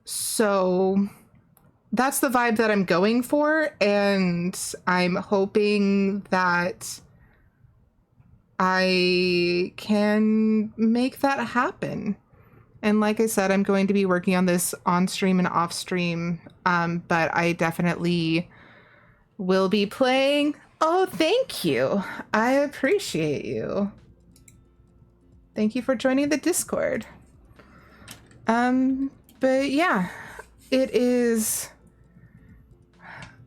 So that's the vibe that I'm going for, and I'm hoping that I can make that happen. And like I said, I'm going to be working on this on stream and off stream, but I definitely will be playing Oh, thank you. I appreciate you. Thank you for joining the Discord. But yeah, it is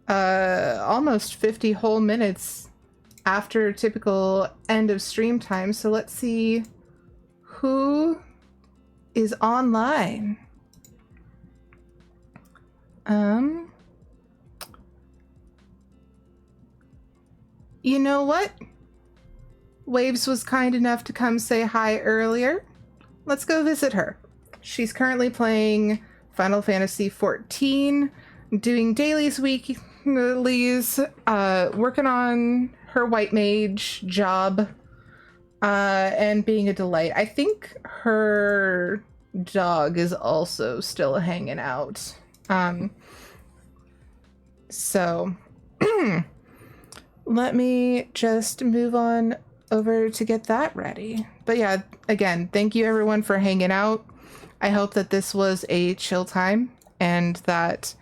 almost 50 whole minutes after typical end of stream time, so let's see who is online. You know what? Waves was kind enough to come say hi earlier. Let's go visit her. She's currently playing Final Fantasy XIV, doing dailies, weeklies, working on her white mage job, and being a delight. I think her dog is also still hanging out. So let me just move on over to get that ready. But yeah, again, thank you everyone for hanging out. I hope that this was a chill time and that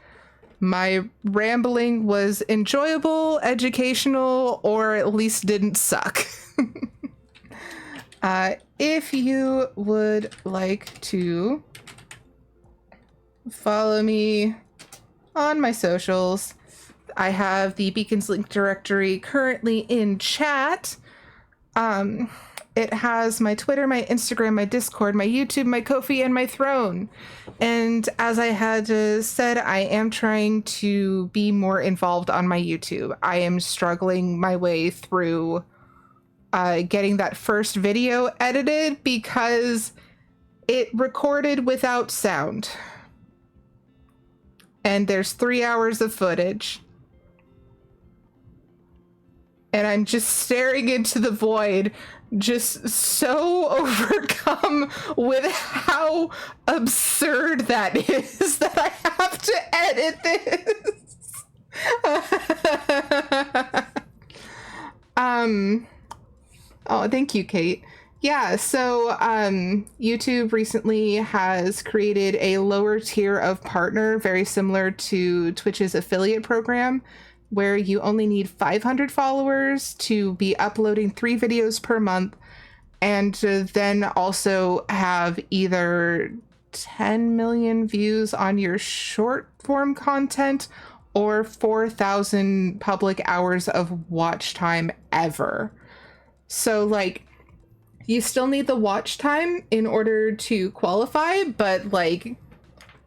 my rambling was enjoyable, educational, or at least didn't suck. If you would like to follow me on my socials, I have the Beacons link directory currently in chat. It has my Twitter, my Instagram, my Discord, my YouTube, my Ko-fi, and my Throne. And as I had said, I am trying to be more involved on my YouTube. I am struggling my way through getting that first video edited because it recorded without sound. And there's 3 hours of footage. And I'm just staring into the void, just so overcome with how absurd that is that I have to edit this. Oh, thank you, Kate. Yeah, so YouTube recently has created a lower tier of partner, very similar to Twitch's affiliate program, where you only need 500 followers to be uploading 3 videos per month, and to then also have either 10 million views on your short form content or 4,000 public hours of watch time ever. So, like, you still need the watch time in order to qualify, but, like,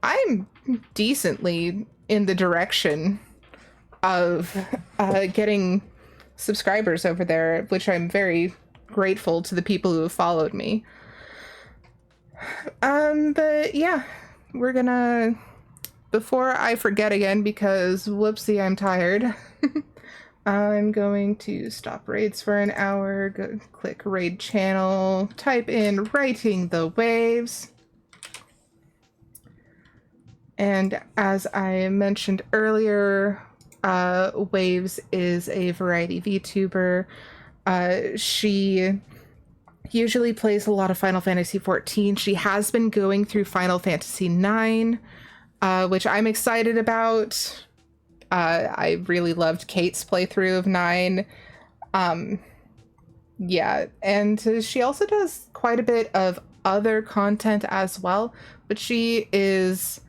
I'm decently in the direction of getting subscribers over there, which I'm very grateful to the people who have followed me. But yeah, we're gonna, before I forget again, because whoopsie, I'm tired, I'm going to stop raids for an hour, go click raid channel, type in Writing the Waves. And as I mentioned earlier, Waves is a variety VTuber. She usually plays a lot of Final Fantasy XIV. She has been going through Final Fantasy IX, which I'm excited about. I really loved Kate's playthrough of 9. Yeah, and she also does quite a bit of other content as well, but she is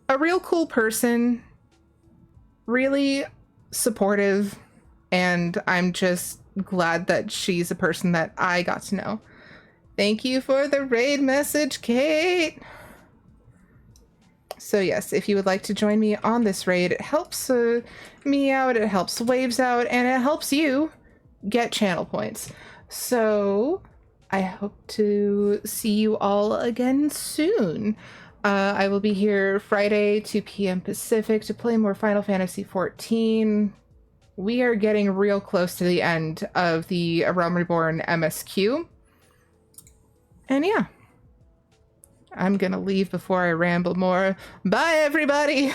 a real cool person, really supportive, and I'm just glad that she's a person that I got to know. Thank you for the raid message, Kate! So yes, if you would like to join me on this raid, it helps me out, it helps Waves out, and it helps you get channel points. So I hope to see you all again soon. I will be here Friday, 2 p.m. Pacific, to play more Final Fantasy XIV. We are getting real close to the end of the A Realm Reborn MSQ. And yeah, I'm gonna leave before I ramble more. Bye, everybody!